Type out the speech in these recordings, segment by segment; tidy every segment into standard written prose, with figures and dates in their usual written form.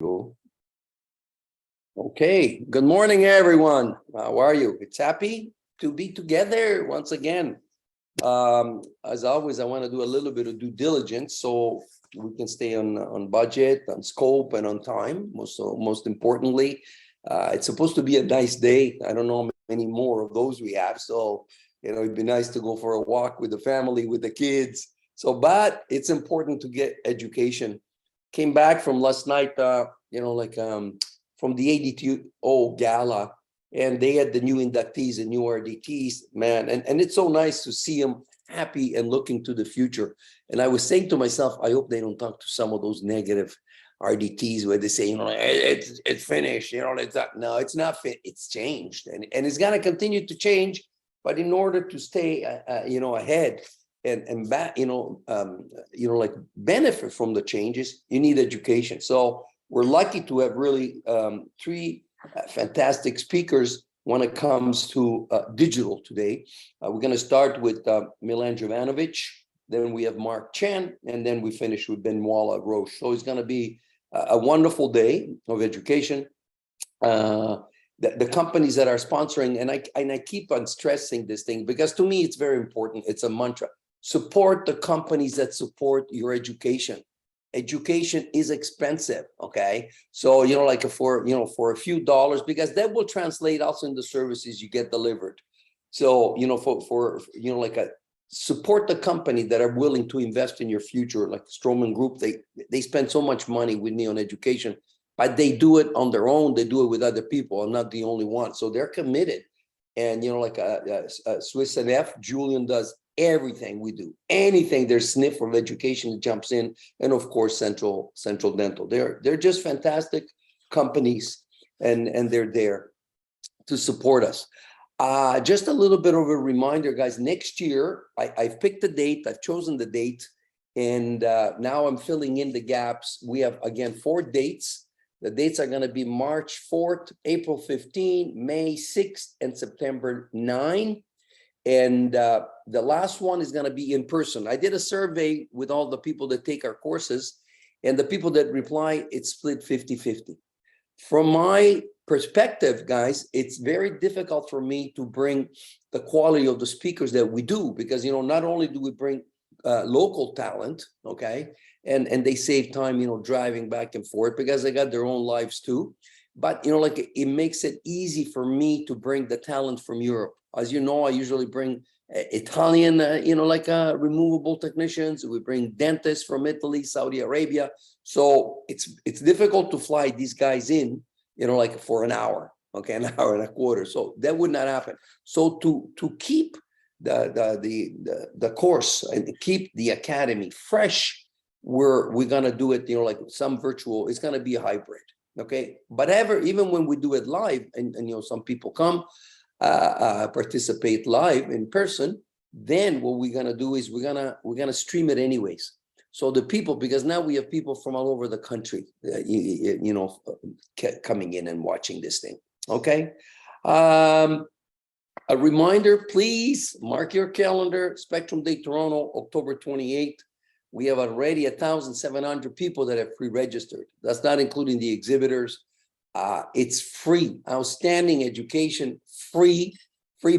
Go. Okay, good morning, everyone. How are you? It's happy to be together once again. As always, I want to do a little bit of due diligence so we can stay on budget, on scope, and on time. Most importantly, it's supposed to be a nice day. I don't know how many more of those we have, so it'd be nice to go for a walk with the family, with the kids. But it's important to get education. Came back from last night, from the ADTO gala, and they had the new inductees and new RDTs, man. And it's so nice to see them happy and looking to the future. And I was saying to myself, I hope they don't talk to some of those negative RDTs where they say, it's finished, it's not. No, it's not fit. It's changed, and it's going to continue to change. But in order to stay, ahead and back, benefit from the changes, you need education. So we're lucky to have really three fantastic speakers when it comes to digital today. We're going to start with Milan Jovanovic, then we have Mark Chen, and then we finish with Benoit Laroche. So it's going to be a wonderful day of education. The companies that are sponsoring, and I keep on stressing this thing because to me it's very important. It's a mantra. Support the companies that support your education. Education is expensive, okay? So, for a few dollars, because that will translate also in the services you get delivered. So, support the company that are willing to invest in your future, like Stroman Group. They spend so much money with me on education, but they do it on their own. They do it with other people. I'm not the only one. So they're committed. And, Swiss NF, Julian does everything we do. Anything there's sniff of education jumps in, and of course Central Dental. They're just fantastic companies, and they're there to support us. Just a little bit of a reminder, guys. Next year, I've picked the date. I've chosen the date, and now I'm filling in the gaps. We have again 4 dates. The dates are going to be March 4th, April 15, May 6th, and September 9. And the last one is going to be in person. I did a survey with all the people that take our courses, and the people that reply, it's split 50-50. From my perspective, guys, it's very difficult for me to bring the quality of the speakers that we do, because, not only do we bring local talent, okay, and they save time, driving back and forth because they got their own lives too. But, it makes it easy for me to bring the talent from Europe. As you know, I usually bring Italian, removable technicians. We bring dentists from Italy, Saudi Arabia. So it's difficult to fly these guys in, for an hour, okay, an hour and a quarter. So that would not happen. So to keep the course and keep the academy fresh, we're gonna do it, some virtual. It's gonna be a hybrid. Okay, but even when we do it live, and some people come participate live in person, then what we're gonna do is we're gonna stream it anyways. So the people, because now we have people from all over the country, coming in and watching this thing. Okay, a reminder, please mark your calendar. Spectrum Day Toronto, October 28th. We have already 1,700 people that have pre-registered. That's not including the exhibitors. It's free, outstanding education, free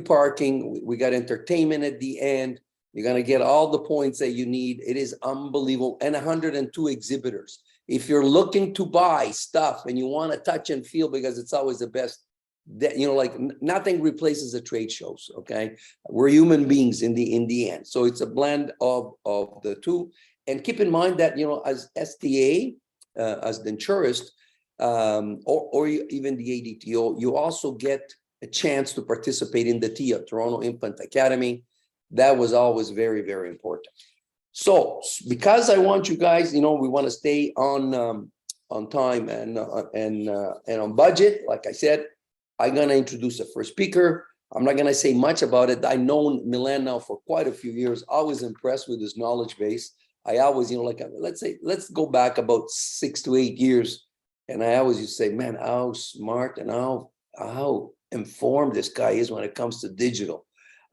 parking. We got entertainment at the end. You're gonna get all the points that you need. It is unbelievable, and 102 exhibitors. If you're looking to buy stuff and you want to touch and feel, because it's always the best, that nothing replaces the trade shows. Okay, we're human beings in the end, so it's a blend of the two. And keep in mind that as SDA, as the insurist, or even the ADTO, you also get a chance to participate in the TIA, Toronto Implant Academy. That was always very, very important. So because I want you guys, we want to stay on time and on budget. Like I said, I'm going to introduce the first speaker. I'm not going to say much about it. I've known Milan now for quite a few years. Always impressed with his knowledge base. I always, let's go back about 6 to 8 years. And I always used to say, man, how smart and how informed this guy is when it comes to digital.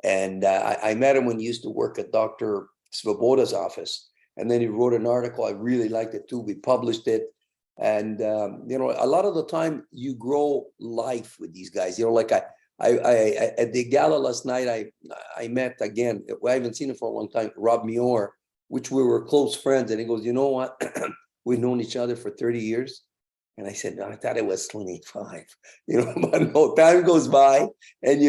And I met him when he used to work at Dr. Svoboda's office. And then he wrote an article. I really liked it too. We published it. And you know, a lot of the time you grow life with these guys. You know, like I at the gala last night, I met again. I haven't seen him for a long time. Rob Muir, which we were close friends, and he goes, "You know what? We've known each other for 30 years." And I said, "No, I thought it was 25." You know, but no, time goes by, and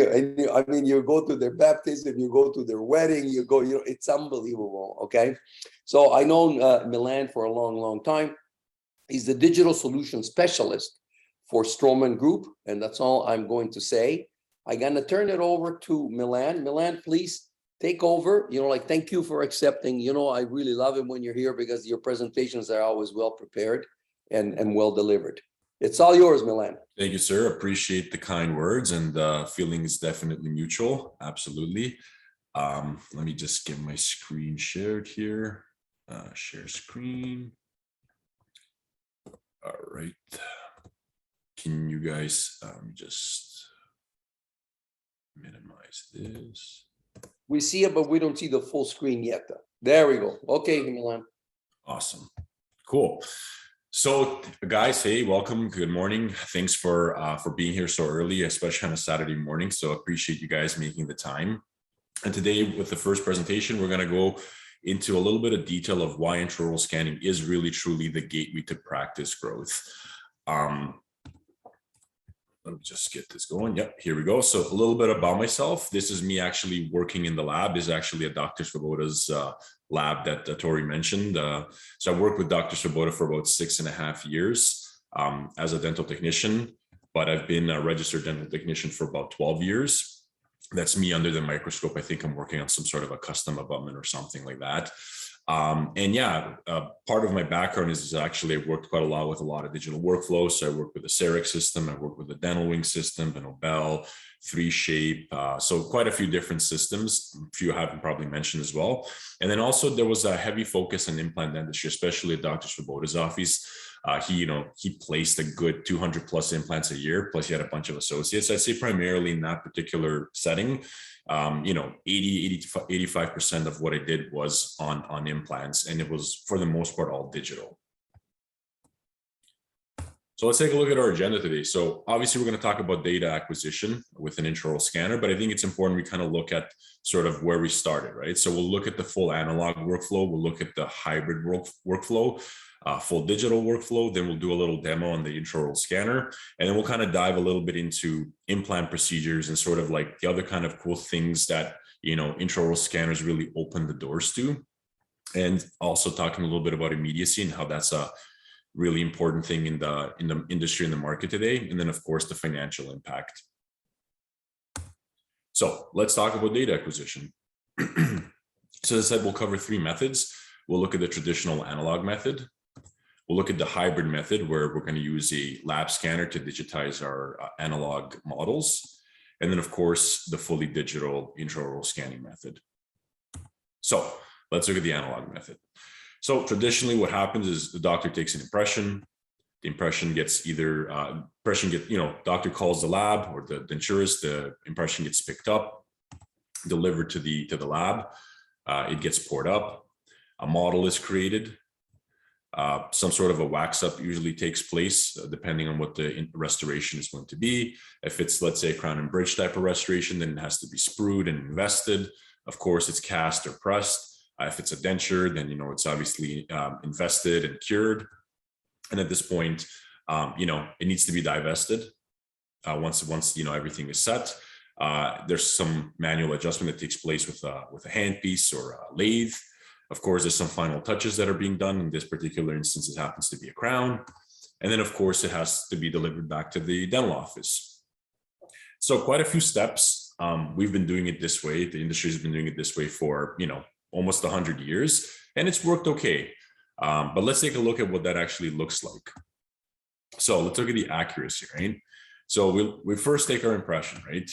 I mean, you go to their baptism, you go to their wedding, you go, you know, it's unbelievable. Okay, so I know Milan for a long, long time. He's the digital solution specialist for Strowman Group, and that's all I'm going to say. I'm gonna turn it over to Milan. Milan, please take over. You know, like, thank you for accepting. You know, I really love it when you're here because your presentations are always well prepared and well delivered. It's all yours, Milan. Thank you, sir. Appreciate the kind words, and feeling is definitely mutual. Absolutely. Let me just get my screen shared here. Share screen. All right. Can you guys just minimize this? We see it, but we don't see the full screen yet. There we go. Okay, Milan. Awesome. Cool. So guys, hey, welcome. Good morning. Thanks for being here so early, especially on a Saturday morning. So appreciate you guys making the time. And today with the first presentation, we're going to go into a little bit of detail of why intraoral scanning is really truly the gateway to practice growth. Let me just get this going. Yep, here we go. So a little bit about myself. This is me actually working in the lab. This is actually a Dr. Svoboda's lab that Tori mentioned. So I worked with Dr. Svoboda for about 6.5 years as a dental technician, but I've been a registered dental technician for about 12 years. That's me under the microscope. I think I'm working on some sort of a custom abutment or something like that. And yeah, part of my background is actually I worked quite a lot with a lot of digital workflows. So I worked with the CEREC system, I worked with the Dental Wing system, Benoit, 3Shape. So quite a few different systems, a few I haven't probably mentioned as well. And then also there was a heavy focus on implant dentistry, especially at Dr. Svoboda's office. He placed a good 200 plus implants a year, plus he had a bunch of associates. I'd say primarily in that particular setting, 85% of what I did was on implants, and it was for the most part all digital. So let's take a look at our agenda today. So obviously we're going to talk about data acquisition with an intraoral scanner, but I think it's important we kind of look at sort of where we started, right? So we'll look at the full analog workflow, we'll look at the hybrid workflow, full digital workflow, then we'll do a little demo on the intraoral scanner, and then we'll kind of dive a little bit into implant procedures and sort of like the other kind of cool things that, intraoral scanners really open the doors to, and also talking a little bit about immediacy and how that's a really important thing in the industry and the market today, and then of course the financial impact. So let's talk about data acquisition. So as I said, we'll cover 3 methods. We'll look at the traditional analog method. We'll look at the hybrid method where we're going to use a lab scanner to digitize our analog models. And then of course, the fully digital intraoral scanning method. So let's look at the analog method. So traditionally what happens is the doctor takes an impression. The impression gets either, doctor calls the lab or the denturist, the impression gets picked up, delivered to the lab. It gets poured up. A model is created. Some sort of a wax up usually takes place depending on what the restoration is going to be. If it's, let's say, a crown and bridge type of restoration, then it has to be sprued and invested. Of course, it's cast or pressed. If it's a denture, then, it's obviously invested and cured. And at this point, it needs to be divested. Once everything is set, there's some manual adjustment that takes place with a handpiece or a lathe. Of course, there's some final touches that are being done. In this particular instance, it happens to be a crown. And then, of course, it has to be delivered back to the dental office. So quite a few steps. We've been doing it this way. The industry has been doing it this way for, almost 100 years, and it's worked okay. But let's take a look at what that actually looks like. So let's look at the accuracy, right? So we first take our impression, right?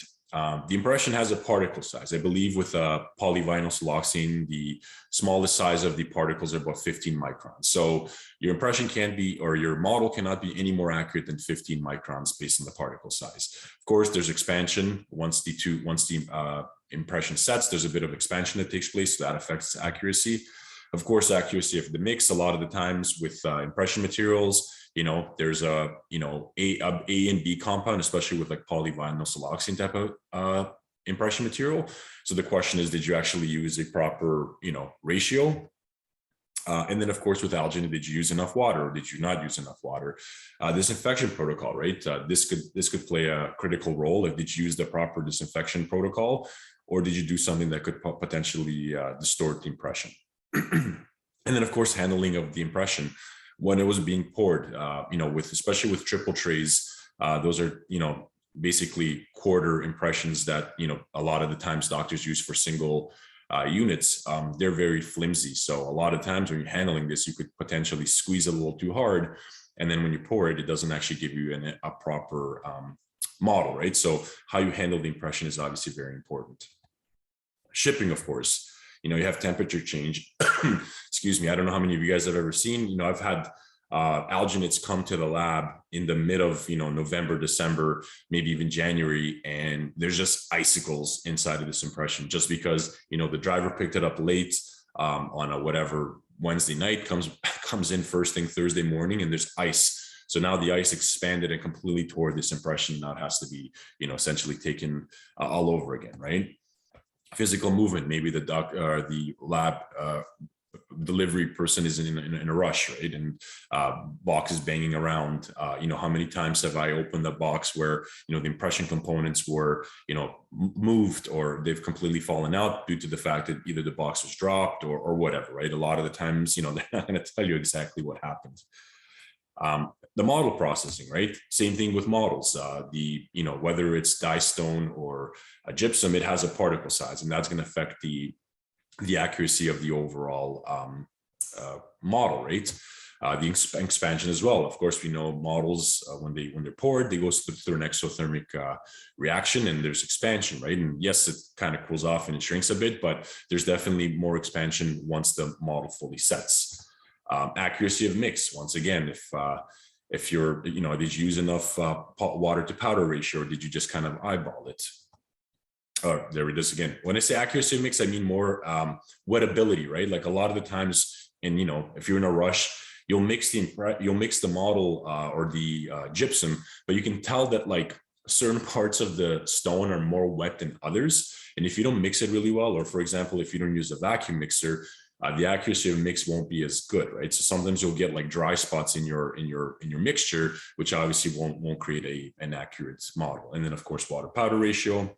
The impression has a particle size. I believe with polyvinyl siloxane, the smallest size of the particles are about 15 microns. So your impression can't be, or your model cannot be any more accurate than 15 microns based on the particle size. Of course, there's expansion. Once the impression sets, there's a bit of expansion that takes place, so that affects accuracy. Of course, accuracy of the mix. A lot of the times with impression materials, there's a and B compound, especially with like polyvinyl siloxane type of impression material. So the question is, did you actually use a proper, ratio? And then, of course, with alginate, did you use enough water or did you not use enough water? Disinfection protocol, right? This could play a critical role. If did you use the proper disinfection protocol, or did you do something that could potentially distort the impression? And then, of course, handling of the impression when it was being poured. Especially with triple trays, those are basically quarter impressions that a lot of the times doctors use for single units. They're very flimsy, so a lot of times when you're handling this, you could potentially squeeze a little too hard, and then when you pour it, it doesn't actually give you a proper model, right? So how you handle the impression is obviously very important. Shipping, of course, you have temperature change. Excuse me, I don't know how many of you guys have ever seen, I've had alginates come to the lab in the mid of November, December, maybe even January, and there's just icicles inside of this impression, just because the driver picked it up late on a whatever Wednesday night, comes in first thing Thursday morning, and there's ice. So now the ice expanded and completely tore this impression. Now it has to be essentially taken all over again, right? Physical movement, maybe the lab delivery person is in a rush, right? And box is banging around. How many times have I opened the box where the impression components were moved, or they've completely fallen out due to the fact that either the box was dropped or whatever, right? A lot of the times they're not going to tell you exactly what happened. The model processing, right? Same thing with models. Whether it's dye stone or a gypsum, it has a particle size, and that's going to affect the accuracy of the overall model, right? The expansion as well. Of course, we know models when they're poured, they go through an exothermic reaction, and there's expansion, right? And yes, it kind of cools off and it shrinks a bit, but there's definitely more expansion once the model fully sets. Accuracy of mix. Once again, if you're, did you use enough water to powder ratio, or did you just kind of eyeball it? Oh, there it is again. When I say accuracy of mix, I mean more wettability, right? Like a lot of the times, and if you're in a rush, you'll mix the model or the gypsum, but you can tell that like certain parts of the stone are more wet than others. And if you don't mix it really well, or for example, if you don't use a vacuum mixer, the accuracy of mix won't be as good, right? So sometimes you'll get like dry spots in your mixture, which obviously won't create an accurate model. And then of course, water powder ratio.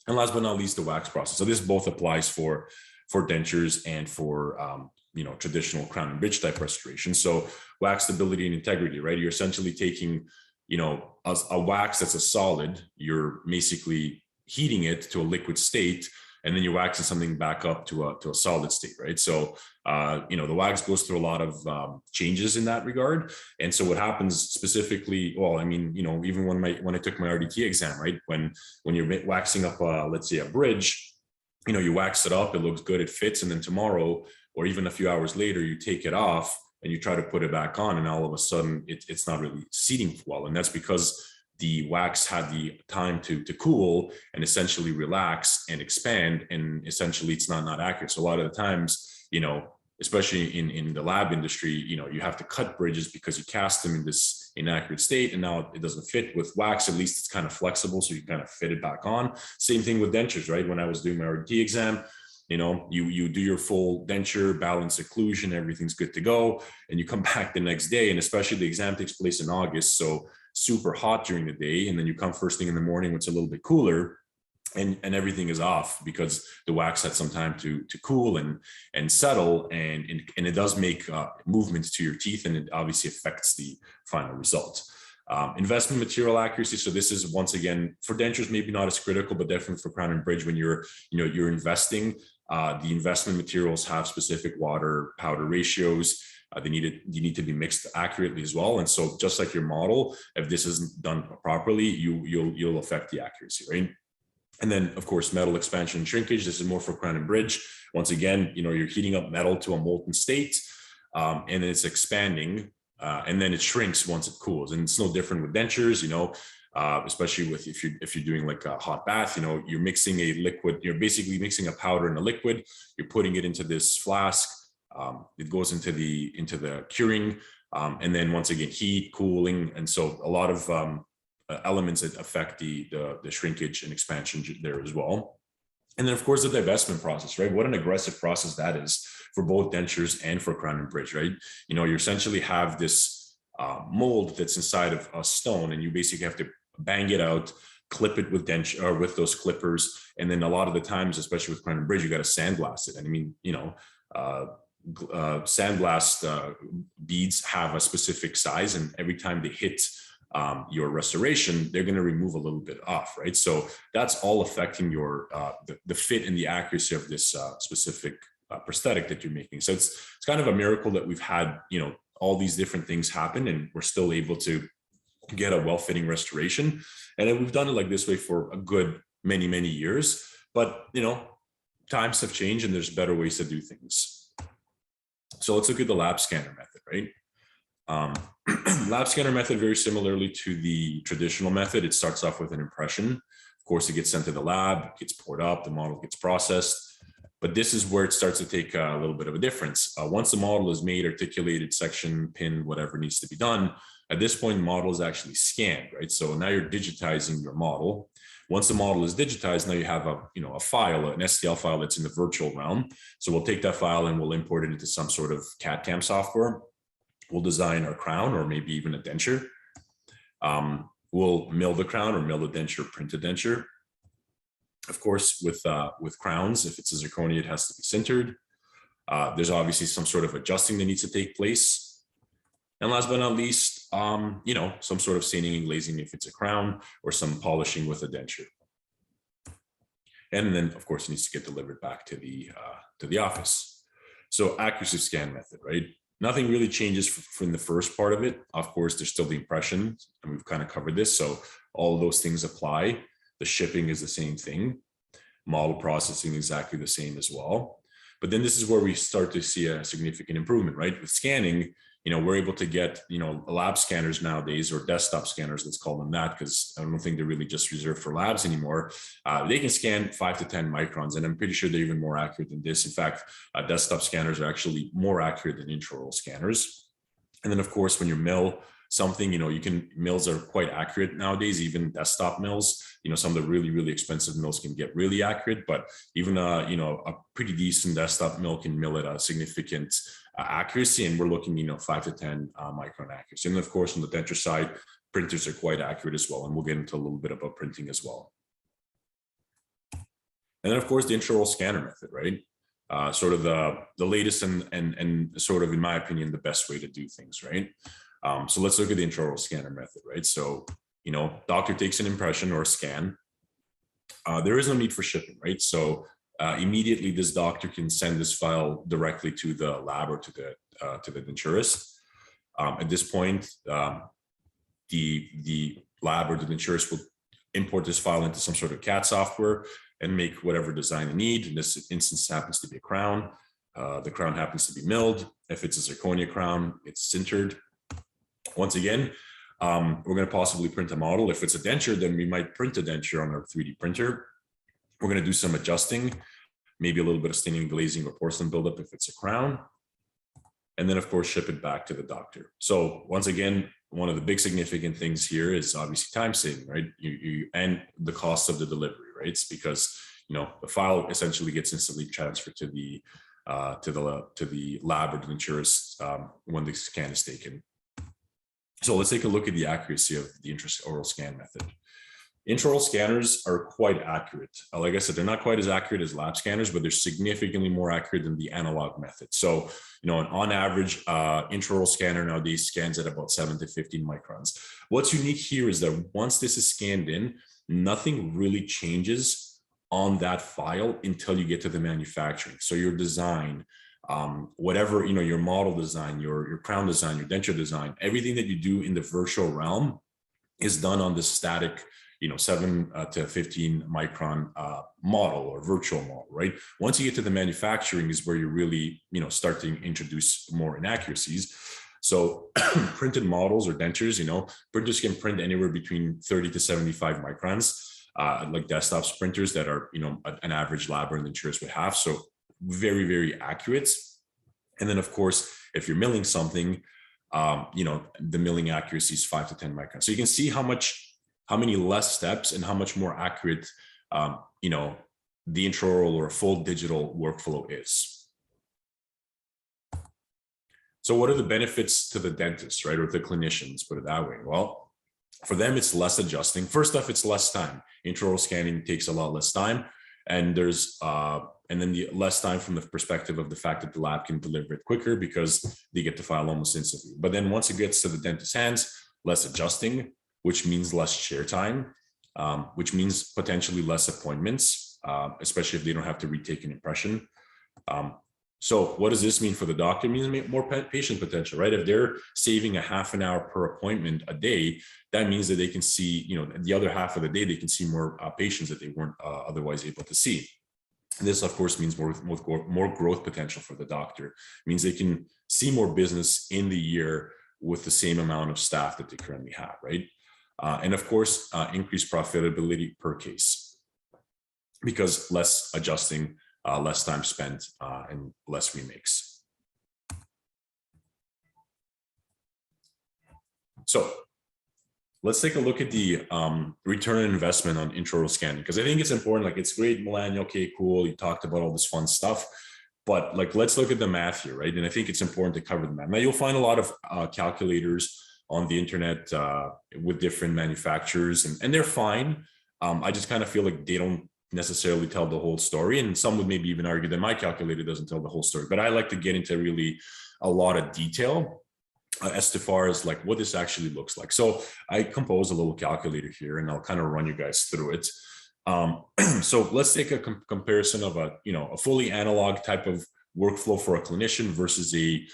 And last but not least, the wax process. So this both applies for dentures and for traditional crown and bridge type restoration. So wax stability and integrity, right? You're essentially taking a wax that's a solid, you're basically heating it to a liquid state, and then you're waxing something back up to a solid state, right? So the wax goes through a lot of changes in that regard. And so what happens specifically, well, I mean, even when I took my RDT exam, right? When you're waxing up, let's say a bridge, you wax it up, it looks good, it fits, and then tomorrow, or even a few hours later, you take it off and you try to put it back on, and all of a sudden it's not really seating well. And that's because the wax had the time to cool and essentially relax and expand, and essentially it's not accurate. So a lot of the times, especially in the lab industry, you have to cut bridges because you cast them in this inaccurate state, and now it doesn't fit. With wax, at least it's kind of flexible, so you kind of fit it back on. Same thing with dentures, right? When I was doing my RDT exam, you do your full denture, balance occlusion, everything's good to go, and you come back the next day, and especially the exam takes place in August, so super hot during the day, and then you come first thing in the morning when it's a little bit cooler, and everything is off because the wax had some time to cool and settle, and it does make movements to your teeth, and it obviously affects the final result. Investment material accuracy. So this is, once again, for dentures, maybe not as critical, but definitely for crown and bridge, when you're investing, the investment materials have specific water powder ratios. They need to be mixed accurately as well. And so just like your model, if this isn't done properly, you'll affect the accuracy, right? And then of course, metal expansion and shrinkage. This is more for crown and bridge. Once again, you're heating up metal to a molten state, and then it's expanding, and then it shrinks once it cools. And it's no different with dentures, especially with if you're doing like a hot bath, you're mixing a liquid, you're basically mixing a powder and a liquid, you're putting it into this flask. It goes into the curing And then once again, heat, cooling. And so a lot of elements that affect the shrinkage and expansion there as well. And then of course the divestment process, right? What an aggressive process that is for both dentures and for crown and bridge, right? You know, you essentially have this mold that's inside of a stone, and you basically have to bang it out, clip it with denture or with those clippers. And then a lot of the times, especially with crown and bridge, you got to sandblast it. And I mean, you know, sandblast beads have a specific size, and every time they hit your restoration, they're going to remove a little bit off, right? So that's all affecting your the fit and the accuracy of this specific prosthetic that you're making. So it's kind of a miracle that we've had, you know, all these different things happen, and we're still able to get a well-fitting restoration. And then we've done it like this way for a good many years. But you know, times have changed, and there's better ways to do things. So let's look at the lab scanner method, right? Lab scanner method, very similarly to the traditional method. It starts off with an impression. Of course, it gets sent to the lab, gets poured up, the model gets processed. But this is where it starts to take a little bit of a difference. Once the model is made, articulated, section, pin, whatever needs to be done, at this point, the model is actually scanned, right? So now you're digitizing your model. Once the model is digitized, now you have a file, an STL file that's in the virtual realm. So we'll take that file and we'll import it into some sort of CAD/CAM software. We'll design our crown, or maybe even a denture. We'll mill the crown or mill the denture, print a denture. Of course, with crowns, if it's a zirconia, it has to be sintered. There's obviously some sort of adjusting that needs to take place. And last but not least, some sort of staining and glazing if it's a crown, or some polishing with a denture. And then, of course, it needs to get delivered back to the office. So accuracy scan method, right? Nothing really changes from the first part of it. Of course, there's still the impression, and we've kind of covered this. So all of those things apply. The shipping is the same thing. Model processing exactly the same as well. But then this is where we start to see a significant improvement, right? With scanning, we're able to get, lab scanners nowadays, or desktop scanners, let's call them that, because I don't think they're really just reserved for labs anymore. They can scan 5 to 10 microns, and I'm pretty sure they're even more accurate than this. In fact, desktop scanners are actually more accurate than intraoral scanners. And then, of course, when you mill something, mills are quite accurate nowadays, even desktop mills. Some of the really expensive mills can get really accurate, but even a pretty decent desktop mill can mill at a significant accuracy, and we're looking 5 to 10 micron accuracy. And of course, on the denture side, printers are quite accurate as well, and we'll get into a little bit about printing as well. And then, of course, the intraoral scanner method, right? Sort of the latest and sort of, in my opinion, the best way to do things, right? So let's look at the intraoral scanner method, right? So, doctor takes an impression or a scan. There is no need for shipping, right? So immediately this doctor can send this file directly to the lab or to the denturist. At this point, the lab or the denturist will import this file into some sort of CAD software and make whatever design they need. In this instance, happens to be a crown. The crown happens to be milled. If it's a zirconia crown, it's sintered. Once again, we're going to possibly print a model. If it's a denture, then we might print a denture on our 3D printer. We're going to do some adjusting, maybe a little bit of staining, glazing, or porcelain buildup if it's a crown. And then, of course, ship it back to the doctor. So once again, one of the big significant things here is obviously time saving, right? And the cost of the delivery, right? It's because, the file essentially gets instantly transferred to the lab or the denturist when the scan is taken. So let's take a look at the accuracy of the intraoral scan method. Intraoral scanners are quite accurate. Like I said, they're not quite as accurate as lab scanners, but they're significantly more accurate than the analog method. So, on average, intraoral scanner nowadays scans at about 7 to 15 microns. What's unique here is that once this is scanned in, nothing really changes on that file until you get to the manufacturing. So your design, whatever, your model design, your crown design, your denture design, everything that you do in the virtual realm is done on the static, 7 to 15 micron model or virtual model, right? Once you get to the manufacturing is where you really, start to introduce more inaccuracies. So printed models or dentures, printers can print anywhere between 30 to 75 microns, like desktop printers that are, an average lab or denturist would have. So very accurate. And then, of course, if you're milling something, the milling accuracy is 5 to 10 microns. So you can see how many less steps and how much more accurate, the intraoral or full digital workflow is. So what are the benefits to the dentist, right? Or the clinicians, put it that way? Well, for them, it's less adjusting. First off, it's less time. Intraoral scanning takes a lot less time. And then the less time from the perspective of the fact that the lab can deliver it quicker because they get the file almost instantly. But then once it gets to the dentist's hands, less adjusting, which means less chair time, which means potentially less appointments, especially if they don't have to retake an impression. So what does this mean for the doctor? It means more patient potential, right? If they're saving a half an hour per appointment a day, that means that they can see, the other half of the day, they can see more patients that they weren't otherwise able to see. And this, of course, means more growth potential for the doctor. It means they can see more business in the year with the same amount of staff that they currently have, right? And of course, increased profitability per case because less adjusting, less time spent, and less remakes. So let's take a look at the return on investment on intraoral scanning, because I think it's important. Like, it's great, Milan, okay, cool, you talked about all this fun stuff, but like, let's look at the math here, right? And I think it's important to cover the math. Now, you'll find a lot of calculators on the internet with different manufacturers, and they're fine. I just kind of feel like they don't necessarily tell the whole story, and some would maybe even argue that my calculator doesn't tell the whole story, but I like to get into really a lot of detail as to far as like what this actually looks like. So I compose a little calculator here, and I'll kind of run you guys through it. So let's take a comparison of a fully analog type of workflow for a clinician versus a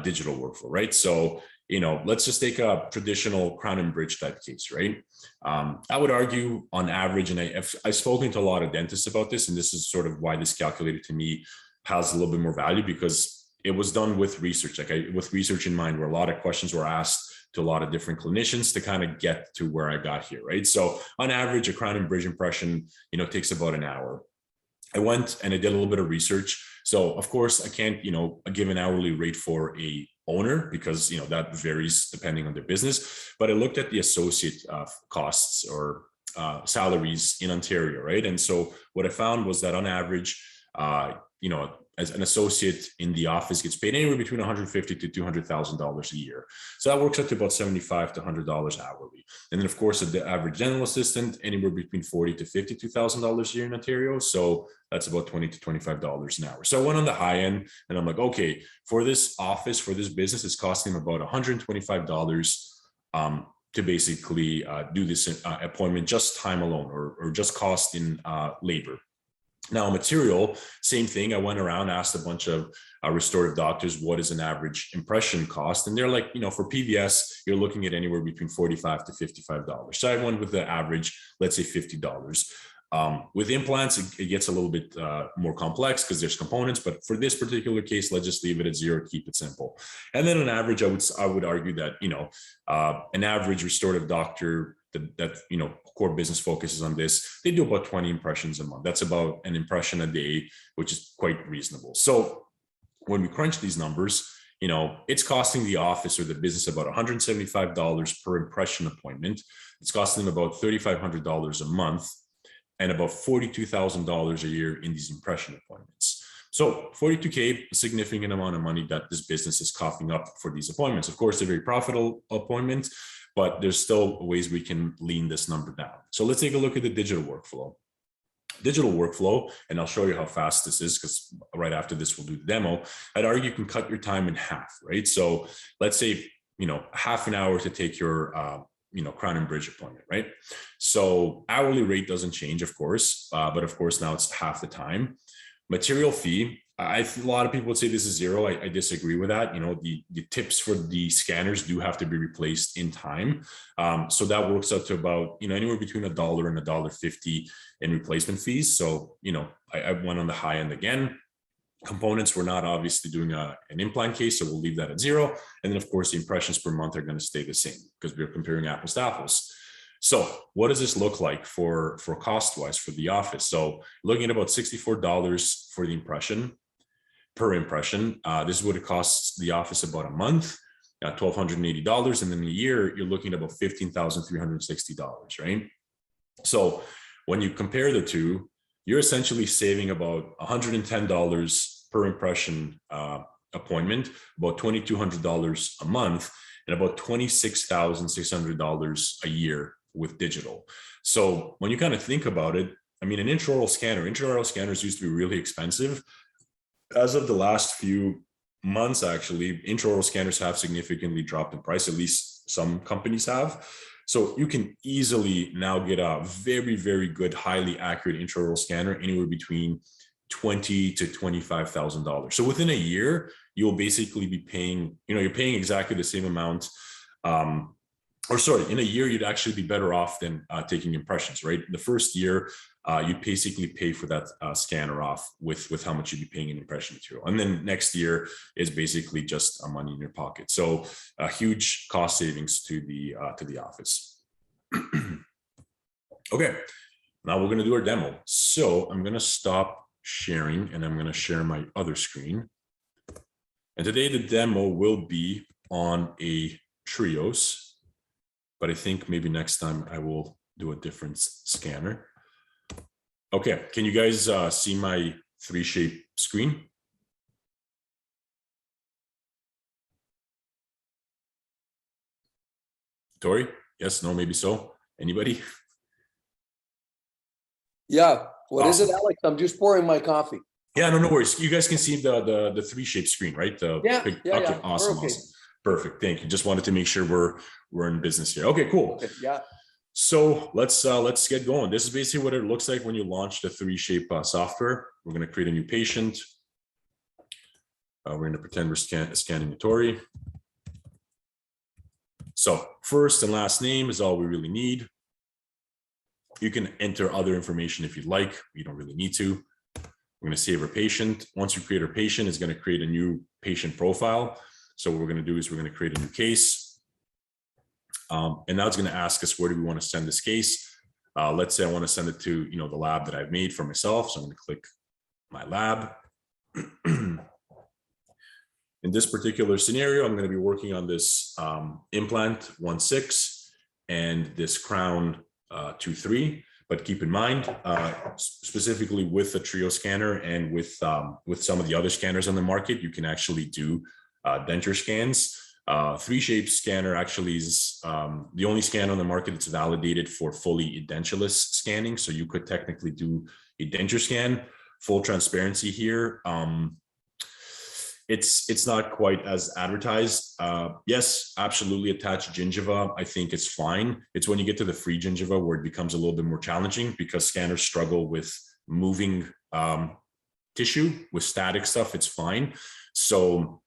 digital workflow, right? So let's just take a traditional crown and bridge type case, right? I would argue on average, and I've spoken to a lot of dentists about this, and this is sort of why this calculator to me has a little bit more value, because it was done with research, with research in mind, where a lot of questions were asked to a lot of different clinicians to kind of get to where I got here, right? So on average, a crown and bridge impression, takes about an hour. I went and I did a little bit of research. So of course I can't, give an hourly rate for a owner, because that varies depending on their business. But I looked at the associate costs or salaries in Ontario, right? And so what I found was that on average, as an associate in the office gets paid anywhere between $150,000 to $200,000 a year. So that works out to about $75 to $100 hourly. And then of course, the average dental assistant, anywhere between $40,000 to $52,000 a year in Ontario. So that's about $20 to $25 an hour. So I went on the high end, and I'm like, okay, for this office, for this business, it's costing about $125 to basically do this appointment, just time alone, or just cost in labor. Now, material, same thing. I went around, asked a bunch of restorative doctors, what is an average impression cost? And they're like, for PVS, you're looking at anywhere between $45 to $55. So I went with the average, let's say $50. With implants, it gets a little bit more complex because there's components, but for this particular case, let's just leave it at zero, keep it simple. And then on average, I would argue that, an average restorative doctor that core business focuses on this, they do about 20 impressions a month. That's about an impression a day, which is quite reasonable. So when we crunch these numbers, it's costing the office or the business about $175 per impression appointment. It's costing them about $3,500 a month and about $42,000 a year in these impression appointments. So 42K, a significant amount of money that this business is coughing up for these appointments. Of course, they're very profitable appointments, but there's still ways we can lean this number down. So let's take a look at the digital workflow. Digital workflow, and I'll show you how fast this is, because right after this, we'll do the demo. I'd argue you can cut your time in half, right? So let's say, half an hour to take your, crown and bridge appointment, right? So hourly rate doesn't change, of course, but of course now it's half the time. Material fee, a lot of people would say this is zero. I disagree with that. The tips for the scanners do have to be replaced in time. So that works out to about, anywhere between $1 and $1.50 in replacement fees. So, I went on the high end again. Components, we're not obviously doing an implant case, so we'll leave that at zero. And then of course, the impressions per month are going to stay the same because we're comparing apples to apples. So what does this look like for cost-wise for the office? So looking at about $64 for the impression, per impression. This is what it costs the office about a month. $1,280, and then a year you're looking at about $15,360, right? So when you compare the two, you're essentially saving about $110 per impression appointment, about $2,200 a month, and about $26,600 a year with digital. So when you kind of think about it, I mean, an intraoral scanners used to be really expensive. As of the last few months, actually, intraoral scanners have significantly dropped in price, at least some companies have. So you can easily now get a very, very good, highly accurate intraoral scanner anywhere between $20,000 to $25,000. So within a year, you'll basically be paying, you're paying exactly the same amount. In a year, you'd actually be better off than taking impressions, right? The first year, you basically pay for that scanner off with how much you'd be paying in impression material. And then next year is basically just money in your pocket. So a huge cost savings to the office. Okay, now we're gonna do our demo. So I'm gonna stop sharing and I'm gonna share my other screen. And today the demo will be on a Trios, but I think maybe next time I will do a different scanner. Okay, can you guys see my 3Shape screen? Tori? Yes, no, maybe so. Anybody? Yeah. What is it, Awesome. Alex? I'm just pouring my coffee. Yeah, no worries. You guys can see the 3Shape screen, right? Yeah. Okay, Yeah. awesome, Okay. awesome. Perfect. Thank you. Just wanted to make sure we're in business here. Okay, cool. Okay. Yeah. So let's get going. This is basically what it looks like when you launch the 3Shape software. We're going to create a new patient. We're going to pretend we're scanning Tori. So first and last name is all we really need. You can enter other information if you'd like. You don't really need to. We're going to save our patient. Once you create our patient, it's going to create a new patient profile. So what we're going to do is we're going to create a new case. And now it's going to ask us, where do we want to send this case? Let's say I want to send it to, the lab that I've made for myself. So I'm going to click my lab. In this particular scenario, I'm going to be working on this Implant 1.6 and this Crown 2.3. But keep in mind, specifically with the Trio scanner and with some of the other scanners on the market, you can actually do denture scans. 3Shape scanner actually is the only scanner on the market that's validated for fully edentulous scanning. So you could technically do a denture scan. Full transparency here. It's not quite as advertised. Yes, absolutely attached gingiva. I think it's fine. It's when you get to the free gingiva where it becomes a little bit more challenging because scanners struggle with moving tissue. With static stuff, it's fine. So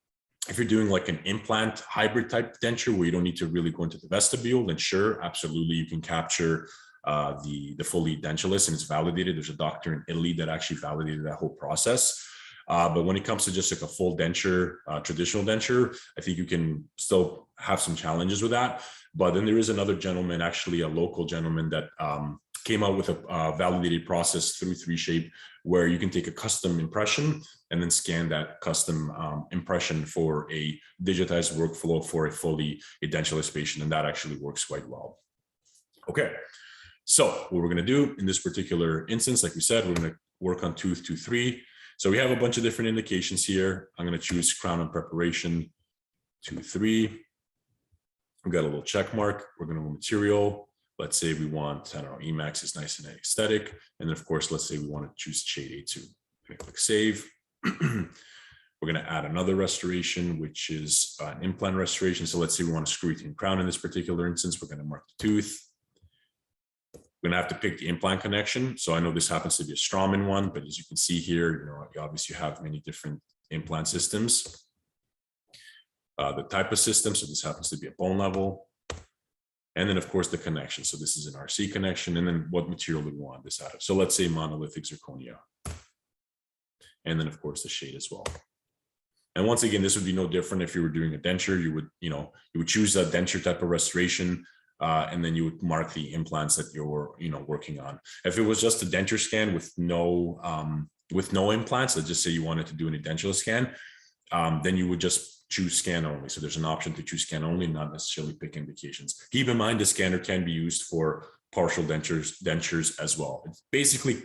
if you're doing like an implant hybrid type denture where you don't need to really go into the vestibule, then sure, absolutely, you can capture the fully edentulous and it's validated. There's a doctor in Italy that actually validated that whole process. But when it comes to just like a full denture, traditional denture, I think you can still have some challenges with that. But then there is another gentleman, actually a local gentleman that came out with a validated process through 3Shape where you can take a custom impression and then scan that custom impression for a digitized workflow for a fully edentulous patient. And that actually works quite well. Okay, so what we're going to do in this particular instance, like we said, we're going to work on tooth 2.3. So we have a bunch of different indications here. I'm going to choose crown and preparation 2.3. We've got a little check mark. We're going to go material. Let's say we want, I don't know, Emax is nice and aesthetic. And then of course, let's say we want to choose shade A2. I'm going to click save. We're going to add another restoration, which is an implant restoration. So let's say we want a screw-retained crown in this particular instance. We're going to mark the tooth. We're going to have to pick the implant connection. So I know this happens to be a Straumann one, but as you can see here, you obviously have many different implant systems. The type of system, so this happens to be a bone level. And then of course the connection. So this is an RC connection. And then what material do we want this out of? So let's say monolithic zirconia. And then of course the shade as well. And once again, this would be no different if you were doing a denture. You would choose a denture type of restoration. And then you would mark the implants that you're working on. If it was just a denture scan with no implants, let's just say you wanted to do an edentulous scan, then you would just choose scan only. So there's an option to choose scan only, not necessarily pick indications. Keep in mind, the scanner can be used for partial dentures as well. It basically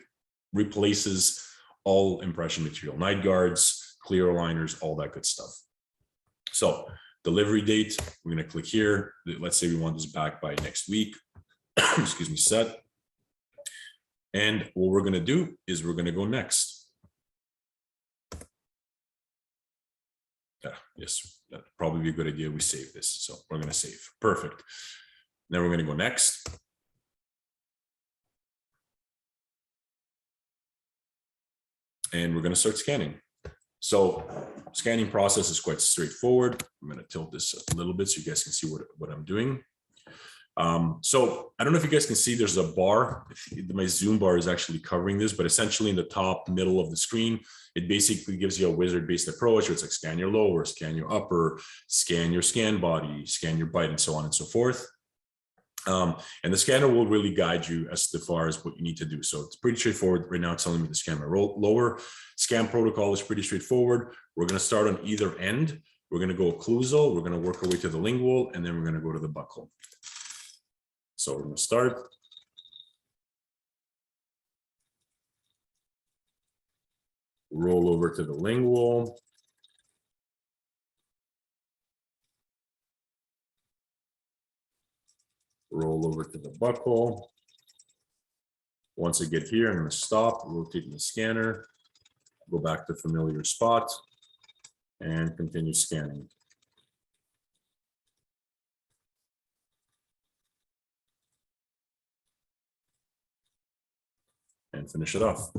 replaces all impression material, night guards, clear aligners, all that good stuff. So delivery date, we're going to click here. Let's say we want this back by next week. Excuse me, set. And what we're going to do is we're going to go next. Yes, that'd probably be a good idea. We save this. So we're going to save. Perfect. Then we're going to go next. And we're going to start scanning. So scanning process is quite straightforward. I'm going to tilt this a little bit so you guys can see what I'm doing. So I don't know if you guys can see, there's a bar. My zoom bar is actually covering this, but essentially in the top middle of the screen, it basically gives you a wizard-based approach where it's like scan your lower, scan your upper, scan your scan body, scan your bite, and so on and so forth. And the scanner will really guide you as far as what you need to do. So it's pretty straightforward. Right now it's telling me to scan my lower. Scan protocol is pretty straightforward. We're going to start on either end. We're going to go occlusal. We're going to work our way to the lingual, and then we're going to go to the buccal. So we're going to start. Roll over to the lingual. Roll over to the buccal. Once I get here, I'm going to stop, rotate the scanner, go back to familiar spot, and continue scanning. And finish it off.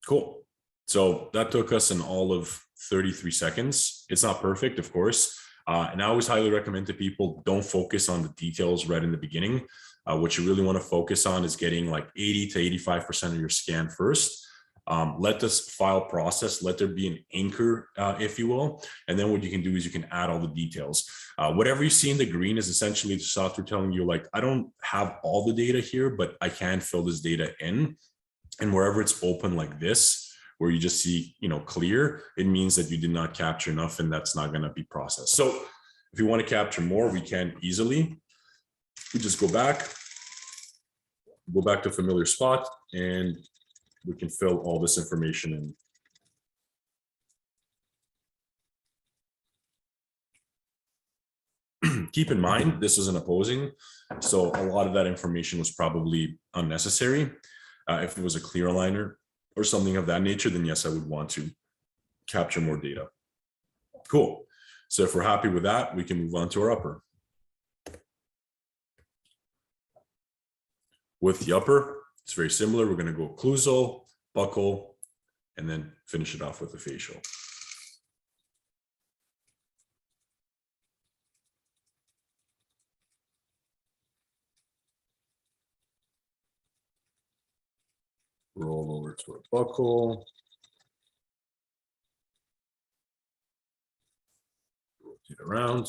Cool. So that took us in all of 33 seconds. It's not perfect, of course. And I always highly recommend to people, don't focus on the details right in the beginning. What you really want to focus on is getting like 80 to 85% of your scan first. Let this file process, let there be an anchor, if you will. And then what you can do is you can add all the details. Whatever you see in the green is essentially the software telling you, like, I don't have all the data here, but I can fill this data in. And wherever it's open like this, where you just see, clear, it means that you did not capture enough and that's not going to be processed. So if you want to capture more, we can easily. We just go back to familiar spot, and we can fill all this information in. Keep in mind, this is an opposing, so a lot of that information was probably unnecessary. If it was a clear aligner or something of that nature, then yes, I would want to capture more data. Cool. So if we're happy with that, we can move on to our upper. With the upper, it's very similar. We're going to go occlusal, buccal, and then finish it off with the facial. Roll over to a buccal. Rotate around.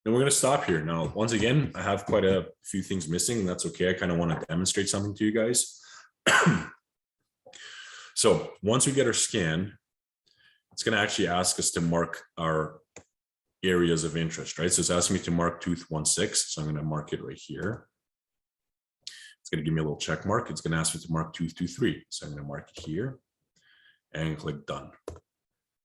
And we're going to stop here. Now, once again, I have quite a few things missing, and that's okay. I kind of want to demonstrate something to you guys. So once we get our scan, it's going to actually ask us to mark our areas of interest, right? So it's asking me to mark tooth 1-6. So I'm going to mark it right here. It's going to give me a little check mark. It's going to ask me to mark tooth 2-3. So I'm going to mark it here and click done.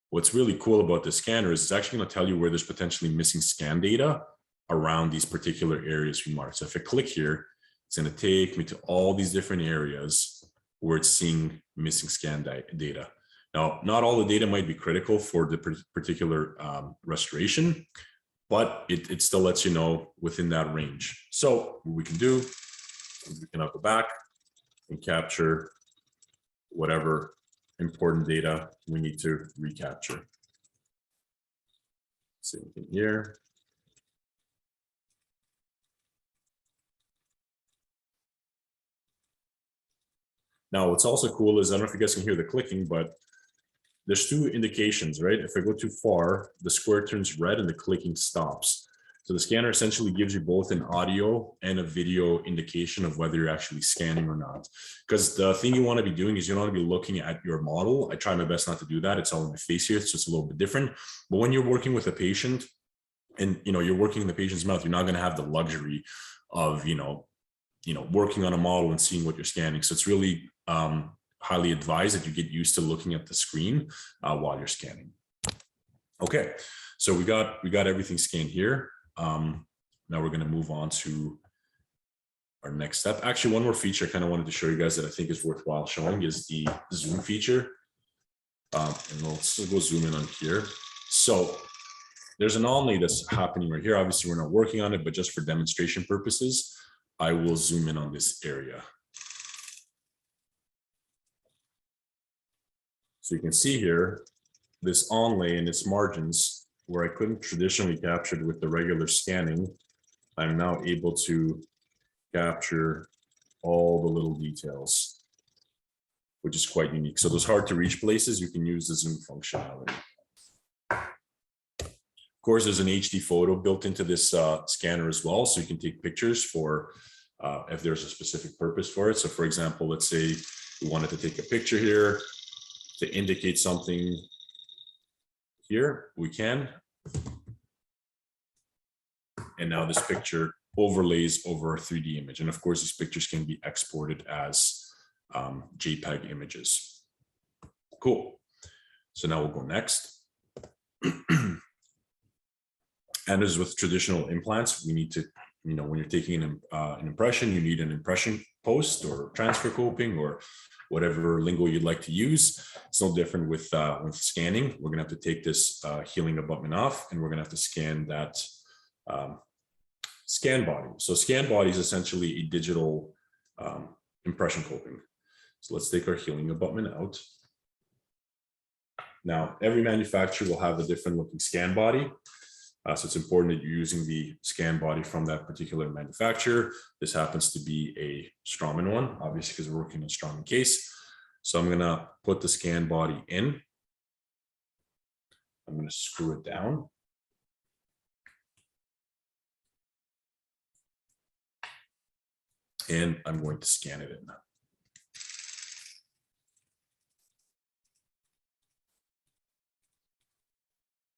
What's really cool about this scanner is it's actually going to tell you where there's potentially missing scan data around these particular areas we marked. So if I click here, it's going to take me to all these different areas where it's seeing missing scan data. Now, not all the data might be critical for the particular restoration, but it still lets you know within that range. So what we can do, we can go back and capture whatever important data we need to recapture. Same thing here. Now, what's also cool is, I don't know if you guys can hear the clicking, but there's two indications, right? If I go too far, the square turns red and the clicking stops. So the scanner essentially gives you both an audio and a video indication of whether you're actually scanning or not. Because the thing you want to be doing is you don't want to be looking at your model. I try my best not to do that. It's all in my face here. It's just a little bit different. But when you're working with a patient and, you're working in the patient's mouth, you're not going to have the luxury of, working on a model and seeing what you're scanning. So it's really highly advised that you get used to looking at the screen while you're scanning. Okay, so we got everything scanned here. Now we're going to move on to our next step. Actually, one more feature I kind of wanted to show you guys that I think is worthwhile showing is the zoom feature. And let's go zoom in on here. So there's an anomaly that's happening right here. Obviously, we're not working on it, but just for demonstration purposes, I will zoom in on this area. So you can see here, this onlay and its margins, where I couldn't traditionally capture it with the regular scanning, I'm now able to capture all the little details, which is quite unique. So those hard to reach places, you can use the zoom functionality. Of course, there's an HD photo built into this scanner as well, so you can take pictures for if there's a specific purpose for it. So for example, let's say we wanted to take a picture here to indicate something here, we can. And now this picture overlays over a 3D image. And of course, these pictures can be exported as JPEG images. Cool. So now we'll go next. And as with traditional implants, we need to, when you're taking an impression, you need an impression post or transfer coping or whatever lingo you'd like to use. It's no different with scanning. We're gonna have to take this healing abutment off, and we're gonna have to scan that scan body. So scan body is essentially a digital impression coping. So let's take our healing abutment out. Now, every manufacturer will have a different looking scan body. So it's important that you're using the scan body from that particular manufacturer. This happens to be a Straumann one, obviously, because we're working on Straumann case. So I'm gonna put the scan body in. I'm gonna screw it down. And I'm going to scan it in.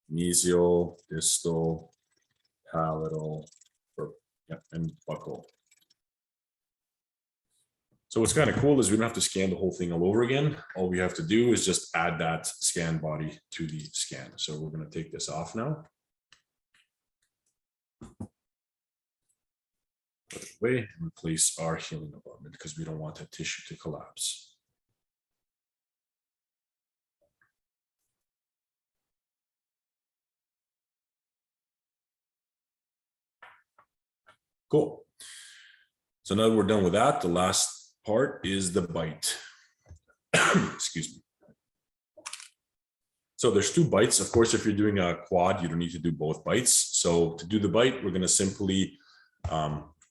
Mesial, distal, palatal, and buccal. So what's kind of cool is we don't have to scan the whole thing all over again. All we have to do is just add that scan body to the scan. So we're going to take this off now. Put it away and replace our healing abutment because we don't want that tissue to collapse. Cool. So now we're done with that. The last part is the bite. Excuse me. So there's two bites. Of course, if you're doing a quad, you don't need to do both bites. So to do the bite, we're going to simply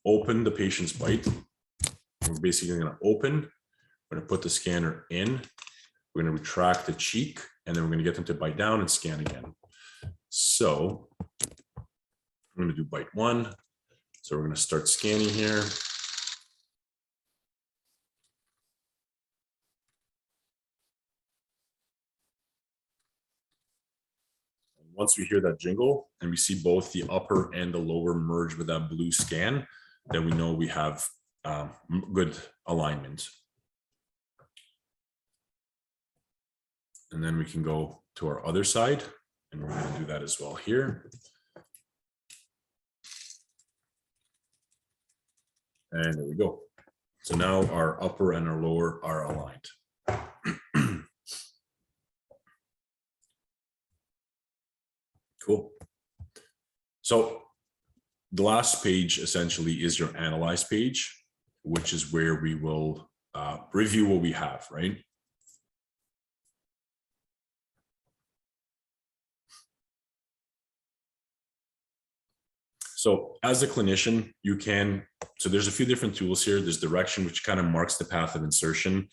open the patient's bite. We're basically going to open. We're going to put the scanner in. We're going to retract the cheek, and then we're going to get them to bite down and scan again. So I'm going to do bite one. So we're going to start scanning here. And once we hear that jingle and we see both the upper and the lower merge with that blue scan, then we know we have good alignment. And then we can go to our other side, and we're going to do that as well here. And there we go. So now our upper and our lower are aligned. Cool. So the last page essentially is your analyze page, which is where we will review what we have, right? So as a clinician, you can, so there's a few different tools here. There's direction, which kind of marks the path of insertion.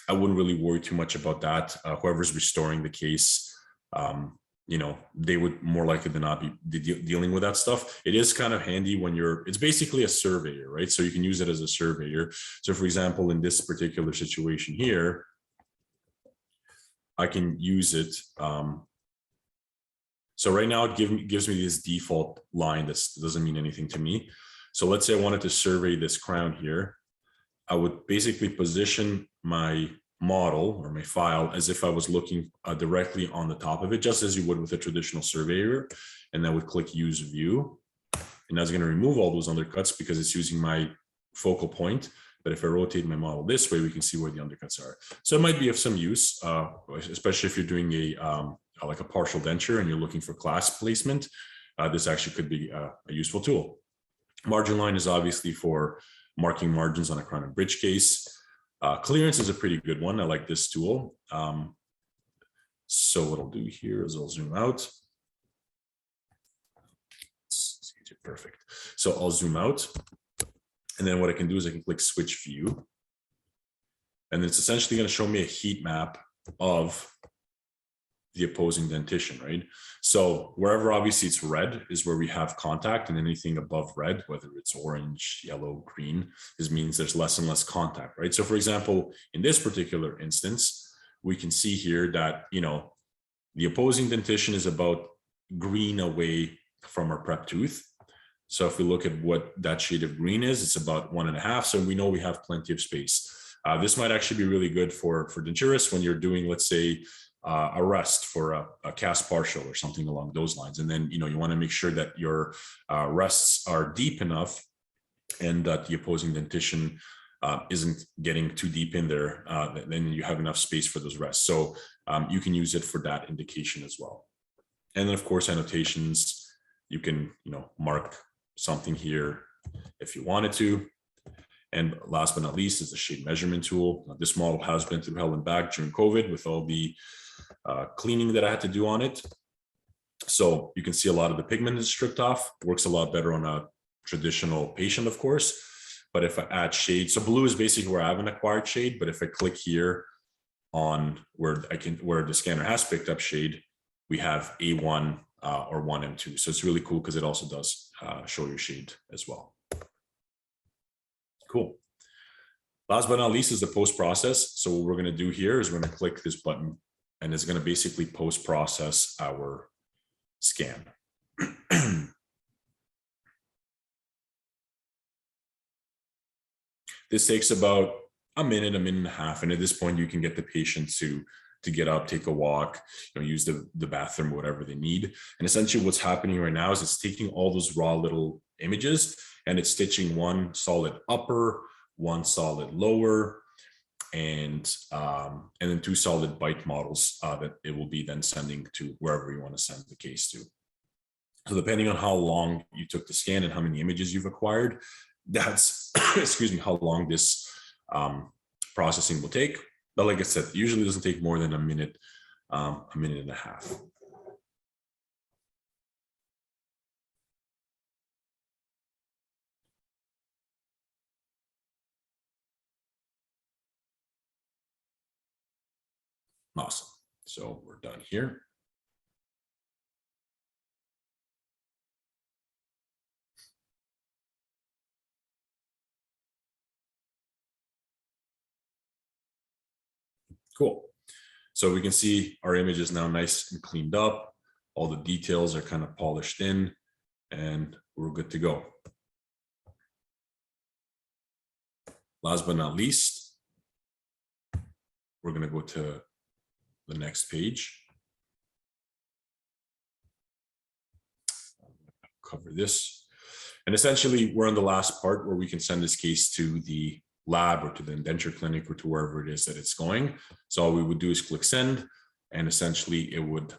I wouldn't really worry too much about that. Whoever's restoring the case, they would more likely than not be dealing with that stuff. It is kind of handy when it's basically a surveyor, right? So you can use it as a surveyor. So for example, in this particular situation here, I can use it. So right now it gives me this default line that doesn't mean anything to me. So let's say I wanted to survey this crown here. I would basically position my model or my file as if I was looking directly on the top of it, just as you would with a traditional surveyor. And then would click use view. And that's going to remove all those undercuts because it's using my focal point. But if I rotate my model this way, we can see where the undercuts are. So it might be of some use, especially if you're doing like a partial denture and you're looking for class placement. This actually could be a useful tool. Margin line is obviously for marking margins on a crown and bridge case. Clearance is a pretty good one. I like this tool. So what I'll do here is I'll zoom out. Perfect. So I'll zoom out. And then what I can do is I can click switch view. And it's essentially going to show me a heat map of the opposing dentition, right? So wherever obviously it's red is where we have contact, and anything above red, whether it's orange, yellow, green, this means there's less and less contact, right? So for example, in this particular instance, we can see here that, the opposing dentition is about green away from our prep tooth. So if we look at what that shade of green is, it's about 1.5. So we know we have plenty of space. This might actually be really good for denturists when you're doing, let's say, a rest for a cast partial or something along those lines. And then, you want to make sure that your rests are deep enough and that the opposing dentition isn't getting too deep in there. Then you have enough space for those rests. So you can use it for that indication as well. And then of course, annotations, you can, mark something here if you wanted to. And last but not least is the shade measurement tool. This model has been through hell and back during COVID with all the cleaning that I had to do on it. So you can see a lot of the pigment is stripped off. Works a lot better on a traditional patient, of course. But if I add shade, so blue is basically where I have an acquired shade. But if I click here on where the scanner has picked up shade, we have A1 or 1M2. So it's really cool because it also does show your shade as well. Cool. Last but not least is the post process. So what we're going to do here is we're going to click this button and it's going to basically post process our scan. This takes about a minute and a half. And at this point, you can get the patient to get up, take a walk, use the bathroom, whatever they need. And essentially what's happening right now is it's taking all those raw little images and it's stitching one solid upper, one solid lower, and then two solid bite models that it will be then sending to wherever you want to send the case to. So depending on how long you took the scan and how many images you've acquired, that's, excuse me, how long this processing will take. But like I said, usually doesn't take more than a minute and a half. Awesome. So we're done here. Cool. So we can see our image is now nice and cleaned up. All the details are kind of polished in and we're good to go. Last but not least, we're going to go to the next page. Cover this. And essentially, we're on the last part where we can send this case to the lab or to the denture clinic or to wherever it is that it's going. So all we would do is click send, and essentially it would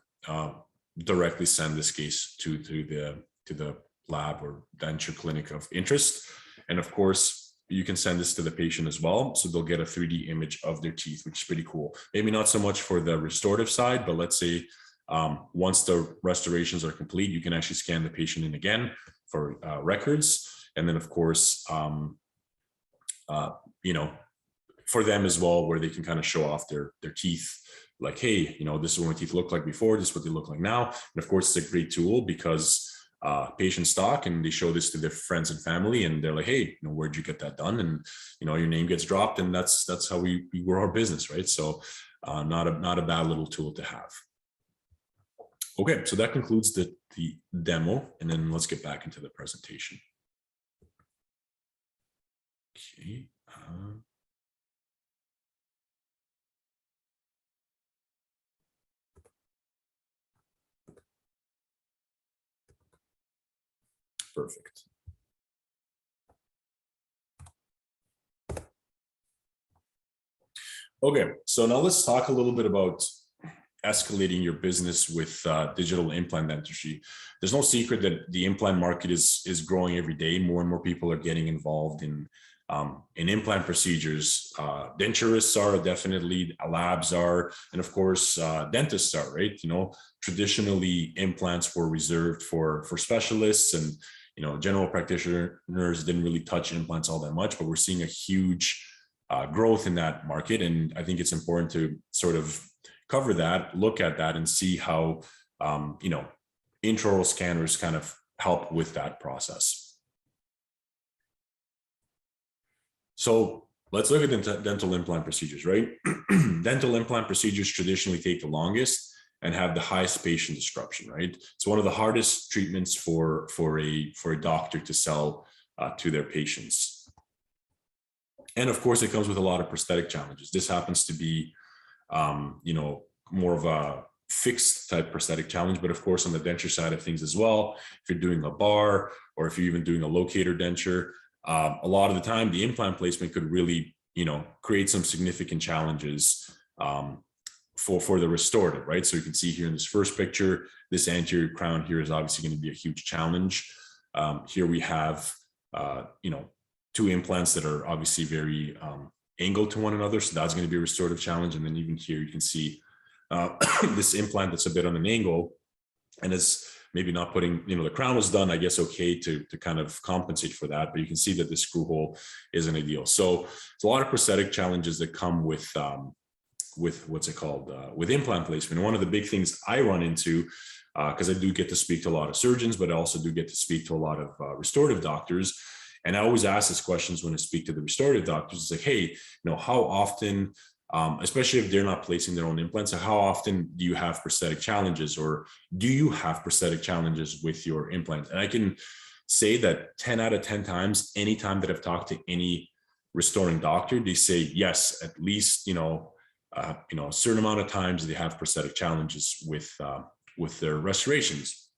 directly send this case to the lab or denture clinic of interest. And of course, you can send this to the patient as well. So they'll get a 3D image of their teeth, which is pretty cool. Maybe not so much for the restorative side, but let's say once the restorations are complete, you can actually scan the patient in again for records. And then of course, for them as well, where they can kind of show off their teeth. Like, hey, this is what my teeth looked like before, this is what they look like now. And of course, it's a great tool because patients talk and they show this to their friends and family, and they're like, hey, where'd you get that done? And your name gets dropped, and that's how we grow our business, right? So not a bad little tool to have. Okay, so that concludes the demo, and then let's get back into the presentation. Okay. Perfect. Okay, so now let's talk a little bit about escalating your business with digital implant dentistry. There's no secret that the implant market is growing every day. More and more people are getting involved in implant procedures. Denturists are definitely, labs are, and of course, dentists are, right? Traditionally implants were reserved for specialists, and general practitioners didn't really touch implants all that much, but we're seeing a huge growth in that market. And I think it's important to sort of cover that, look at that, and see how, intraoral scanners kind of help with that process. So let's look at dental implant procedures, right? Dental implant procedures traditionally take the longest and have the highest patient disruption, right? It's one of the hardest treatments for a doctor to sell to their patients. And of course, it comes with a lot of prosthetic challenges. This happens to be, more of a fixed type prosthetic challenge, but of course, on the denture side of things as well, if you're doing a bar or if you're even doing a locator denture, a lot of the time, the implant placement could really, create some significant challenges for the restorative, right? So you can see here in this first picture, this anterior crown here is obviously going to be a huge challenge. Here we have, two implants that are obviously very angled to one another. So that's going to be a restorative challenge. And then even here, you can see this implant that's a bit on an angle, and it's maybe not putting, the crown was done, I guess, okay, to kind of compensate for that. But you can see that this screw hole isn't ideal. So it's a lot of prosthetic challenges that come with what's it called, with implant placement. And one of the big things I run into, because I do get to speak to a lot of surgeons, but I also do get to speak to a lot of restorative doctors. And I always ask these questions when I speak to the restorative doctors. It's like, hey, how often, especially if they're not placing their own implants, so how often do you have prosthetic challenges, or do you have prosthetic challenges with your implant? And I can say that 10 out of 10 times, anytime that I've talked to any restoring doctor, they say yes, at least, a certain amount of times they have prosthetic challenges with their restorations.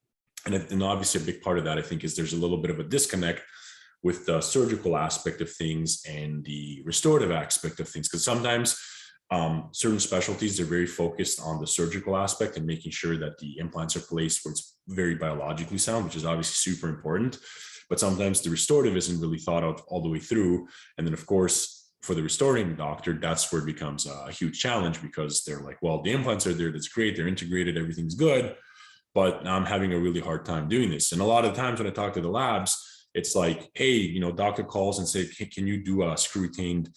And obviously a big part of that, I think, is there's a little bit of a disconnect with the surgical aspect of things and the restorative aspect of things. Because sometimes certain specialties, they're very focused on the surgical aspect and making sure that the implants are placed where it's very biologically sound, which is obviously super important. But sometimes the restorative isn't really thought of all the way through. And then of course, for the restoring doctor, that's where it becomes a huge challenge, because they're like, well, the implants are there, that's great, they're integrated, everything's good, but I'm having a really hard time doing this. And a lot of times when I talk to the labs, it's like, hey, doctor calls and say, can you do a screw retained,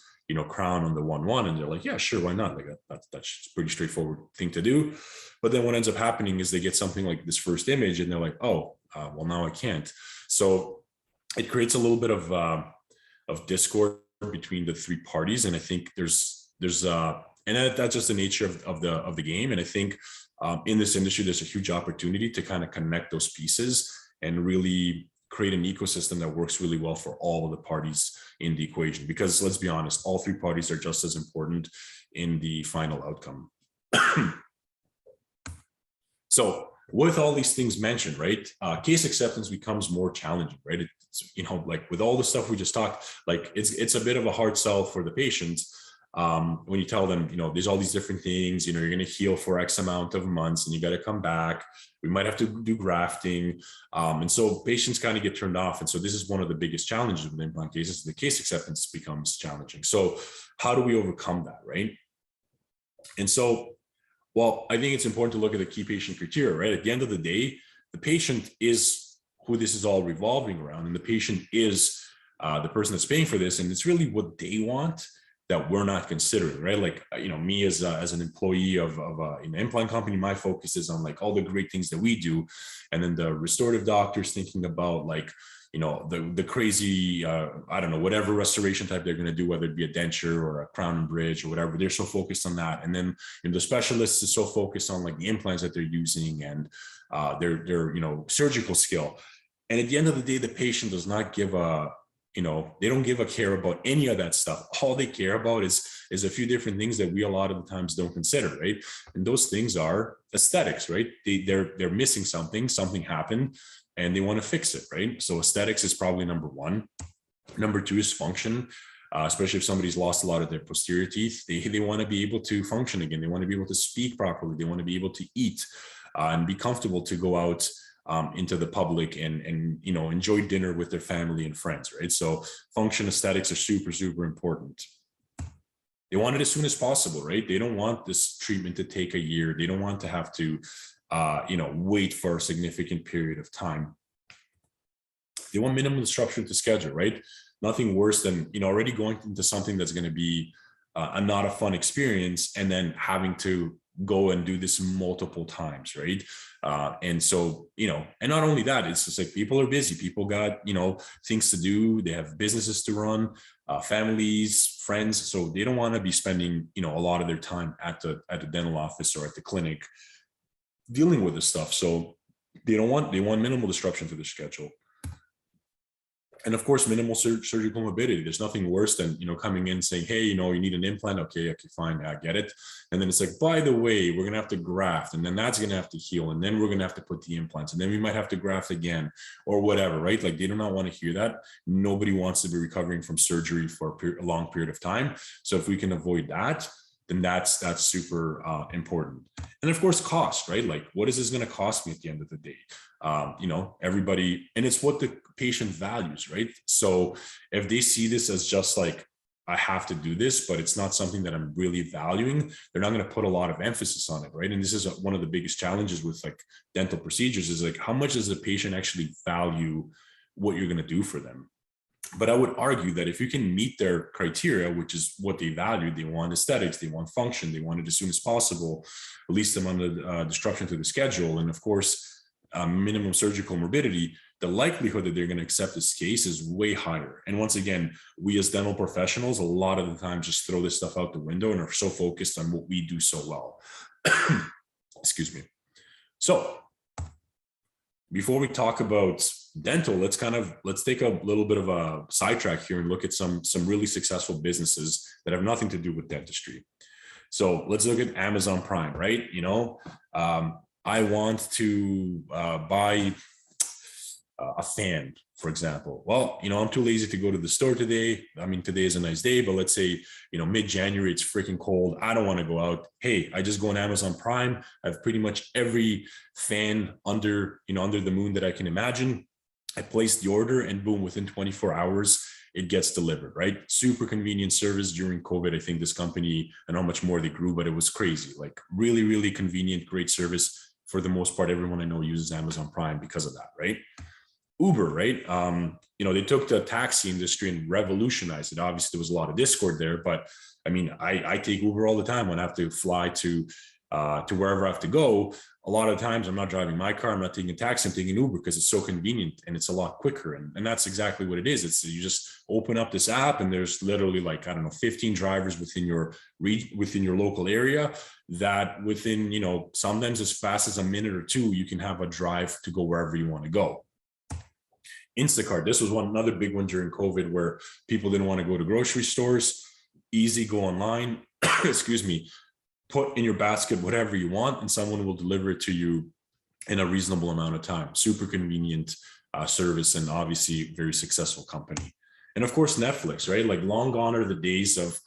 crown on the 1-1? And they're like, yeah, sure, why not? Like that's a pretty straightforward thing to do. But then what ends up happening is they get something like this first image and they're like, oh, well, now I can't. So it creates a little bit of discord between the three parties. And I think there's and that's just the nature of the game. And I think in this industry, there's a huge opportunity to kind of connect those pieces and really create an ecosystem that works really well for all of the parties in the equation. Because let's be honest, all three parties are just as important in the final outcome. So with all these things mentioned, right, case acceptance becomes more challenging, right? It's, like with all the stuff we just talked, like it's a bit of a hard sell for the patients. When you tell them, there's all these different things, you're going to heal for X amount of months and you got to come back. We might have to do grafting. And so patients kind of get turned off. And so this is one of the biggest challenges with implant cases. The case acceptance becomes challenging. So how do we overcome that, right? And so, well, I think it's important to look at the key patient criteria, right? At the end of the day, the patient is who this is all revolving around. And the patient is the person that's paying for this. And it's really what they want that we're not considering, right? Like, me as an employee of an implant company, my focus is on like all the great things that we do. And then the restorative doctors thinking about like, the crazy, I don't know, whatever restoration type they're going to do, whether it be a denture or a crown and bridge or whatever, they're so focused on that. And then the specialist is so focused on like the implants that they're using and their surgical skill. And at the end of the day, the patient does not give they don't give a care about any of that stuff. All they care about is a few different things that we a lot of the times don't consider, right? And those things are aesthetics, right? They're missing something happened, and they want to fix it, right? So aesthetics is probably number one. Number two is function, especially if somebody's lost a lot of their posterior teeth. They want to be able to function again. They want to be able to speak properly. They want to be able to eat and be comfortable to go out into the public and enjoy dinner with their family and friends, right? So function, aesthetics are super, super important. They want it as soon as possible, right? They don't want this treatment to take a year. They don't want to have to wait for a significant period of time. They want minimal disruption to schedule, right? Nothing worse than already going into something that's going to be not a fun experience and then having to go and do this multiple times, right? And so, and not only that, it's just like people are busy. People got, things to do. They have businesses to run, families, friends. So they don't want to be spending, a lot of their time at the dental office or at the clinic dealing with this stuff. So they want minimal disruption to the schedule. And of course, minimal surgical morbidity. There's nothing worse than, coming in saying, hey, you need an implant. Okay, fine, I get it. And then it's like, by the way, we're going to have to graft, and then that's going to have to heal. And then we're going to have to put the implants, and then we might have to graft again or whatever, right? Like they do not want to hear that. Nobody wants to be recovering from surgery for a long period of time. So if we can avoid that, then that's super important. And of course, cost, right? Like, what is this going to cost me at the end of the day? Everybody, and it's what the patient values, right? So if they see this as just like, I have to do this, but it's not something that I'm really valuing, they're not going to put a lot of emphasis on it, right? And this is one of the biggest challenges with like dental procedures is like, how much does the patient actually value what you're going to do for them? But I would argue that if you can meet their criteria, which is what they value, they want aesthetics, they want function, they want it as soon as possible, least amount of disruption to the schedule, and of course, minimum surgical morbidity, the likelihood that they're going to accept this case is way higher. And once again, we as dental professionals, a lot of the time just throw this stuff out the window and are so focused on what we do so well. Excuse me. So before we talk about dental, let's take a little bit of a sidetrack here and look at some really successful businesses that have nothing to do with dentistry. So let's look at Amazon Prime, right? I want to buy a fan, for example. Well, I'm too lazy to go to the store today. I mean, today is a nice day, but let's say, mid-January, it's freaking cold. I don't want to go out. Hey, I just go on Amazon Prime. I have pretty much every fan under the moon that I can imagine. I place the order and boom, within 24 hours, it gets delivered, right? Super convenient service during COVID. I think this company, I know how much more they grew, but it was crazy. Like really, really convenient, great service. For the most part, everyone I know uses Amazon Prime because of that, right? Uber, right? They took the taxi industry and revolutionized it. Obviously, there was a lot of discord there, but I mean, I take Uber all the time when I have to fly to wherever I have to go. A lot of times I'm not driving my car, I'm not taking a taxi, I'm taking Uber because it's so convenient and it's a lot quicker. And that's exactly what it is. It's you just open up this app and there's literally like, 15 drivers within your local area that within, sometimes as fast as a minute or two, you can have a drive to go wherever you want to go. Instacart, this was another big one during COVID where people didn't want to go to grocery stores. Easy, go online, excuse me, put in your basket whatever you want and someone will deliver it to you in a reasonable amount of time. Super convenient service and obviously very successful company. And of course, Netflix, right? Like long gone are the days of,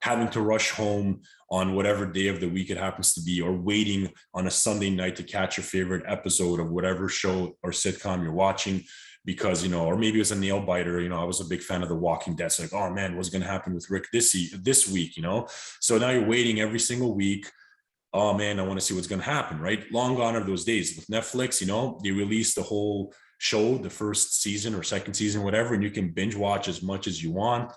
having to rush home on whatever day of the week it happens to be, or waiting on a Sunday night to catch your favorite episode of whatever show or sitcom you're watching because, or maybe it was a nail biter. I was a big fan of The Walking Dead. So like, oh man, what's going to happen with Rick this week, So now you're waiting every single week. Oh man, I want to see what's going to happen, right? Long gone are those days. With Netflix, they release the whole show, the first season or second season, whatever, and you can binge watch as much as you want.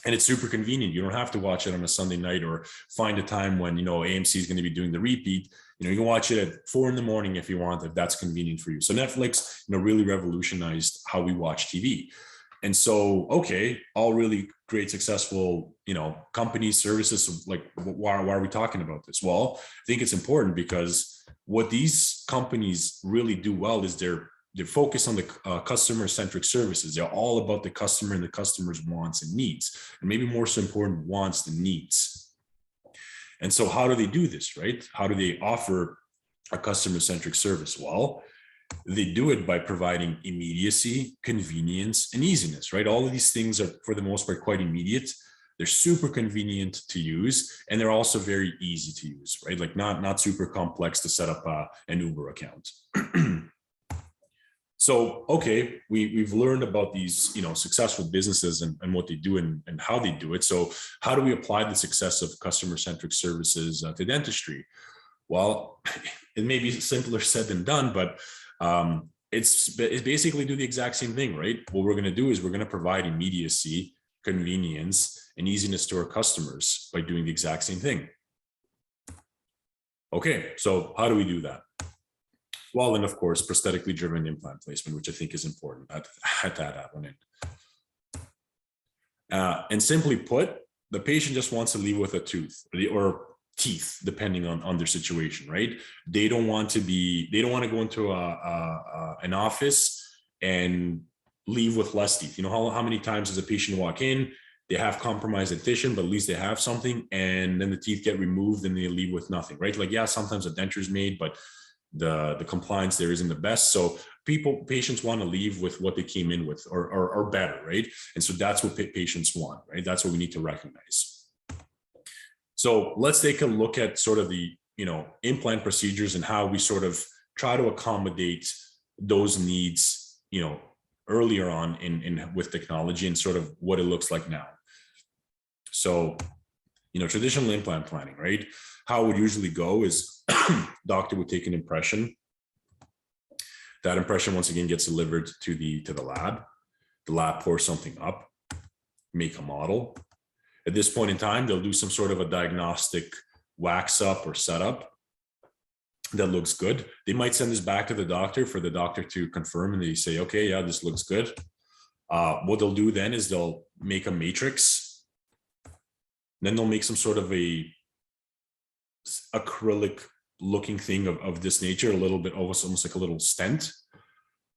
And it's super convenient. You don't have to watch it on a Sunday night or find a time when, AMC is going to be doing the repeat. You can watch it at 4 a.m. if you want, if that's convenient for you. So Netflix, really revolutionized how we watch TV. And so, okay, all really great, successful, companies, services. Like, why are we talking about this? Well, I think it's important because what these companies really do well is they're focused on the customer-centric services. They're all about the customer and the customer's wants and needs, and maybe more so important, wants than needs. And so how do they do this, right? How do they offer a customer-centric service? Well, they do it by providing immediacy, convenience, and easiness, right? All of these things are, for the most part, quite immediate. They're super convenient to use, and they're also very easy to use, right? Like not super complex to set up an Uber account. So, okay, we've learned about these, successful businesses and what they do and how they do it. So how do we apply the success of customer-centric services to dentistry? Well, it may be simpler said than done, but it's basically do the exact same thing, right? What we're going to do is we're going to provide immediacy, convenience, and easiness to our customers by doing the exact same thing. Okay, so how do we do that? Well, and of course, prosthetically driven implant placement, which I think is important. I had to add that one in. And simply put, the patient just wants to leave with a tooth or teeth, depending on their situation, right? They don't want to go into an office and leave with less teeth. How many times does a patient walk in, they have compromised dentition, but at least they have something, and then the teeth get removed and they leave with nothing, right? Like, yeah, sometimes a denture is made, but the compliance there isn't the best. So patients want to leave with what they came in with or better, right? And so that's what patients want, right? That's what we need to recognize. So let's take a look at sort of the, implant procedures and how we sort of try to accommodate those needs, earlier on with technology and sort of what it looks like now. So, traditional implant planning, right? How it would usually go is doctor would take an impression. That impression, once again, gets delivered to the lab. The lab pours something up, make a model. At this point in time, they'll do some sort of a diagnostic wax up or setup that looks good. They might send this back to the doctor for the doctor to confirm, and they say, okay, yeah, this looks good. What they'll do then is they'll make a matrix. Then they'll make some sort of a acrylic looking thing of this nature, a little bit almost like a little stent.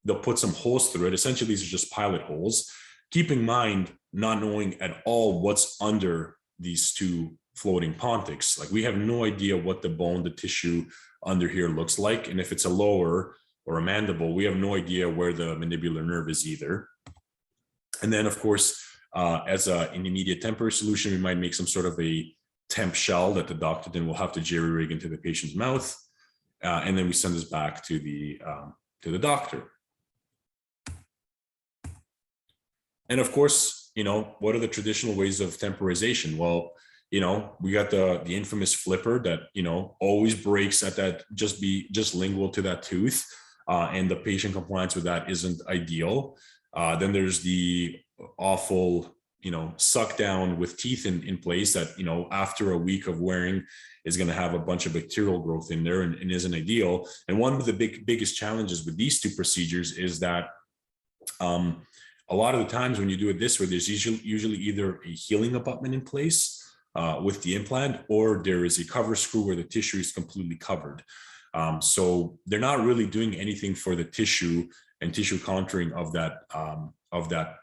They'll put some holes through it. Essentially, these are just pilot holes. Keep in mind, not knowing at all what's under these two floating pontics. Like, we have no idea what the bone, the tissue under here looks like. And if it's a lower or a mandible, we have no idea where the mandibular nerve is either. And then, of course, as an immediate temporary solution, we might make some sort of a temp shell that the doctor then will have to jerry rig into the patient's mouth. And then we send this back to the doctor. And of course, what are the traditional ways of temporization? Well, we got the infamous flipper that, always breaks at that, just lingual to that tooth. And the patient compliance with that isn't ideal. Then there's the awful, suck down with teeth in place that, after a week of wearing is going to have a bunch of bacterial growth in there and isn't ideal. And one of the biggest challenges with these two procedures is that a lot of the times when you do it this way, there's usually either a healing abutment in place with the implant, or there is a cover screw where the tissue is completely covered. So they're not really doing anything for the tissue and tissue contouring of that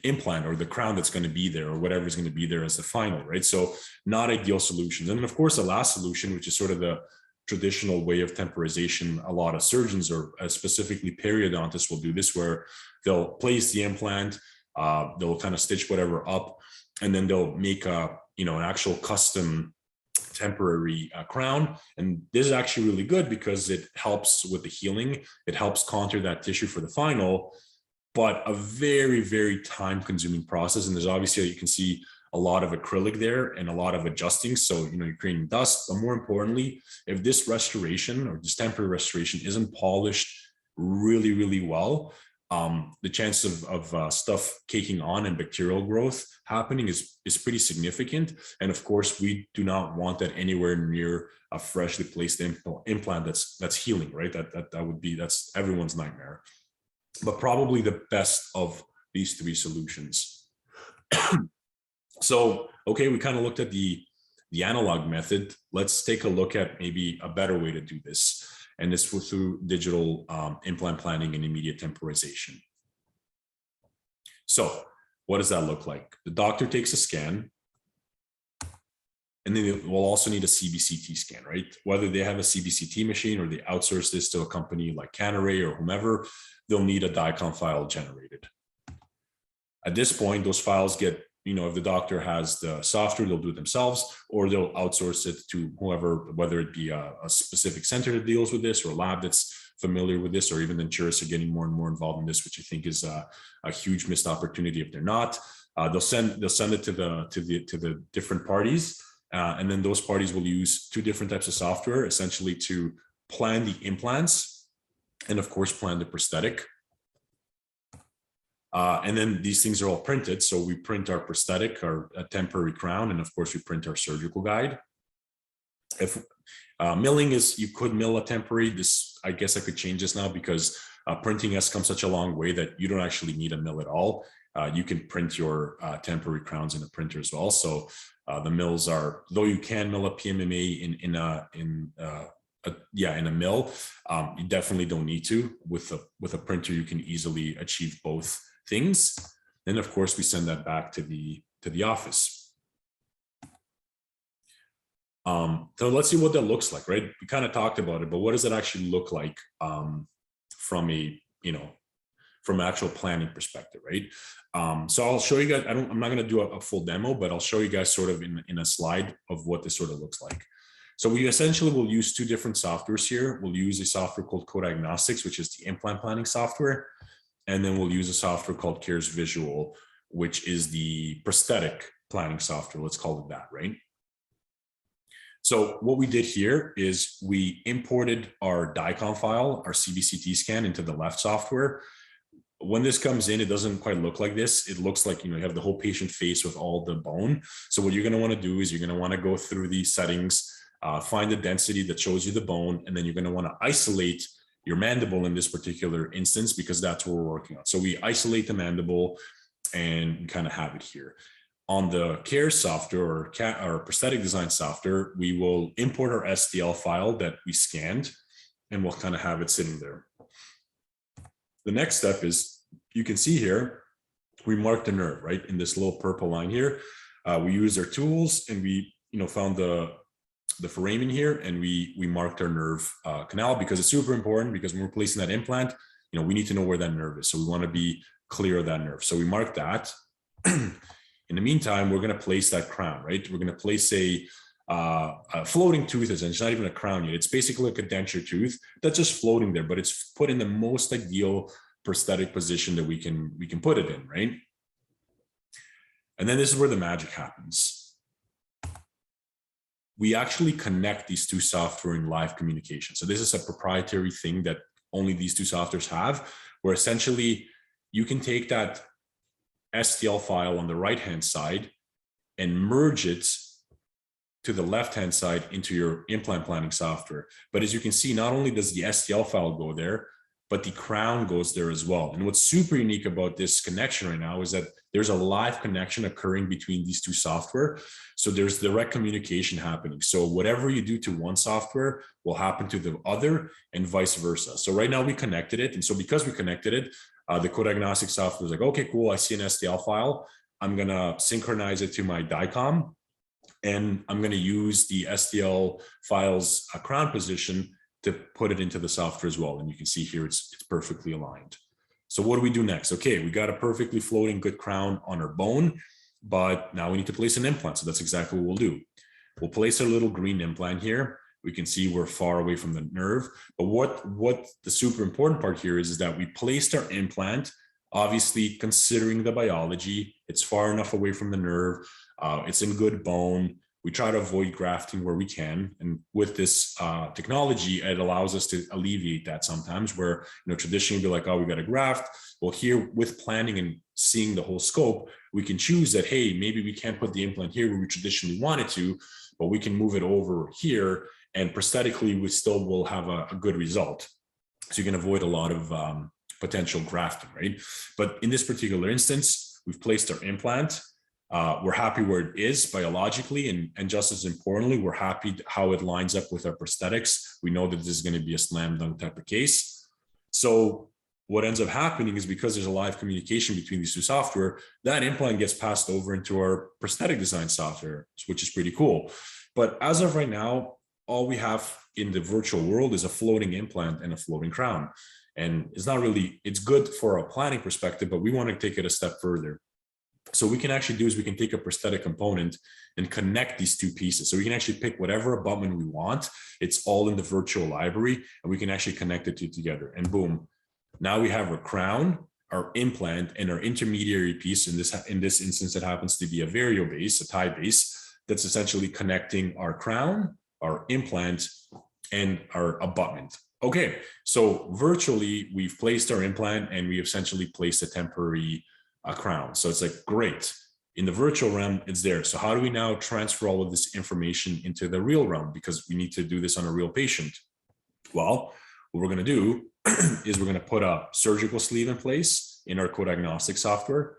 implant or the crown that's going to be there or whatever is going to be there as the final, right? So not ideal solutions. And then, of course, the last solution, which is sort of the traditional way of temporization, a lot of surgeons or specifically periodontists will do this, where they'll place the implant, they'll kind of stitch whatever up, and then they'll make an actual custom temporary crown. And this is actually really good because it helps with the healing. It helps contour that tissue for the final, but a very, very time consuming process. And there's obviously, you can see a lot of acrylic there and a lot of adjusting. So, you're creating dust, but more importantly, if this restoration or this temporary restoration isn't polished really, really well, the chance of stuff caking on and bacterial growth happening is pretty significant. And of course, we do not want that anywhere near a freshly placed implant that's healing, right? That's everyone's nightmare. But probably the best of these three solutions. So, okay, we kind of looked at the analog method. Let's take a look at maybe a better way to do this. And this was through digital implant planning and immediate temporization. So what does that look like? The doctor takes a scan, and then they will also need a CBCT scan, right? Whether they have a CBCT machine or they outsource this to a company like Canary or whomever, they'll need a DICOM file generated. At this point, those files get, if the doctor has the software, they'll do it themselves, or they'll outsource it to whoever, whether it be a specific center that deals with this or a lab that's familiar with this, or even the insurers are getting more and more involved in this, which I think is a huge missed opportunity if they're not. They'll send it to the different parties, and then those parties will use two different types of software essentially to plan the implants and of course plan the prosthetic. And then these things are all printed. So we print our prosthetic, our temporary crown, and of course we print our surgical guide. If milling is, you could mill a temporary, I guess I could change this now because printing has come such a long way that you don't actually need a mill at all. You can print your temporary crowns in a printer as well. So the mills are, though you can mill a PMMA in a mill, you definitely don't need to. With a printer, you can easily achieve both things. Then of course we send that back to the office. So let's see what that looks like, right? We kind of talked about it, but what does it actually look like from an actual planning perspective, right? So I'll show you guys, I'm not going to do a full demo, but I'll show you guys sort of in a slide of what this sort of looks like. So we essentially will use two different softwares here. We'll use a software called Codiagnostics, which is the implant planning software. And then we'll use a software called Cares Visual, which is the prosthetic planning software. Let's call it that, right? So what we did here is we imported our DICOM file, our CBCT scan, into the left software. When this comes in, it doesn't quite look like this. It looks like, you have the whole patient face with all the bone. So what you're going to want to do is you're going to want to go through these settings, find the density that shows you the bone, and then you're going to want to isolate your mandible in this particular instance, because that's what we're working on. So we isolate the mandible and kind of have it here. On the CARE software or prosthetic design software, we will import our SDL file that we scanned, and we'll kind of have it sitting there. The next step is, you can see here, we marked the nerve, right? In this little purple line here. We used our tools and we, found the foramen here, and we marked our nerve canal, because it's super important, because when we're placing that implant, we need to know where that nerve is. So we want to be clear of that nerve. So we marked that. In the meantime, we're going to place that crown, right? We're going to place a floating tooth. It's not even a crown yet. It's basically like a denture tooth that's just floating there, but it's put in the most ideal prosthetic position that we can put it in, right? And then this is where the magic happens. We actually connect these two software in live communication. So this is a proprietary thing that only these two softwares have, where essentially you can take that STL file on the right-hand side and merge it to the left-hand side into your implant planning software. But as you can see, not only does the STL file go there, but the crown goes there as well. And what's super unique about this connection right now is that there's a live connection occurring between these two software. So there's direct communication happening. So whatever you do to one software will happen to the other, and vice versa. So right now we connected it. And so because we connected it, the Codiagnostic software is like, okay, cool, I see an STL file. I'm gonna synchronize it to my DICOM, and I'm gonna use the STL file's crown position to put it into the software as well. And you can see here, it's perfectly aligned. So what do we do next? Okay, we got a perfectly floating good crown on our bone, but now we need to place an implant. So that's exactly what we'll do. We'll place our little green implant here. We can see we're far away from the nerve, but what the super important part here is that we placed our implant, obviously considering the biology, it's far enough away from the nerve, it's in good bone, We try to avoid grafting where we can. And with this technology, it allows us to alleviate that sometimes where, traditionally be like, oh, we got to graft. Well, here with planning and seeing the whole scope, we can choose that, hey, maybe we can't put the implant here where we traditionally wanted to, but we can move it over here. And prosthetically, we still will have a good result. So you can avoid a lot of potential grafting, right? But in this particular instance, we've placed our implant. We're happy where it is biologically, and just as importantly, we're happy how it lines up with our prosthetics. We know that this is going to be a slam dunk type of case. So what ends up happening is because there's a live communication between these two software, that implant gets passed over into our prosthetic design software, which is pretty cool. But as of right now, all we have in the virtual world is a floating implant and a floating crown. And it's not really, it's good for a planning perspective, but we want to take it a step further. So what we can actually do is we can take a prosthetic component and connect these two pieces. So we can actually pick whatever abutment we want. It's all in the virtual library, and we can actually connect the two together. And boom, now we have our crown, our implant, and our intermediary piece. In this instance, it happens to be a vario base, a tie base, that's essentially connecting our crown, our implant, and our abutment. Okay, so virtually we've placed our implant and we essentially placed a temporary crown. So it's like, great. In the virtual realm, it's there. So how do we now transfer all of this information into the real realm? Because we need to do this on a real patient. Well, what we're going to do is we're going to put a surgical sleeve in place in our co-diagnostic software,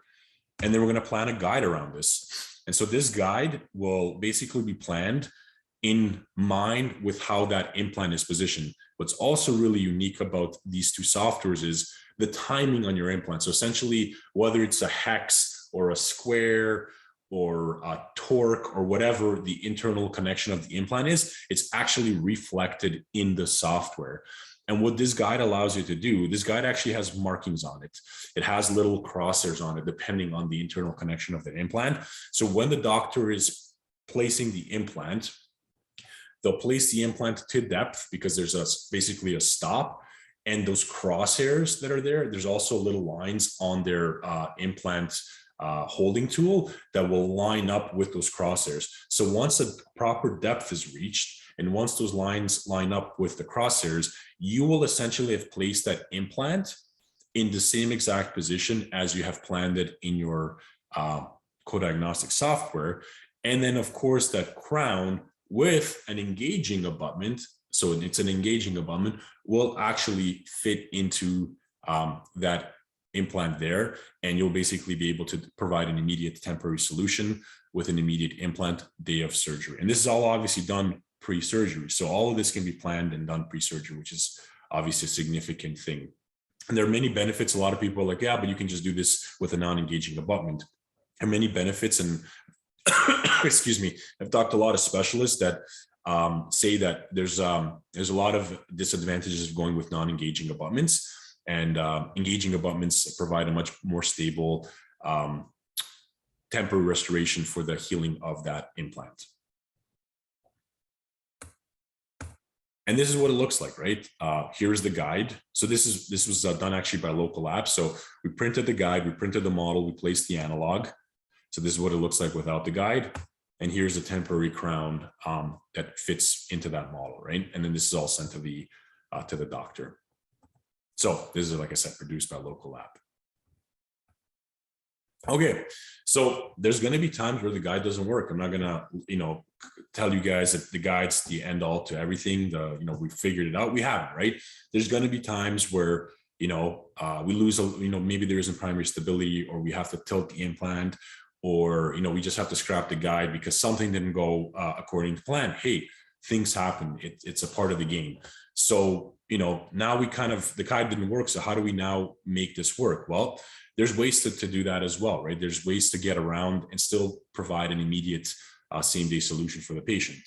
and then we're going to plan a guide around this. And so this guide will basically be planned in mind with how that implant is positioned. What's also really unique about these two softwares is the timing on your implant. So essentially, whether it's a hex or a square or a torque or whatever the internal connection of the implant is, it's actually reflected in the software. And what this guide allows you to do, this guide actually has markings on it. It has little crosshairs on it, depending on the internal connection of the implant. So when the doctor is placing the implant, they'll place the implant to depth because there's basically a stop. And those crosshairs that are there, there's also little lines on their implant holding tool that will line up with those crosshairs. So once a proper depth is reached, and once those lines line up with the crosshairs, you will essentially have placed that implant in the same exact position as you have planned it in your co-diagnostic software. And then of course that crown with an engaging abutment, so it's an engaging abutment, will actually fit into that implant there, and you'll basically be able to provide an immediate temporary solution with an immediate implant day of surgery. And this is all obviously done pre-surgery. So all of this can be planned and done pre-surgery, which is obviously a significant thing. And there are many benefits. A lot of people are like, yeah, but you can just do this with a non-engaging abutment. There are many benefits, and excuse me, I've talked to a lot of specialists that say that there's a lot of disadvantages of going with non-engaging abutments, and engaging abutments provide a much more stable temporary restoration for the healing of that implant. And this is what it looks like, right? Here's the guide. So this was done actually by local labs. So we printed the guide, we printed the model, we placed the analog. So this is what it looks like without the guide. And here's the temporary crown that fits into that model, right? And then this is all sent to the doctor. So this is, like I said, produced by a local lab. Okay, so there's going to be times where the guide doesn't work. I'm not going to, tell you guys that the guide's the end all to everything. We figured it out. We haven't, right? There's going to be times where, we lose, maybe there isn't primary stability, or we have to tilt the implant, or, we just have to scrap the guide because something didn't go according to plan. Hey, things happen. It's a part of the game. So, now the guide didn't work. So how do we now make this work? Well, there's ways to do that as well, right? There's ways to get around and still provide an immediate same-day solution for the patient.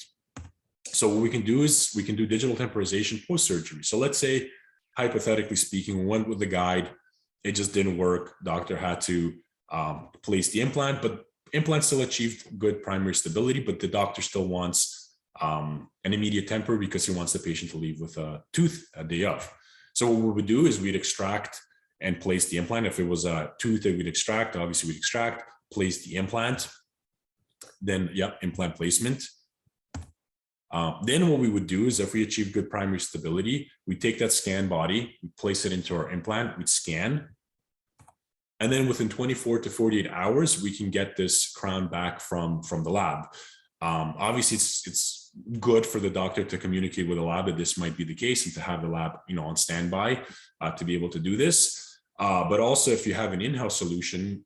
So what we can do is we can do digital temporization post-surgery. So let's say, hypothetically speaking, we went with the guide, it just didn't work. Doctor had to place the implant, but implant still achieved good primary stability, but the doctor still wants an immediate temper because he wants the patient to leave with a tooth a day of. So what we would do is we'd extract and place the implant. If it was a tooth that we'd extract, obviously we'd extract, place the implant. then implant placement. Then what we would do is if we achieve good primary stability, we take that scan body, we place it into our implant, we'd scan. And then within 24 to 48 hours, we can get this crown back from the lab. Obviously, it's good for the doctor to communicate with the lab that this might be the case and to have the lab, on standby to be able to do this. But also, if you have an in-house solution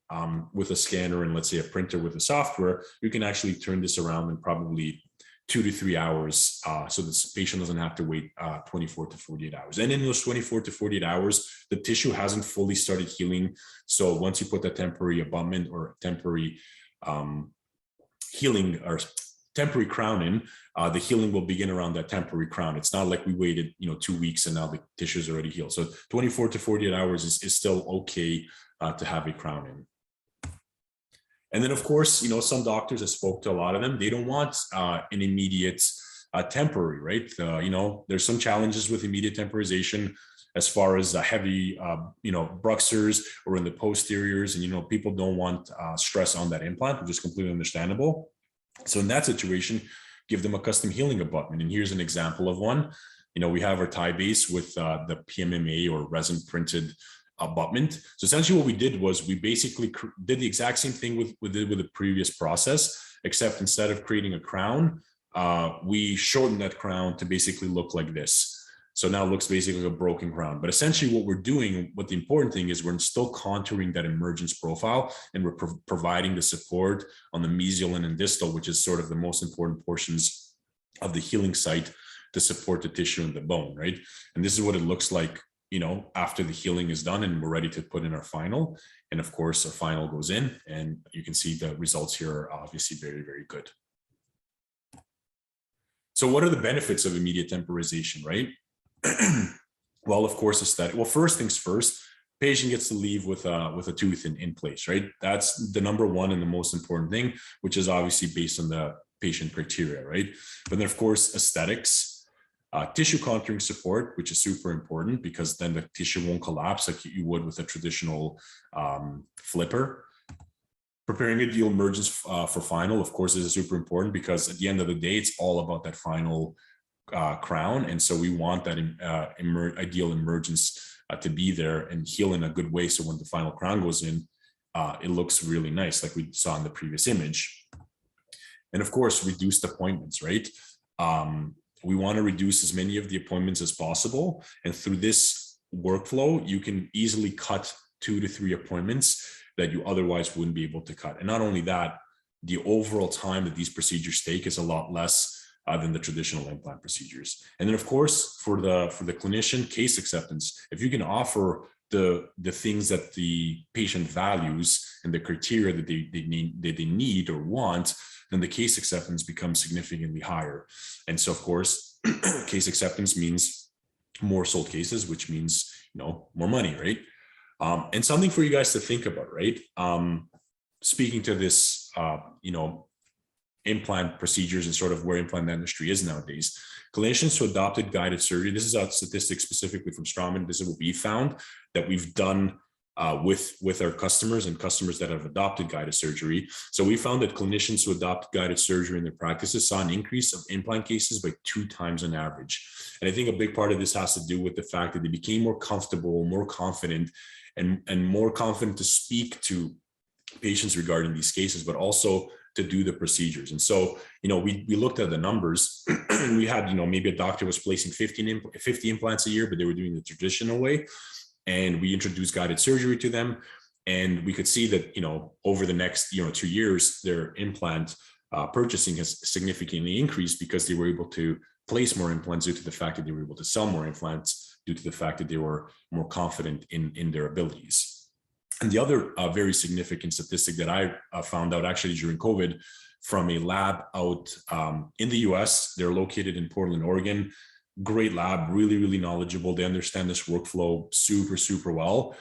with a scanner and let's say a printer with a software, you can actually turn this around in probably 2 to 3 hours, so this patient doesn't have to wait 24 to 48 hours. And in those 24 to 48 hours, the tissue hasn't fully started healing. So once you put that temporary abutment or temporary healing or temporary crown in, the healing will begin around that temporary crown. It's not like we waited, 2 weeks and now the tissue is already healed. So 24 to 48 hours is still okay to have a crown in. And then, of course, some doctors, I spoke to a lot of them, they don't want an immediate temporary, right? There's some challenges with immediate temporization as far as heavy, bruxers or in the posteriors. And, people don't want stress on that implant, which is completely understandable. So in that situation, give them a custom healing abutment. And here's an example of one. We have our tie base with the PMMA or resin printed abutment. So essentially what we did was we basically did the exact same thing with the previous process, except instead of creating a crown, we shortened that crown to basically look like this. So now it looks basically like a broken crown. But essentially what we're doing, what the important thing is, we're still contouring that emergence profile, and we're providing the support on the mesial and distal, which is sort of the most important portions of the healing site to support the tissue and the bone, right? And this is what it looks like after the healing is done and we're ready to put in our final. And of course, our final goes in and you can see the results here are obviously very, very good. So what are the benefits of immediate temporization, right? Well, of course, aesthetic. Well, first things first, patient gets to leave with a tooth in place, right? That's the number one and the most important thing, which is obviously based on the patient criteria, right? But then of course, aesthetics. Tissue contouring support, which is super important because then the tissue won't collapse like you would with a traditional flipper. Preparing ideal emergence for final, of course, is super important because at the end of the day, it's all about that final crown. And so we want that ideal emergence to be there and heal in a good way. So when the final crown goes in, it looks really nice, like we saw in the previous image. And of course, reduced appointments, right? We want to reduce as many of the appointments as possible. And through this workflow, you can easily cut 2 to 3 appointments that you otherwise wouldn't be able to cut. And not only that, the overall time that these procedures take is a lot less than the traditional implant procedures. And then of course, for the clinician, case acceptance, if you can offer the things that the patient values and the criteria that they need or want, then the case acceptance becomes significantly higher. And so of course, case acceptance means more sold cases, which means, more money, right? And something for you guys to think about, right? Speaking to this, implant procedures and sort of where implant industry is nowadays, clinicians who adopted guided surgery, this is a statistic specifically from Straumann, this is what we found that we've done with our customers and customers that have adopted guided surgery. So we found that clinicians who adopt guided surgery in their practices saw an increase of implant cases by 2 times on average. And I think a big part of this has to do with the fact that they became more comfortable, more confident, and more confident to speak to patients regarding these cases, but also to do the procedures. And so, we looked at the numbers. We had, maybe a doctor was placing 50 implants a year, but they were doing the traditional way. And we introduced guided surgery to them. And we could see that, over the next, 2 years, their implant purchasing has significantly increased because they were able to place more implants due to the fact that they were able to sell more implants due to the fact that they were more confident in their abilities. And the other very significant statistic that I found out actually during COVID from a lab out in the US, they're located in Portland, Oregon. Great lab, really, really knowledgeable. They understand this workflow super, super well.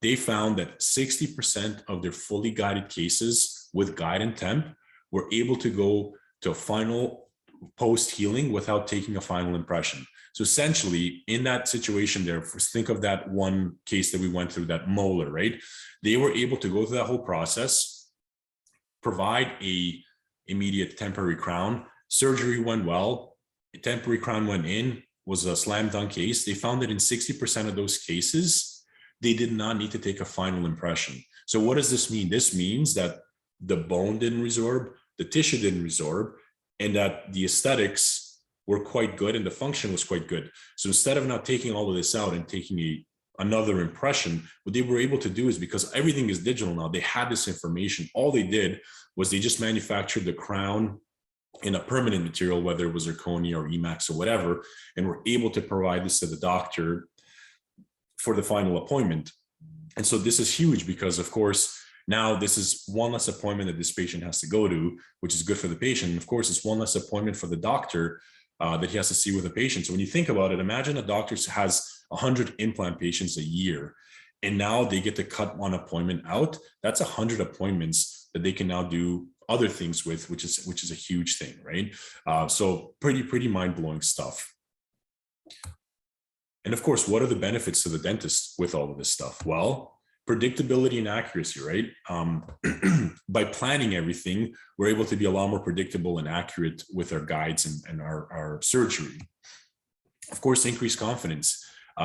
They found that 60% of their fully guided cases with guide and temp were able to go to a final post-healing without taking a final impression. So essentially, in that situation there, think of that one case that we went through, that molar, right? They were able to go through that whole process, provide a immediate temporary crown. Surgery went well. Temporary crown went in, was a slam dunk case. They found that in 60% of those cases, they did not need to take a final impression. So what does this mean? This means that the bone didn't resorb, the tissue didn't resorb, and that the aesthetics were quite good and the function was quite good. So instead of not taking all of this out and taking another impression, what they were able to do is, because everything is digital now, they had this information. All they did was they just manufactured the crown in a permanent material, whether it was zirconia or Emax or whatever, and were able to provide this to the doctor for the final appointment. And so this is huge because, of course, now this is one less appointment that this patient has to go to, which is good for the patient. And of course, it's one less appointment for the doctor that he has to see with a patient. So when you think about it, imagine a doctor has 100 implant patients a year, and now they get to cut one appointment out. That's 100 appointments that they can now do other things with, which is a huge thing, right? So pretty mind-blowing stuff. And of course, what are the benefits to the dentist with all of this stuff? Well, predictability and accuracy, right? By planning everything, we're able to be a lot more predictable and accurate with our guides and our surgery. Of course, increased confidence.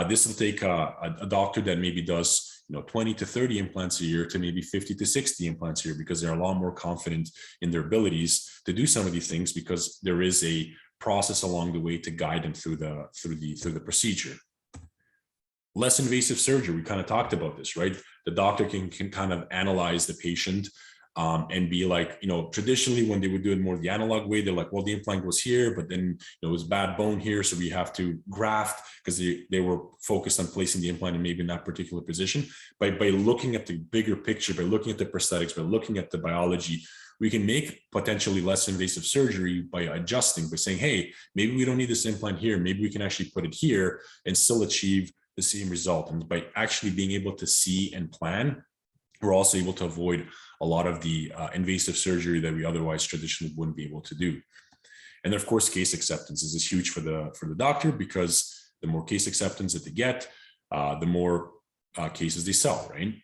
This will take a doctor that maybe does 20 to 30 implants a year to maybe 50 to 60 implants a year, because they're a lot more confident in their abilities to do some of these things, because there is a process along the way to guide them through the procedure. Less invasive surgery. We kind of talked about this, right? The doctor can kind of analyze the patient and be like, traditionally when they would do it more the analog way, they're like, well, the implant was here, but then it was bad bone here, so we have to graft, because they were focused on placing the implant in maybe in that particular position. By looking at the bigger picture, by looking at the prosthetics, by looking at the biology, we can make potentially less invasive surgery by adjusting, by saying, hey, maybe we don't need this implant here, maybe we can actually put it here and still achieve the same result. And by actually being able to see and plan, we're also able to avoid a lot of the invasive surgery that we otherwise traditionally wouldn't be able to do. And of course, case acceptance is huge for the doctor, because the more case acceptance that they get, the more cases they sell, right?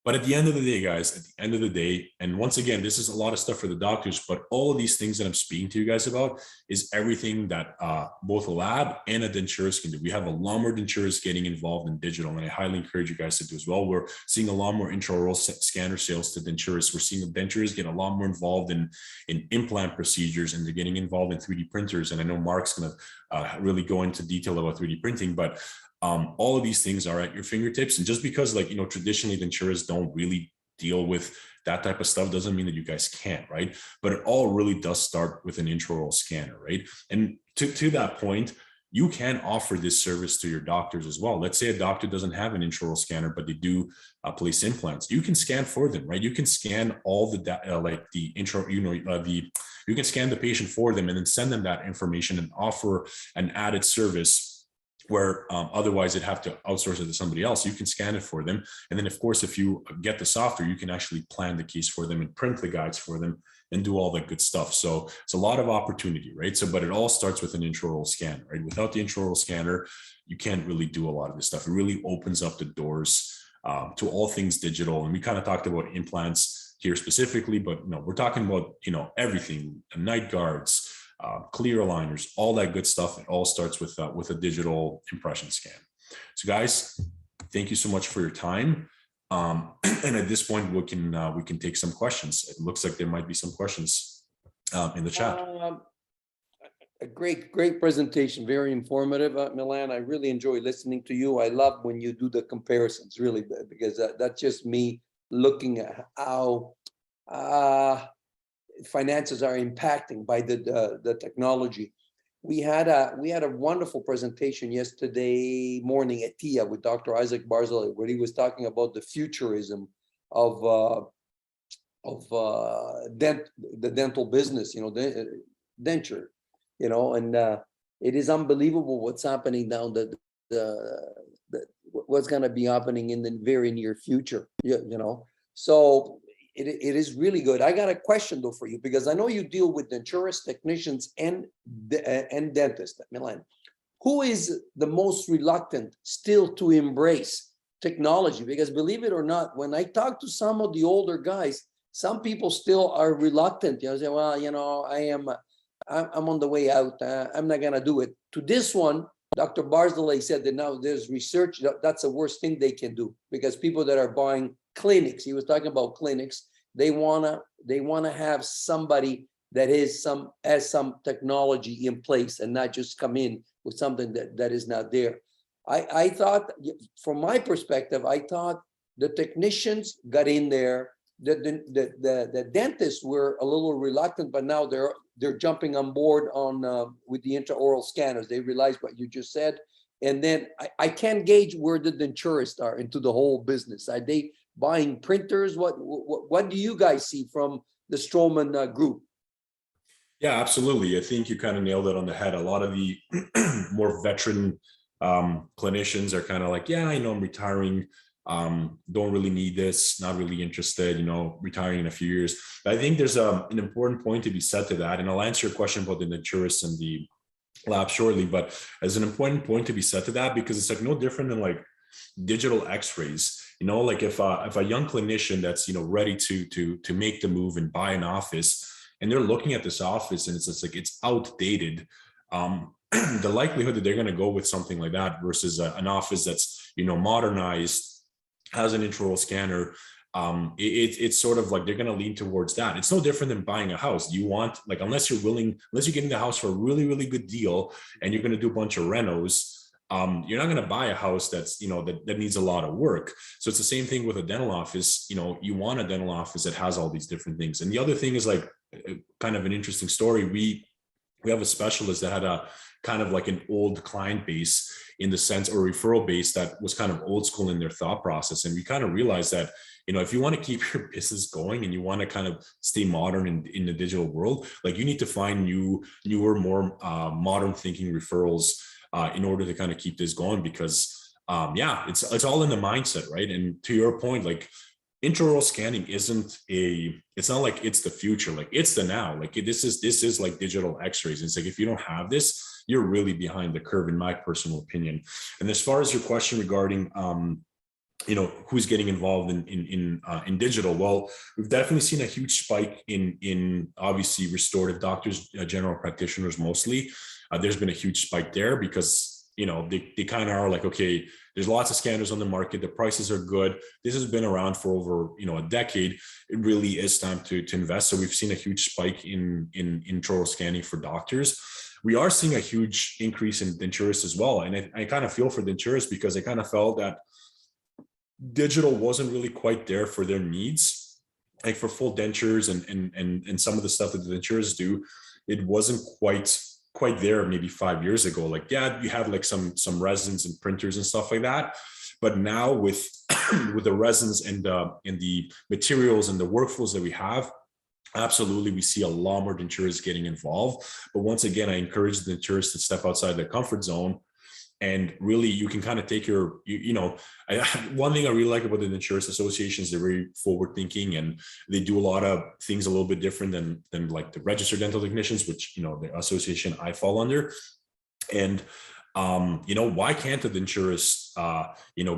But at the end of the day, guys, at the end of the day, and once again, this is a lot of stuff for the doctors, but all of these things that I'm speaking to you guys about is everything that both a lab and a denturist can do. We have a lot more denturists getting involved in digital, and I highly encourage you guys to do as well. We're seeing a lot more intraoral scanner sales to denturists. We're seeing denturists get a lot more involved in implant procedures, and they're getting involved in 3D printers. And I know Mark's going to really go into detail about 3D printing, but all of these things are at your fingertips. And just because, traditionally denturists don't really deal with that type of stuff doesn't mean that you guys can't, right? But it all really does start with an intraoral scanner, right? And to that point, you can offer this service to your doctors as well. Let's say a doctor doesn't have an intraoral scanner, but they do place implants. You can scan for them, right? You can scan all the data, like the intro, you can scan the patient for them and then send them that information and offer an added service where otherwise they'd have to outsource it to somebody else. You can scan it for them. And then of course, if you get the software, you can actually plan the case for them and print the guides for them and do all that good stuff. So it's a lot of opportunity, right? So, but it all starts with an intraoral scanner, right? Without the intraoral scanner, you can't really do a lot of this stuff. It really opens up the doors to all things digital. And we kind of talked about implants here specifically, but we're talking about, everything, night guards, clear aligners, all that good stuff. It all starts with a digital impression scan. So guys, thank you so much for your time. And at this point, we can take some questions. It looks like there might be some questions in the chat. A great presentation, very informative, Milan. I really enjoy listening to you. I love when you do the comparisons, really, because that's just me looking at how finances are impacting by the technology. We had a wonderful presentation yesterday morning at TIA with Dr. Isaac Barzilay, where he was talking about the futurism of the dental business, denture, and it is unbelievable what's happening now. What's going to be happening in the very near future, So it is really good. I got a question though for you, because I know you deal with denturists, technicians, and dentists at Milan. Who is the most reluctant still to embrace technology? Because believe it or not, when I talk to some of the older guys, some people still are reluctant, say, well, I'm on the way out. I'm not gonna do it. To this one, Dr. Barzilay said that now there's research that's the worst thing they can do, because people that are buying clinics, he was talking about clinics, they wanna have somebody that has some technology in place and not just come in with something that is not there. I thought, from my perspective, I thought the technicians got in there. The dentists were a little reluctant, but now they're jumping on board with the intraoral scanners. They realize what you just said, and then I can't gauge where the denturists are into the whole business. Are they buying printers? What do you guys see from the Strowman group? Yeah, absolutely. I think you kind of nailed it on the head. A lot of the more veteran clinicians are kind of like, yeah, I know I'm retiring. Don't really need this, not really interested, retiring in a few years. But I think there's an important point to be said to that. And I'll answer your question about the denturists and the lab shortly, but as an important point to be said to that, because it's like no different than like digital x-rays. Like if a young clinician that's, ready to make the move and buy an office, and they're looking at this office and it's just like, it's outdated. The likelihood that they're going to go with something like that versus an office that's, modernized, has an intraoral scanner, it's sort of like they're going to lean towards that. It's no different than buying a house. You want, like, unless you're getting the house for a really, really good deal and you're going to do a bunch of renos, you're not going to buy a house that's, that needs a lot of work. So it's the same thing with a dental office. You want a dental office that has all these different things. And the other thing is like kind of an interesting story. We have a specialist that had a kind of like an old client base in the sense, or referral base, that was kind of old school in their thought process. And we kind of realized that, if you want to keep your business going and you want to kind of stay modern in the digital world, like you need to find newer, more modern thinking referrals in order to kind of keep this going, because it's all in the mindset, right? And to your point, like intraoral scanning it's not like it's the future, like it's the now. Like this is like digital x-rays. It's like if you don't have this, you're really behind the curve, in my personal opinion. And as far as your question regarding who's getting involved in digital, well, we've definitely seen a huge spike in obviously restorative doctors, general practitioners mostly. There's been a huge spike there because they kind of are like, okay, there's lots of scanners on the market, the prices are good, this has been around for over a decade, it really is time to invest. So we've seen a huge spike in intraoral scanning for doctors. We are seeing a huge increase in denturists as well, and I kind of feel for denturists because I kind of felt that digital wasn't really quite there for their needs, like for full dentures and some of the stuff that the denturists do. It wasn't quite there maybe 5 years ago. Like, yeah, you had like some resins and printers and stuff like that, but now with with the resins and the materials and the workflows that we have, absolutely, we see a lot more denturists getting involved. But once again, I encourage the denturists to step outside their comfort zone. And really, you can kind of take your, one thing I really like about the Insurance Association is they're very forward thinking, and they do a lot of things a little bit different than like the registered dental technicians, which, the association I fall under. And, why can't the denturists,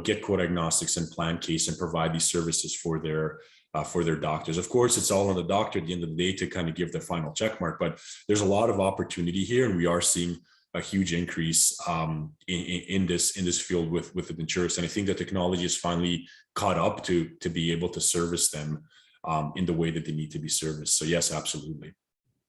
get code agnostics and plan case and provide these services for their doctors? Of course, it's all on the doctor at the end of the day to kind of give the final check mark, but there's a lot of opportunity here, and we are seeing a huge increase in this field with the denturists. And I think that technology is finally caught up to be able to service them in the way that they need to be serviced. So yes, absolutely.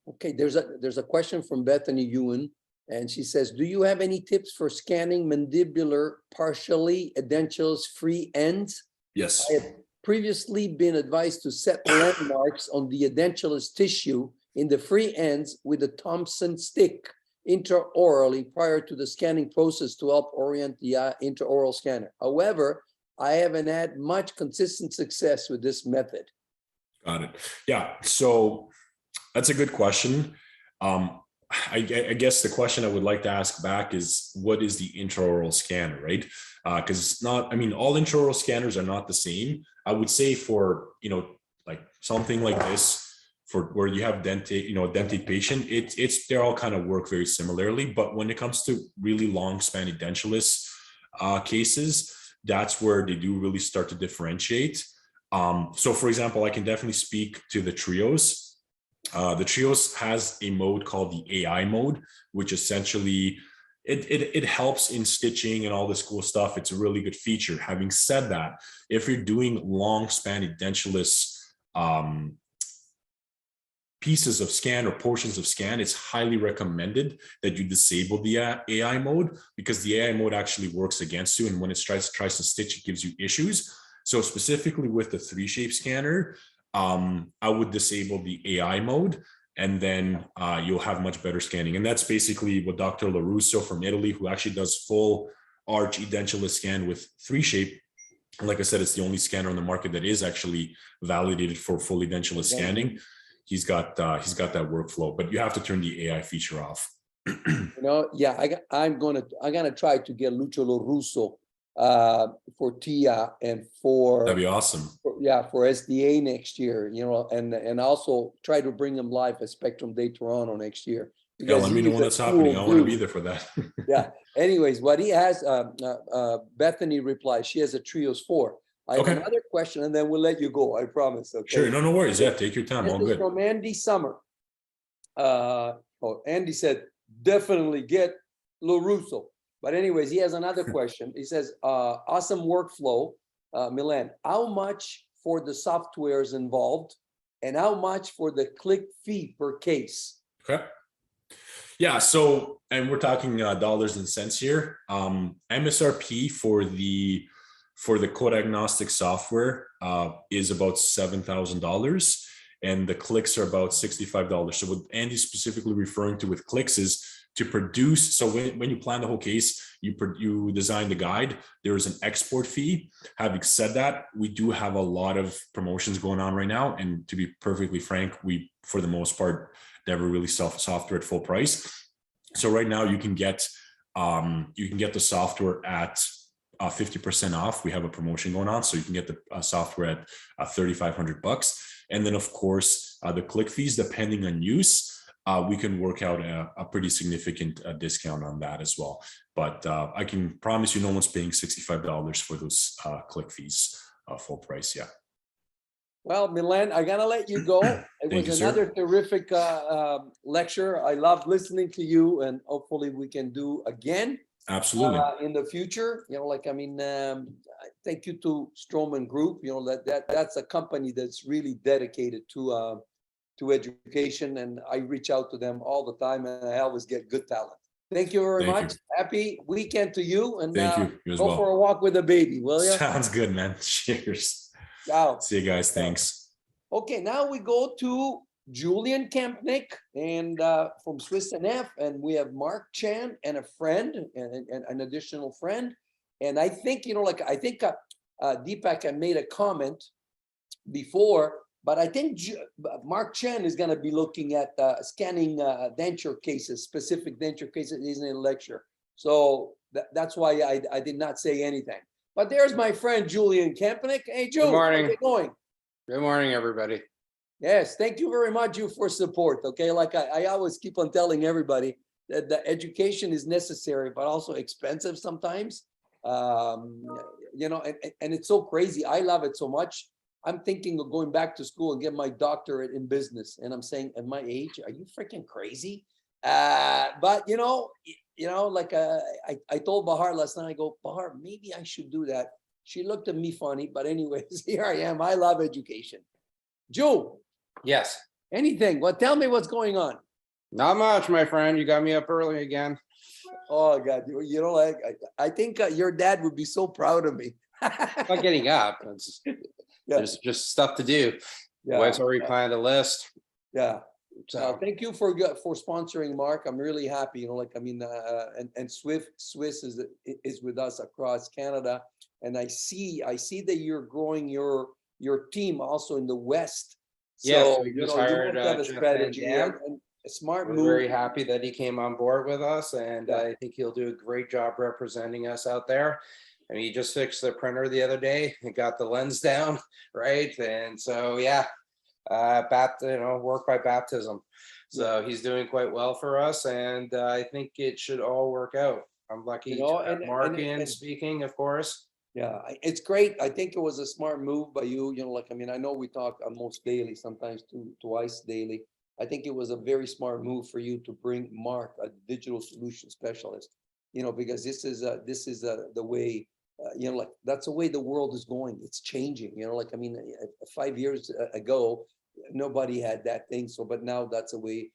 Okay, there's a question from Bethany Ewan, and she says, do you have any tips for scanning mandibular partially edentulous free ends? Yes. I have previously been advised to set landmarks on the edentulous tissue in the free ends with a Thompson stick intraorally prior to the scanning process to help orient the intraoral scanner. However, I haven't had much consistent success with this method. Got it. Yeah, so that's a good question. I guess the question I would like to ask back is, what is the intraoral scanner, right? Because it's not, all intraoral scanners are not the same. I would say for, like something like this, for where you have dentate patient, they're all kind of work very similarly. But when it comes to really long span edentulous cases, that's where they do really start to differentiate. So for example, I can definitely speak to the Trios. The Trios has a mode called the AI mode, which essentially it helps in stitching and all this cool stuff. It's a really good feature. Having said that, if you're doing long span edentulous pieces of scan or portions of scan, it's highly recommended that you disable the AI mode, because the AI mode actually works against you. And when it tries to stitch, it gives you issues. So specifically with the 3Shape scanner, I would disable the AI mode, and then you'll have much better scanning. And that's basically what Dr. Laroche from Italy, who actually does full arch edentulous scan with 3Shape. Like I said, it's the only scanner on the market that is actually validated for full edentulous scanning. He's got that workflow, but you have to turn the AI feature off. Yeah, I'm gonna try to get Lucio Lorusso for TIA and That'd be awesome. for SDA next year, and also try to bring him live at Spectrum Day Toronto next year. Yeah, let me know when that's happening. I want to be there for that. Yeah. Anyways, what he has, Bethany replies, she has a Trios 4. I have another question, and then we'll let you go. I promise. Okay. Sure. No worries. Yeah, take your time. This All is good. from Andy Summer. Andy said, definitely get Lorusso. But anyways, he has another question. He says, awesome workflow, Milan. How much for the softwares involved, and how much for the click fee per case? Okay. Yeah, so, and we're talking dollars and cents here. MSRP for the co-diagnostic software is about $7,000, and the clicks are about $65. So what Andy's specifically referring to with clicks is to produce. So when you plan the whole case, you design the guide, there is an export fee. Having said that, we do have a lot of promotions going on right now, and to be perfectly frank, we, for the most part, never really sell software at full price. So right now you can get the software at 50% off. We have a promotion going on, so you can get the software at $3,500. And then of course the click fees, depending on use, we can work out a pretty significant discount on that as well. But I can promise you no one's paying $65 for those click fees full price. Yeah. Well, Milan, I gotta let you go. It was another terrific lecture. I loved listening to you, and hopefully we can do again. Absolutely. In the future, thank you to Stroman Group. That's a company that's really dedicated to education, and I reach out to them all the time, and I always get good talent. Thank you very much. Happy weekend to you, and thank you as go well. For a walk with the baby, will you? Sounds good, man. Cheers. Ciao. See you guys. Thanks. Okay, now we go to Julian Kempnick and from Swiss NF, and we have Mark Chan and a friend and an additional friend. And I think, Deepak had made a comment before, but I think Mark Chan is going to be looking at scanning denture cases, specific denture cases. He's in a lecture. So that's why I did not say anything. But there's my friend Julian Kempnick. Hey, Julian, good morning. how's it going? Good morning, everybody. Yes, thank you very much for support. Okay, like I always keep on telling everybody that the education is necessary, but also expensive sometimes. And it's so crazy. I love it so much. I'm thinking of going back to school and get my doctorate in business. And I'm saying, at my age, are you freaking crazy? But I told Bahar last night, I go, Bahar, maybe I should do that. She looked at me funny, but anyways, here I am. I love education. Joe. Yes. Anything? Well, tell me what's going on. Not much, my friend. You got me up early again. Oh God, I think your dad would be so proud of me. Not getting up. There's just stuff to do. Yeah. Wife's already planned a list. Yeah. So thank you for sponsoring, Mark. I'm really happy. And Swiss is with us across Canada, and I see that you're growing your team also in the West. So we just hired a strategy and a smart move. We're very happy that he came on board with us, and I think he'll do a great job representing us out there. I mean, he just fixed the printer the other day and got the lens down, right? And so, work by baptism. So he's doing quite well for us, and I think it should all work out. I'm lucky to have Mark in speaking, of course. Yeah, it's great. I think it was a smart move by you, like, I mean, I know we talk almost daily, sometimes twice daily. I think it was a very smart move for you to bring Mark, a digital solution specialist, because this is the way, like, that's the way the world is going. It's changing, like, I mean, 5 years ago, nobody had that thing. So, but now that's a way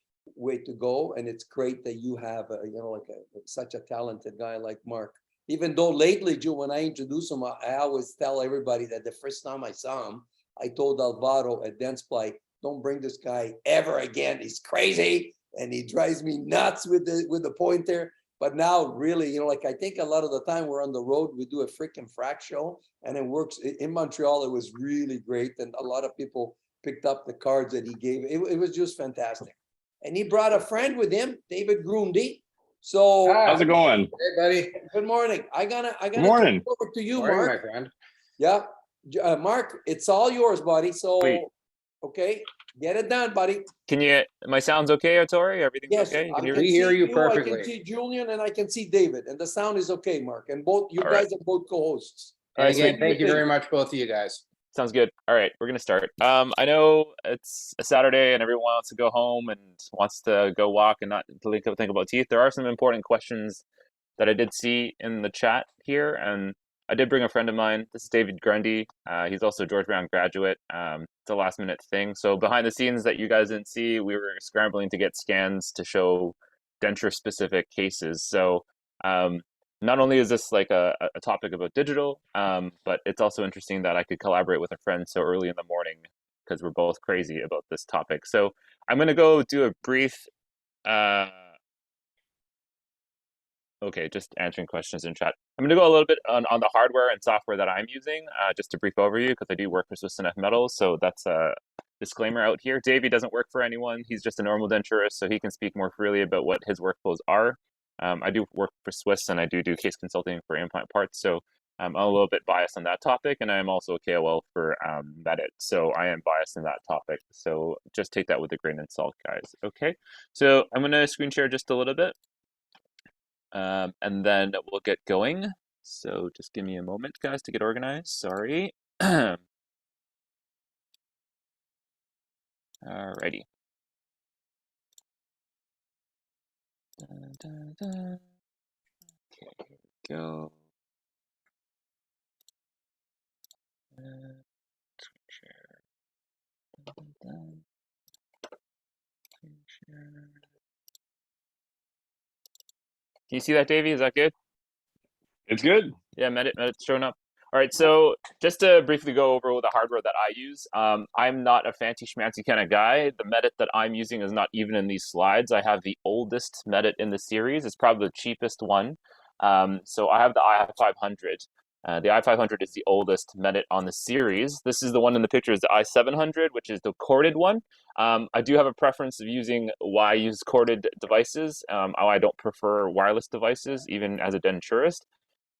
to go. And it's great that you have, like such a talented guy like Mark. Even though lately, Joe, when I introduce him, I always tell everybody that the first time I saw him, I told Alvaro at Dentsply, don't bring this guy ever again. He's crazy and he drives me nuts with the pointer. But now, really, like, I think a lot of the time we're on the road, we do a freaking frac show, and it works. In Montreal, it was really great, and a lot of people picked up the cards that he gave. It was just fantastic. And he brought a friend with him, David Grundy. So How's it going? Hey, buddy. good morning. I gotta morning. turn it over to you, Morning, my Mark. friend. Yeah, Mark, it's all yours, buddy. So, Sweet. okay, get it done, buddy. Can you, my sound's okay, Tori? Everything's Yes, okay? You I can hear can me? We hear see you I can perfectly. see Julian, and I can see David, and the sound is okay, Mark. And both you All guys are both co-hosts. All And right, again, sweet. thank you very much, both of you guys. Sounds good. All right, we're gonna start. I know it's a Saturday and everyone wants to go home and wants to go walk and not think about teeth. There are some important questions that I did see in the chat here, and I did bring a friend of mine. This is David Grundy. He's also a George Brown graduate. It's a last minute thing. So behind the scenes that you guys didn't see, we were scrambling to get scans to show denture specific cases. So not only is this like a topic about digital, but it's also interesting that I could collaborate with a friend so early in the morning because we're both crazy about this topic. So I'm going to go do a brief, okay, just answering questions in chat. I'm going to go a little bit on the hardware and software that I'm using, just a brief overview because I do work for Swiss NF Metals. So that's a disclaimer out here. Davey doesn't work for anyone. He's just a normal denturist, so he can speak more freely about what his workflows are. I do work for Swiss and I do case consulting for implant parts. So I'm a little bit biased on that topic, and I am also a KOL for Medit. So I am biased in that topic. So just take that with a grain of salt, guys. Okay, so I'm going to screen share just a little bit. And then we'll get going. So just give me a moment, guys, to get organized. Sorry. Alrighty. Okay, here we go. Screen share. Screen share. Can you see that, Davey? Is that good? It's good. Yeah, Medit's showing up. All right, so just to briefly go over the hardware that I use, I'm not a fancy schmancy kind of guy. The Medit that I'm using is not even in these slides. I have the oldest Medit in the series. It's probably the cheapest one. So I have the i500. The i500 is the oldest Medit on the series. This is the one in the picture is the i700, which is the corded one. I do have a preference of using why I use corded devices. I don't prefer wireless devices, even as a denturist.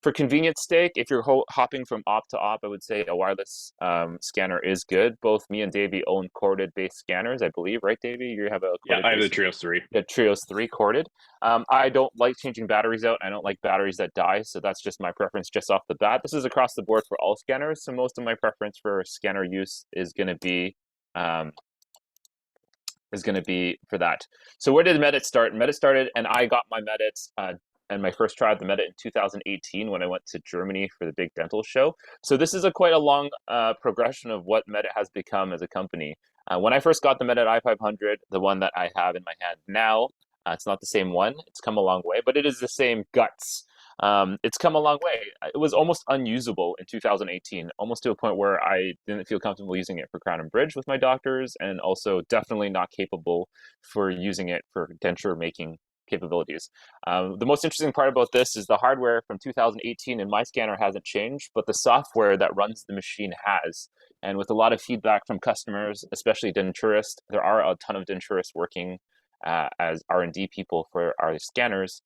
For convenience sake, if you're hopping from op to op, I would say a wireless scanner is good. Both me and Davey own corded-based scanners, I believe, right, Davey? You have a Yeah, I have the Trios 3. The Trios 3 corded. I don't like changing batteries out. I don't like batteries that die, so that's just my preference just off the bat. This is across the board for all scanners, so most of my preference for scanner use is going to be for that. So where did Medit start? Medit started, and I got my Medits and my first try of the Medit in 2018 when I went to Germany for the big dental show. So this is quite a long progression of what Medit has become as a company. When I first got the Medit i500, the one that I have in my hand now, it's not the same one. It's come a long way, but it is the same guts. It's come a long way. It was almost unusable in 2018, almost to a point where I didn't feel comfortable using it for crown and bridge with my doctors, and also definitely not capable for using it for denture making capabilities. The most interesting part about this is the hardware from 2018 in my scanner hasn't changed, but the software that runs the machine has. And with a lot of feedback from customers, especially denturists, there are a ton of denturists working as R&D people for our scanners.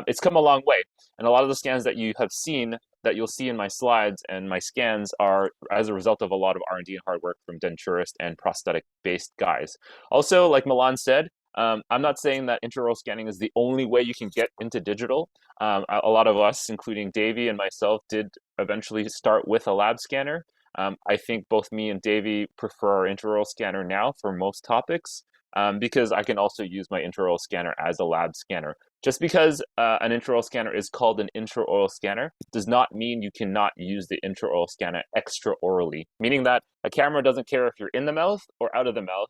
It's come a long way. And a lot of the scans that you have seen, that you'll see in my slides and my scans, are as a result of a lot of R&D and hard work from denturist and prosthetic-based guys. Also, like Milan said, I'm not saying that intraoral scanning is the only way you can get into digital. A lot of us, including Davey and myself, did eventually start with a lab scanner. I think both me and Davey prefer our intraoral scanner now for most topics, because I can also use my intraoral scanner as a lab scanner. Just because an intraoral scanner is called an intraoral scanner does not mean you cannot use the intraoral scanner extraorally, meaning that a camera doesn't care if you're in the mouth or out of the mouth.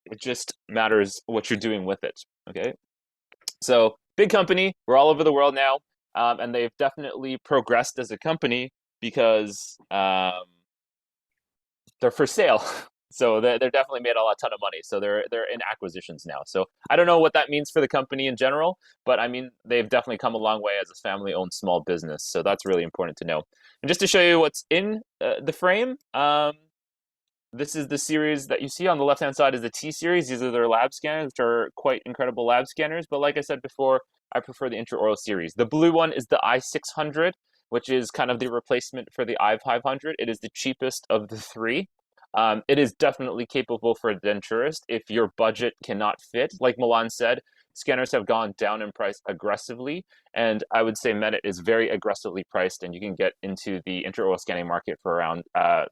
It just matters what you're doing with it, okay? So big company, we're all over the world now, and they've definitely progressed as a company because they're for sale. So they're definitely made a ton of money. So they're in acquisitions now. So I don't know what that means for the company in general, but I mean, they've definitely come a long way as a family-owned small business. So that's really important to know. And just to show you what's in the frame, this is the series that you see on the left-hand side is the T series. These are their lab scanners, which are quite incredible lab scanners. But like I said before, I prefer the intraoral series. The blue one is the i600, which is kind of the replacement for the i500. It is the cheapest of the three. It is definitely capable for a denturist if your budget cannot fit. Like Milan said, scanners have gone down in price aggressively, and I would say Medit is very aggressively priced, and you can get into the intraoral scanning market for around,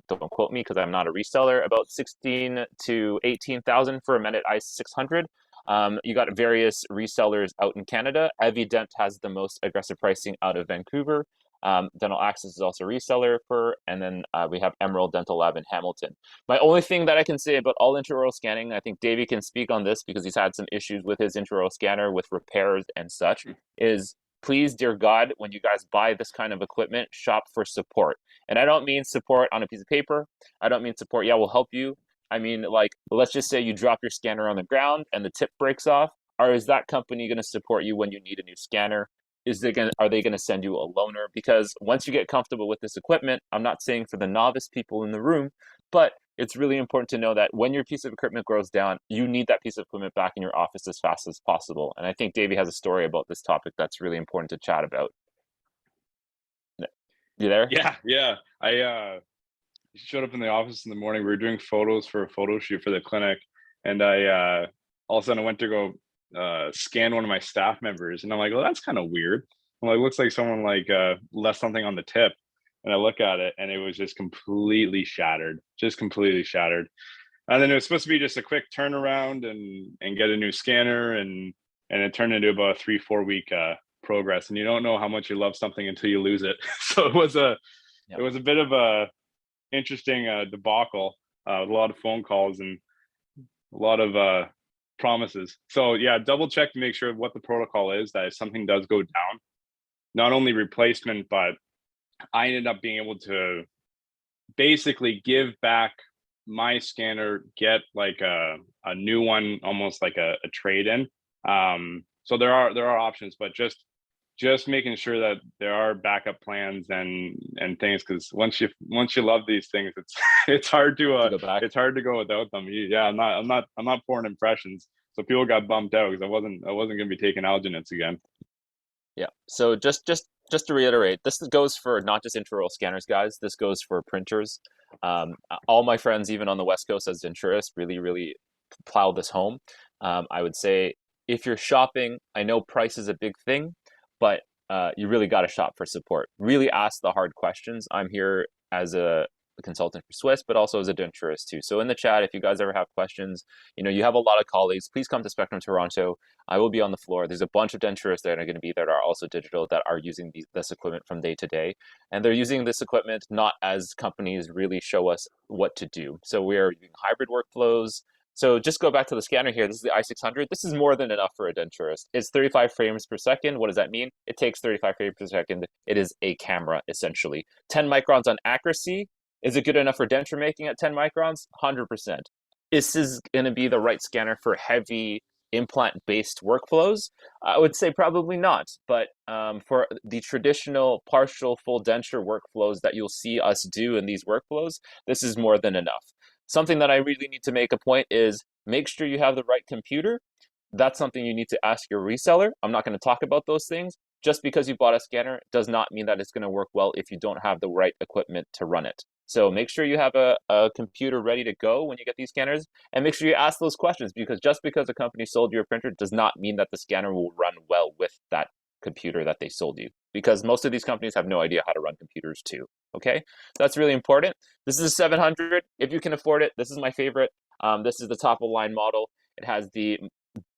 don't quote me because I'm not a reseller, about 16 to 18,000 for a Medit i600. You got various resellers out in Canada. Evident has the most aggressive pricing out of Vancouver. Dental Access is also a reseller for, and then we have Emerald Dental Lab in Hamilton. My only thing that I can say about all intraoral scanning, I think Davey can speak on this because he's had some issues with his intraoral scanner with repairs and such, is please, dear God, when you guys buy this kind of equipment, shop for support. And I don't mean support on a piece of paper. I don't mean support, yeah, we'll help you. I mean, like, let's just say you drop your scanner on the ground and the tip breaks off. Or is that company going to support you when you need a new scanner? Are they going to send you a loaner? Because once you get comfortable with this equipment, I'm not saying for the novice people in the room, but it's really important to know that when your piece of equipment goes down, you need that piece of equipment back in your office as fast as possible. And I think Davey has a story about this topic that's really important to chat about. You there? Yeah. I showed up in the office in the morning. We were doing photos for a photo shoot for the clinic, and I all of a sudden I went to go scan one of my staff members, and I'm like, well, that's kind of weird. I'm like, looks like someone like left something on the tip, and I look at it, and it was just completely shattered. And then it was supposed to be just a quick turnaround and get a new scanner, and it turned into about a 3-4 week progress. And you don't know how much you love something until you lose it. So it was a bit of a interesting debacle, with a lot of phone calls and a lot of promises. So yeah, double check to make sure what the protocol is, that if something does go down, not only replacement, but I ended up being able to basically give back my scanner, get like a new one, almost like a trade-in. So there are options, but just making sure that there are backup plans and things, because once you love these things, it's hard to go without them. Yeah, I'm not pouring impressions, so people got bumped out because I wasn't going to be taking alginates again. Yeah. So just to reiterate, this goes for not just intraoral scanners, guys. This goes for printers. All my friends, even on the West Coast as denturists, really plow this home. I would say if you're shopping, I know price is a big thing, but you really got to shop for support. Really ask the hard questions. I'm here as a consultant for Swiss, but also as a denturist too. So in the chat, if you guys ever have questions, you have a lot of colleagues, please come to Spectrum Toronto. I will be on the floor. There's a bunch of denturists that are going to be there that are also digital, that are using this equipment from day to day. And they're using this equipment not as companies really show us what to do. So we are using hybrid workflows. So just go back to the scanner here. This is the i600. This is more than enough for a denturist. It's 35 frames per second. What does that mean? It takes 35 frames per second. It is a camera, essentially. 10 microns on accuracy. Is it good enough for denture making at 10 microns? 100%. This is going to be the right scanner for heavy implant-based workflows? I would say probably not. But for the traditional partial full denture workflows that you'll see us do in these workflows, this is more than enough. Something that I really need to make a point is make sure you have the right computer. That's something you need to ask your reseller. I'm not going to talk about those things. Just because you bought a scanner does not mean that it's going to work well if you don't have the right equipment to run it. So make sure you have a computer ready to go when you get these scanners, and make sure you ask those questions, because just because a company sold you a printer does not mean that the scanner will run well with that computer that they sold you. because most of these companies have no idea how to run computers too. Okay, that's really important. This is a 700. If you can afford it, this is my favorite. This is the top of line model. It has the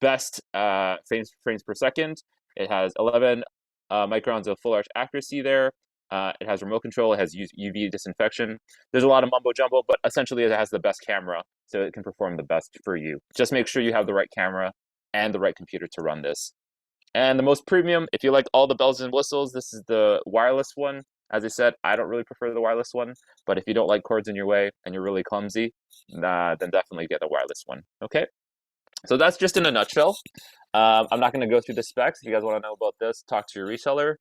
best frames per second. It has 11 microns of full arch accuracy there. It has remote control. It has UV disinfection. There's a lot of mumbo jumbo, but essentially it has the best camera, so it can perform the best for you. Just make sure you have the right camera and the right computer to run this. And the most premium, if you like all the bells and whistles, this is the wireless one. As I said, I don't really prefer the wireless one, but if you don't like cords in your way and you're really clumsy, then definitely get the wireless one. Okay, so that's just in a nutshell. I'm not going to go through the specs. If you guys want to know about this, talk to your reseller.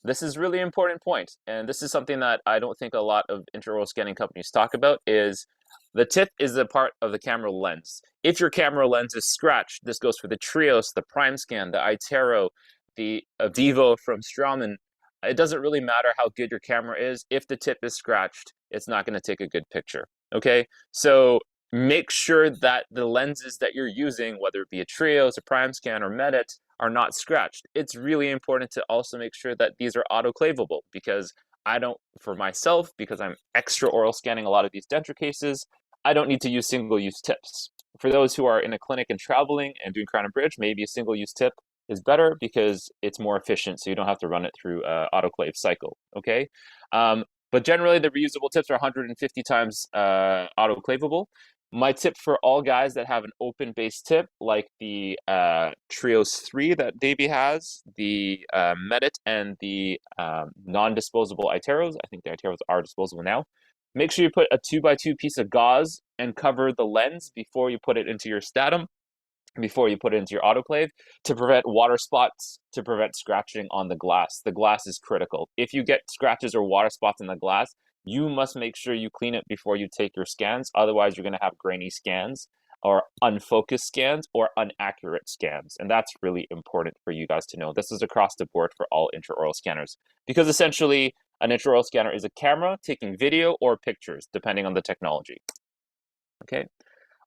This is really important point, and this is something that I don't think a lot of intraoral scanning companies talk about, is the tip is a part of the camera lens. If your camera lens is scratched, this goes for the Trios, the Prime Scan, the Itero, the Avivo from Straumann. It doesn't really matter how good your camera is. If the tip is scratched, it's not going to take a good picture. Okay, so make sure that the lenses that you're using, whether it be a Trios, a Prime Scan, or Medit, are not scratched. It's really important to also make sure that these are autoclavable, because I don't, for myself, because I'm extraoral scanning a lot of these denture cases, I don't need to use single-use tips. For those who are in a clinic and traveling and doing crown and bridge, maybe a single-use tip is better because it's more efficient, so you don't have to run it through autoclave cycle, okay? But generally, the reusable tips are 150 times autoclavable. My tip for all guys that have an open base tip, like the Trios 3 that Davey has, the Medit, and the non-disposable Iteros, I think the Iteros are disposable now, make sure you put a 2x2 piece of gauze and cover the lens before you put it into your Statum, before you put it into your autoclave, to prevent water spots, to prevent scratching on the glass. The glass is critical. If you get scratches or water spots in the glass, you must make sure you clean it before you take your scans. Otherwise, you're going to have grainy scans or unfocused scans or inaccurate scans. And that's really important for you guys to know. This is across the board for all intraoral scanners, because essentially an intraoral scanner is a camera taking video or pictures, depending on the technology. Okay.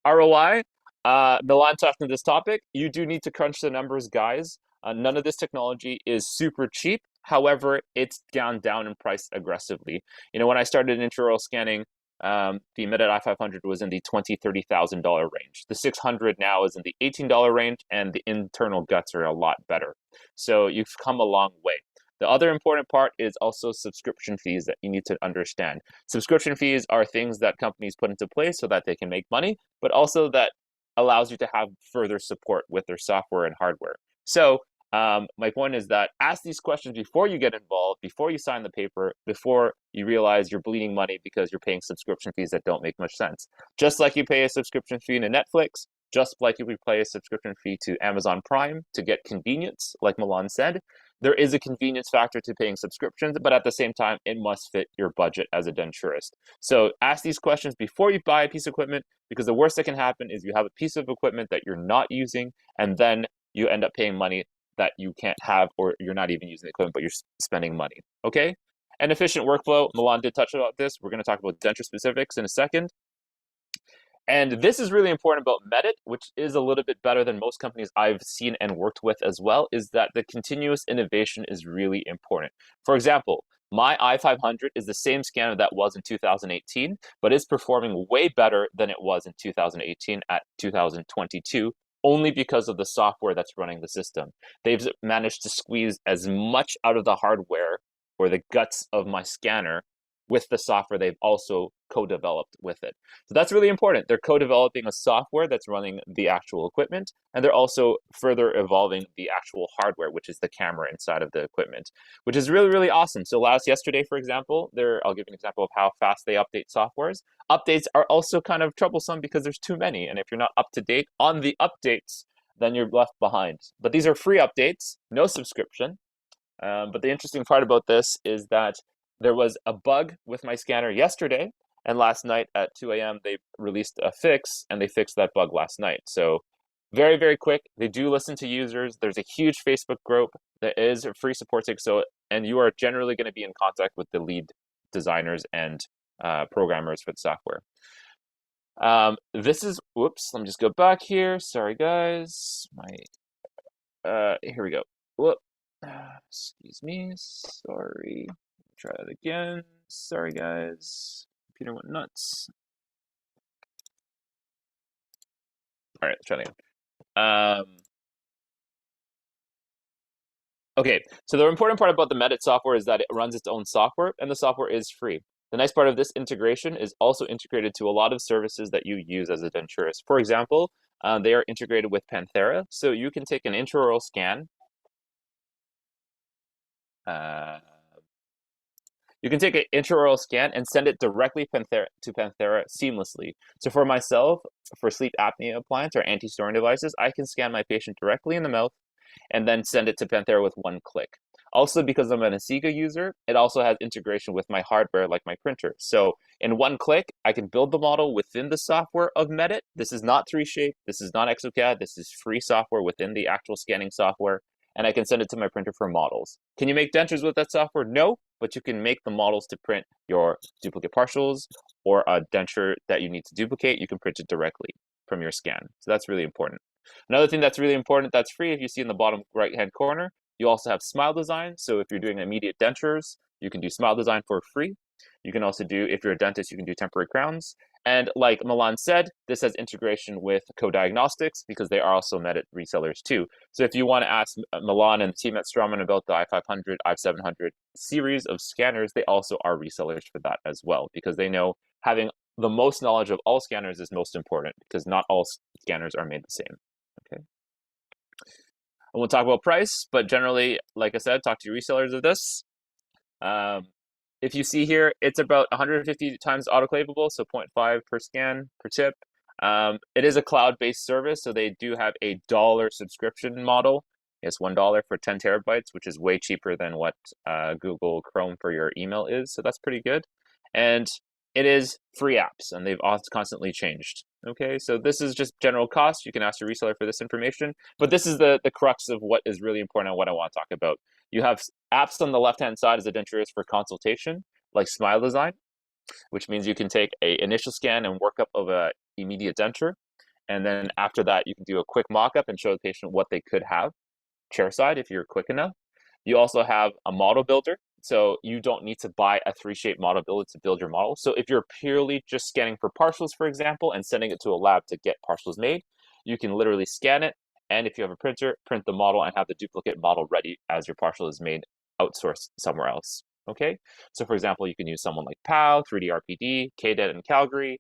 ROI, Milan talked on this topic. You do need to crunch the numbers, guys. None of this technology is super cheap. However, it's gone down in price aggressively. You know, when I started intraoral scanning, the Medit i500 was in the $20,000 to $30,000 range. The 600 now is in the $18 range, and the internal guts are a lot better. So you've come a long way. The other important part is also subscription fees that you need to understand. Subscription fees are things that companies put into place so that they can make money, but also that allows you to have further support with their software and hardware. So my point is that ask these questions before you get involved, before you sign the paper, before you realize you're bleeding money because you're paying subscription fees that don't make much sense. Just like you pay a subscription fee to Netflix, just like you would pay a subscription fee to Amazon Prime to get convenience, like Milan said, there is a convenience factor to paying subscriptions, but at the same time, it must fit your budget as a denturist. So ask these questions before you buy a piece of equipment, because the worst that can happen is you have a piece of equipment that you're not using, and then you end up paying money that you can't have, or you're not even using the equipment, but you're spending money, okay? An efficient workflow, Milan did touch about this. We're gonna talk about denture specifics in a second. And this is really important about Medit, which is a little bit better than most companies I've seen and worked with as well, is that the continuous innovation is really important. For example, my i500 is the same scanner that was in 2018, but it's performing way better than it was in 2018 at 2022, only because of the software that's running the system. They've managed to squeeze as much out of the hardware or the guts of my scanner with the software they've also co-developed with it. So that's really important. They're co-developing a software that's running the actual equipment, and they're also further evolving the actual hardware, which is the camera inside of the equipment, which is really, really awesome. So last yesterday, for example, I'll give an example of how fast they update softwares. Updates are also kind of troublesome because there's too many, and if you're not up to date on the updates, then you're left behind. But these are free updates, no subscription. But the interesting part about this is that there was a bug with my scanner yesterday, and last night at 2 a.m. they released a fix, and they fixed that bug last night. So very, very quick. They do listen to users. There's a huge Facebook group. There is a free support tick, and you are generally going to be in contact with the lead designers and programmers for the software. This is, whoops, let me just go back here. Sorry, guys. Here we go. Whoop. Excuse me. Sorry. Try that again. Sorry, guys. Computer went nuts. All right, let's try that again. Okay, so the important part about the Medit software is that it runs its own software, and the software is free. The nice part of this integration is also integrated to a lot of services that you use as a denturist. For example, they are integrated with Panthera, so you can take an intraoral scan. You can take an intraoral scan and send it directly to Panthera seamlessly. So for myself, for sleep apnea appliance or anti-snoring devices, I can scan my patient directly in the mouth and then send it to Panthera with one click. Also, because I'm an Asiga user, it also has integration with my hardware like my printer. So in one click, I can build the model within the software of Medit. This is not 3Shape, this is not exocad, this is free software within the actual scanning software, and I can send it to my printer for models. Can you make dentures with that software? No, but you can make the models to print your duplicate partials or a denture that you need to duplicate. You can print it directly from your scan. So that's really important. Another thing that's really important that's free, if you see in the bottom right-hand corner, you also have Smile Design. So if you're doing immediate dentures, you can do Smile Design for free. You can also do, if you're a dentist, you can do temporary crowns. And like Milan said, this has integration with Co-Diagnostics because they are also Medit resellers too. So if you want to ask Milan and the team at Straumann about the i500, i700 series of scanners, they also are resellers for that as well, because they know having the most knowledge of all scanners is most important, because not all scanners are made the same. Okay. And we'll talk about price, but generally, like I said, talk to your resellers of this. If you see here, it's about 150 times autoclavable, so 0.5 per scan per tip. It is a cloud-based service, so they do have a $1 subscription model. It's $1 for 10 terabytes, which is way cheaper than what Google Chrome for your email is, so that's pretty good. And it is free apps, and they've constantly changed. Okay, so this is just general cost. You can ask your reseller for this information, but this is the crux of what is really important and what I want to talk about. You have apps on the left-hand side as a denturist for consultation, like Smile Design, which means you can take an initial scan and workup of a immediate denture, and then after that, you can do a quick mock-up and show the patient what they could have, chairside if you're quick enough. You also have a model builder. So you don't need to buy a 3Shape model builder to build your model. So if you're purely just scanning for partials, for example, and sending it to a lab to get partials made, you can literally scan it. And if you have a printer, print the model and have the duplicate model ready as your partial is made outsourced somewhere else. Okay. So for example, you can use someone like POW, 3D RPD, KDET in Calgary.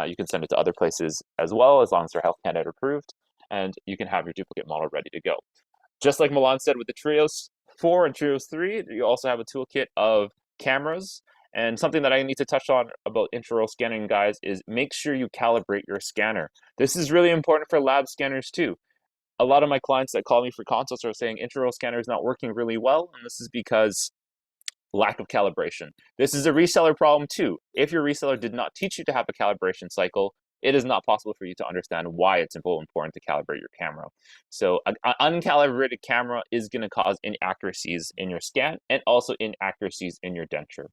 You can send it to other places as well, as long as they're Health Canada approved, and you can have your duplicate model ready to go. Just like Milan said with the Trios 4 and Trios 3, you also have a toolkit of cameras. And something that I need to touch on about intraoral scanning, guys, is make sure you calibrate your scanner. This is really important for lab scanners too. A lot of my clients that call me for consults are saying intraoral scanner is not working really well, and this is because lack of calibration. This is a reseller problem too. If your reseller did not teach you to have a calibration cycle, it is not possible for you to understand why it's important to calibrate your camera. So an uncalibrated camera is going to cause inaccuracies in your scan and also inaccuracies in your denture.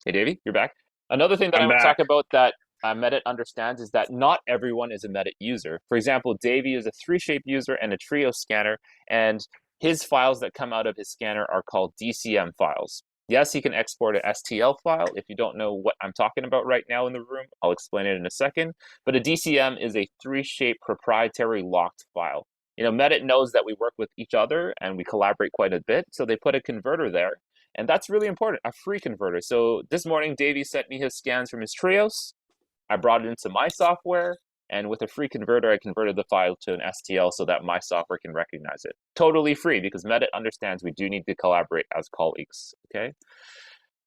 Hey, Davey, you're back. Another thing that I want to talk about that Medit understands is that not everyone is a Medit user. For example, Davey is a 3Shape user and a Trio scanner, and his files that come out of his scanner are called DCM files. Yes, he can export an STL file. If you don't know what I'm talking about right now in the room, I'll explain it in a second. But a DCM is a 3Shape proprietary locked file. You know, Medit knows that we work with each other and we collaborate quite a bit, so they put a converter there. And that's really important, a free converter. So this morning, Davey sent me his scans from his Trios. I brought it into my software, and with a free converter, I converted the file to an STL so that my software can recognize it. Totally free, because Medit understands we do need to collaborate as colleagues, okay?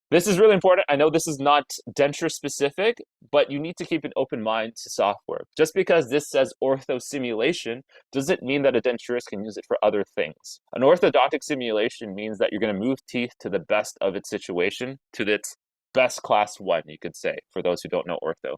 This is really important. I know this is not denture specific, but you need to keep an open mind to software. Just because this says ortho simulation doesn't mean that a denturist can use it for other things. An orthodontic simulation means that you're going to move teeth to the best of its situation, to its best class 1, you could say, for those who don't know ortho.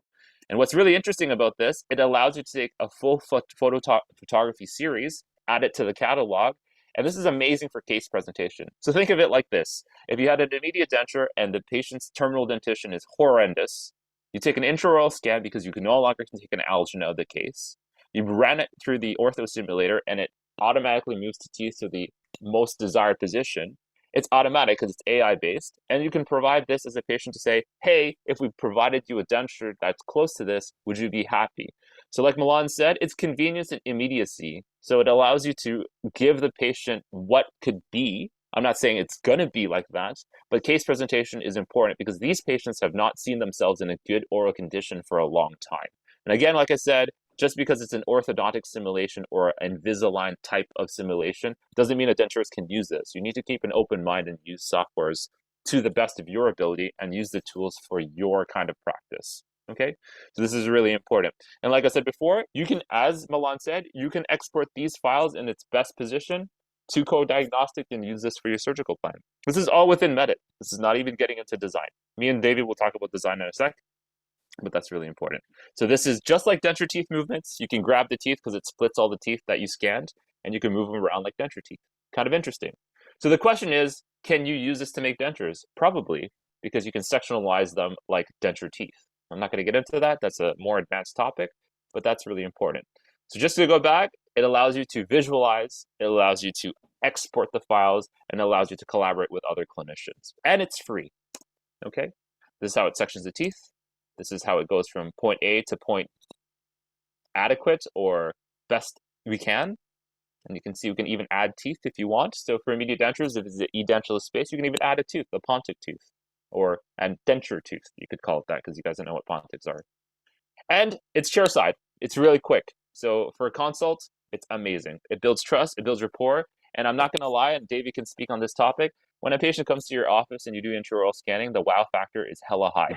And what's really interesting about this, it allows you to take a full photography series, add it to the catalog, and this is amazing for case presentation. So think of it like this. If you had an immediate denture and the patient's terminal dentition is horrendous, you take an intraoral scan because you can no longer take an algin out of the case. You ran it through the ortho simulator and it automatically moves the teeth to the most desired position. It's automatic because it's AI based. And you can provide this as a patient to say, hey, if we provided you a denture that's close to this, would you be happy? So like Milan said, it's convenience and immediacy. So it allows you to give the patient what could be. I'm not saying it's going to be like that, but case presentation is important because these patients have not seen themselves in a good oral condition for a long time. And again, like I said, just because it's an orthodontic simulation or Invisalign type of simulation doesn't mean a denturist can use this. You need to keep an open mind and use softwares to the best of your ability and use the tools for your kind of practice. Okay, so this is really important. And like I said before, you can, as Milan said, you can export these files in its best position to Co-Diagnostic and use this for your surgical plan. This is all within Medit. This is not even getting into design. Me and David will talk about design in a sec, but that's really important. So this is just like denture teeth movements. You can grab the teeth because it splits all the teeth that you scanned, and you can move them around like denture teeth. Kind of interesting. So the question is, can you use this to make dentures? Probably, because you can sectionalize them like denture teeth. I'm not going to get into that. That's a more advanced topic, but that's really important. So just to go back, it allows you to visualize, it allows you to export the files, and it allows you to collaborate with other clinicians. And it's free. Okay? This is how it sections the teeth. This is how it goes from point A to point adequate or best we can. And you can see we can even add teeth if you want. So for immediate dentures, if it's an edentulous space, you can even add a tooth, a pontic tooth, or a denture tooth. You could call it that because you guys don't know what pontics are. And it's chairside. It's really quick. So for a consult, it's amazing. It builds trust, it builds rapport. And I'm not going to lie, and Davey can speak on this topic. When a patient comes to your office and you do intraoral scanning, the wow factor is hella high.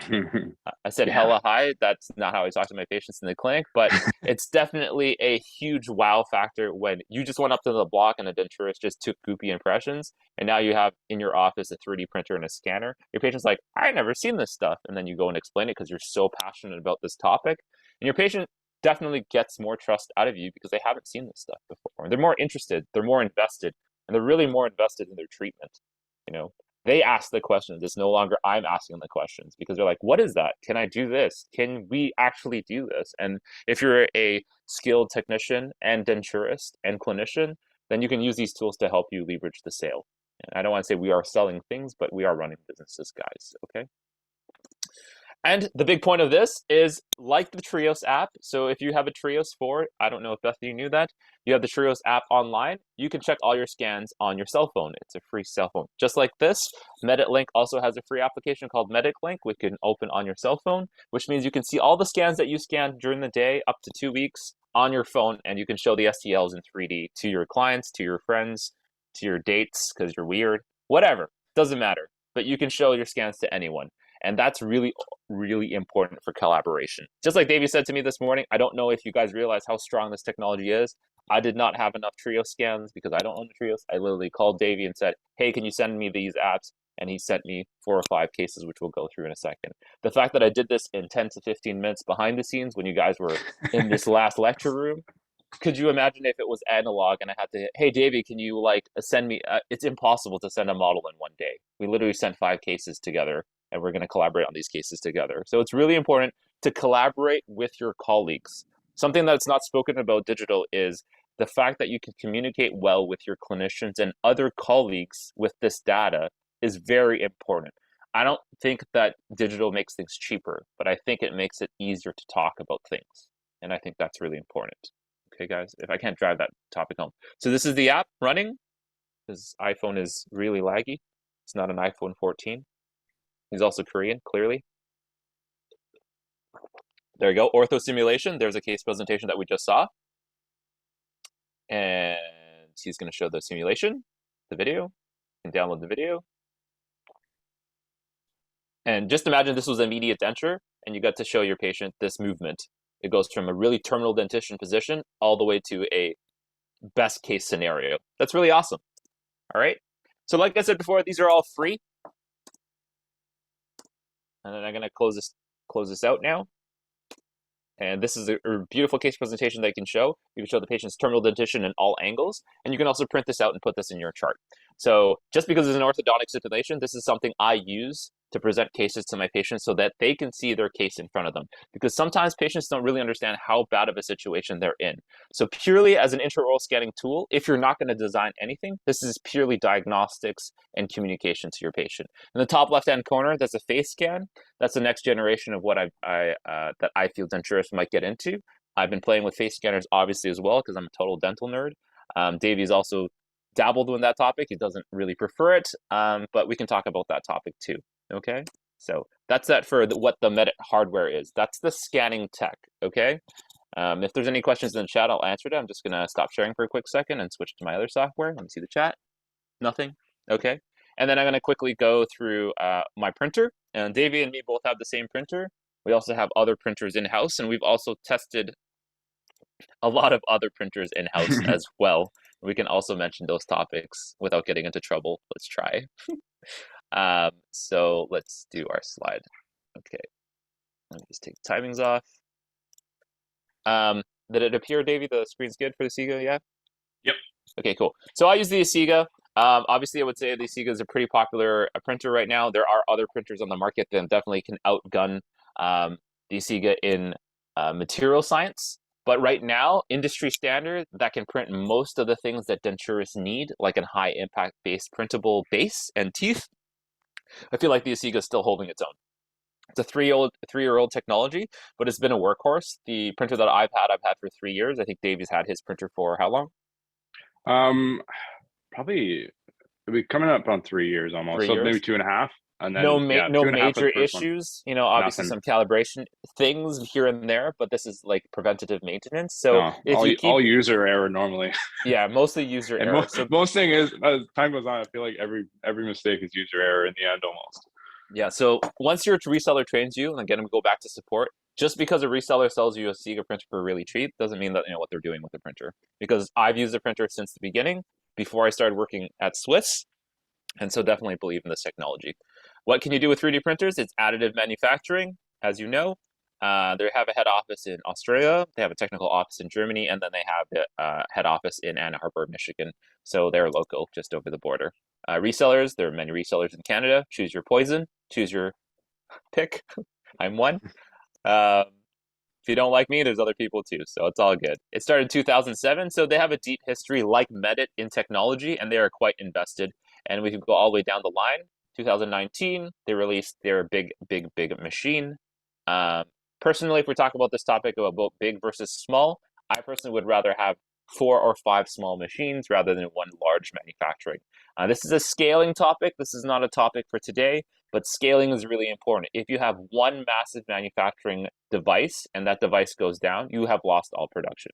I said hella high. That's not how I talk to my patients in the clinic, but it's definitely a huge wow factor when you just went up to the block and a denturist just took goopy impressions, and now you have in your office a 3D printer and a scanner. Your patient's like, I've never seen this stuff. And then you go and explain it because you're so passionate about this topic. And your patient definitely gets more trust out of you because they haven't seen this stuff before. They're more interested, they're more invested, and they're really more invested in their treatment. You know, they ask the questions. It's no longer I'm asking the questions because they're like, what is that? Can I do this? Can we actually do this? And if you're a skilled technician and denturist and clinician, then you can use these tools to help you leverage the sale. And I don't want to say we are selling things, but we are running businesses, guys. Okay. And the big point of this is like the Trios app. So if you have a Trios 4, I don't know if Beth, you knew that, you have the Trios app online, you can check all your scans on your cell phone. It's a free cell phone. Just like this, MeditLink also has a free application called MeditLink, which can open on your cell phone, which means you can see all the scans that you scanned during the day up to 2 weeks on your phone, and you can show the STLs in 3D to your clients, to your friends, to your dates, because you're weird, whatever, doesn't matter. But you can show your scans to anyone. And that's really, really important for collaboration. Just like Davey said to me this morning, I don't know if you guys realize how strong this technology is. I did not have enough Trios scans because I don't own the Trios. I literally called Davey and said, hey, can you send me these apps? And he sent me 4 or 5 cases, which we'll go through in a second. The fact that I did this in 10 to 15 minutes behind the scenes when you guys were in this last lecture room, could you imagine if it was analog and I had to, hey, Davey, can you send me, it's impossible to send a model in one day. We literally sent 5 cases together, and we're going to collaborate on these cases together. So it's really important to collaborate with your colleagues. Something that's not spoken about digital is the fact that you can communicate well with your clinicians and other colleagues with this data is very important. I don't think that digital makes things cheaper, but I think it makes it easier to talk about things. And I think that's really important. Okay, guys, if I can't drive that topic home. So this is the app running. This iPhone is really laggy. It's not an iPhone 14. He's also Korean, clearly. There you go, ortho simulation. There's a case presentation that we just saw. And he's going to show the simulation, the video. You can download the video. And just imagine this was a immediate denture, and you got to show your patient this movement. It goes from a really terminal dentition position all the way to a best case scenario. That's really awesome. All right. So like I said before, these are all free. And then I'm going to close this out now. And this is a beautiful case presentation that you can show. You can show the patient's terminal dentition in all angles. And you can also print this out and put this in your chart. So just because it's an orthodontic simulation, this is something I use to present cases to my patients so that they can see their case in front of them. Because sometimes patients don't really understand how bad of a situation they're in. So purely as an intraoral scanning tool, if you're not going to design anything, this is purely diagnostics and communication to your patient. In the top left-hand corner, that's a face scan. That's the next generation of what that I feel denturists might get into. I've been playing with face scanners obviously as well because I'm a total dental nerd. Davey's also dabbled in that topic. He doesn't really prefer it, but we can talk about that topic too. Okay, so that's that for what the Medit hardware is. That's the scanning tech. Okay, if there's any questions in the chat, I'll answer them. I'm just gonna stop sharing for a quick second and switch to my other software. Let me see the chat. Nothing. Okay, and then I'm gonna quickly go through my printer. And Davey and me both have the same printer. We also have other printers in-house, and we've also tested a lot of other printers in-house as well. We can also mention those topics without getting into trouble. Let's try. So let's do our slide. Okay, let me just take the timings off. Did it appear, Davey? The screen's good for the Asiga, yeah? Yep. Okay, cool. So I use the Asiga. Obviously, I would say the Asiga is a pretty popular printer right now. There are other printers on the market that definitely can outgun the Asiga in material science. But right now, industry standard that can print most of the things that denturists need, like a high impact based printable base and teeth, I feel like the Asiga is still holding its own. It's a three-year-old technology, but it's been a workhorse. The printer that I've had for 3 years. I think Davey's had his printer for how long? Probably it'll be coming up on 3 years almost. 3 So years? maybe 2.5. And then No 2.5 for major the first one. issues. You know, obviously Nothing. some calibration things here and there, but this is like preventative maintenance. So No, if you keep, all user error normally. yeah, mostly user And error. So most thing is, as time goes on, I feel like every mistake is user error in the end almost. yeah, so once your reseller trains you, and again, we go back to support, just because a reseller sells you a Asiga printer for really cheap doesn't mean that you know what they're doing with the printer. Because I've used the printer since the beginning, before I started working at Swiss, and so definitely believe in this technology. What can you do with 3D printers? It's additive manufacturing, as you know. They have a head office in Australia, they have a technical office in Germany, and then they have a head office in Ann Arbor, Michigan. So they're local, just over the border. Resellers, there are many resellers in Canada. Choose your poison, choose your pick. I'm one. If you don't like me, there's other people too, so it's all good. It started in 2007, so they have a deep history like Medit in technology, and they are quite invested. And we can go all the way down the line. 2019, they released their big machine. Personally, if we talk about this topic about big versus small, I personally would rather have 4 or 5 small machines rather than one large manufacturing. This is a scaling topic. This is not a topic for today, but scaling is really important. If you have one massive manufacturing device and that device goes down, you have lost all production.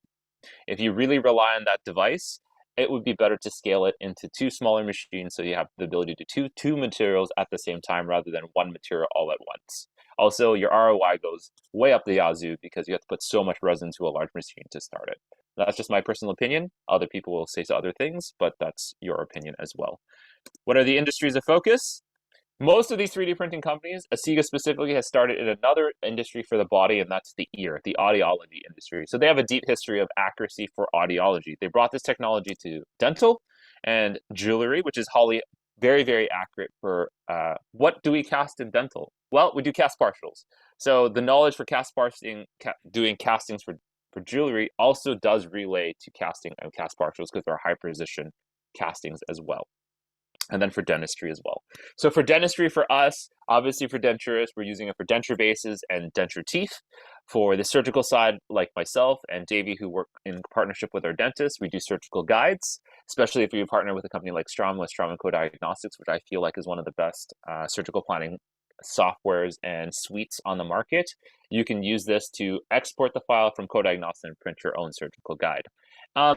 If you really rely on that device, it would be better to scale it into 2 smaller machines so you have the ability to do 2 materials at the same time rather than one material all at once. Also, your ROI goes way up the yazoo because you have to put so much resin to a large machine to start it. That's just my personal opinion. Other people will say other things, but that's your opinion as well. What are the industries of focus? Most of these 3D printing companies, Asiga specifically, has started in another industry for the body, and that's the ear, the audiology industry. So they have a deep history of accuracy for audiology. They brought this technology to dental and jewelry, which is very, very accurate for what do we cast in dental? Well, we do cast partials. So the knowledge for doing castings for jewelry also does relay to casting and cast partials because they're high precision castings as well. And then for dentistry as well. So for dentistry, for us, obviously for denturists, we're using it for denture bases and denture teeth. For the surgical side, like myself and Davey, who work in partnership with our dentists, we do surgical guides, especially if we partner with a company like Strom with Strom & Co Diagnostics, which I feel like is one of the best surgical planning softwares and suites on the market. You can use this to export the file from Co-Diagnostics and print your own surgical guide.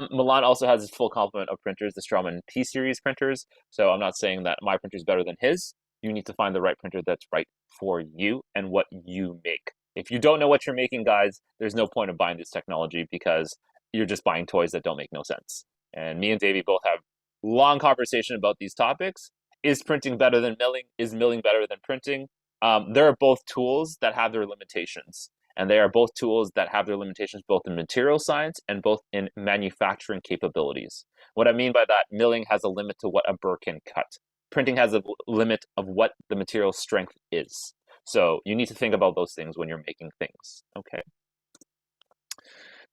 Milan also has a full complement of printers, the Strom and P-Series printers. So I'm not saying that my printer is better than his. You need to find the right printer that's right for you and what you make. If you don't know what you're making, guys, there's no point of buying this technology because you're just buying toys that don't make no sense. And me and Davey both have long conversation about these topics. Is printing better than milling? Is milling better than printing? There are both tools that have their limitations. And they are both tools that have their limitations both in material science and both in manufacturing capabilities. What I mean by that, milling has a limit to what a burr can cut. printing has a limit of what the material strength is. So you need to think about those things when you're making things. Okay.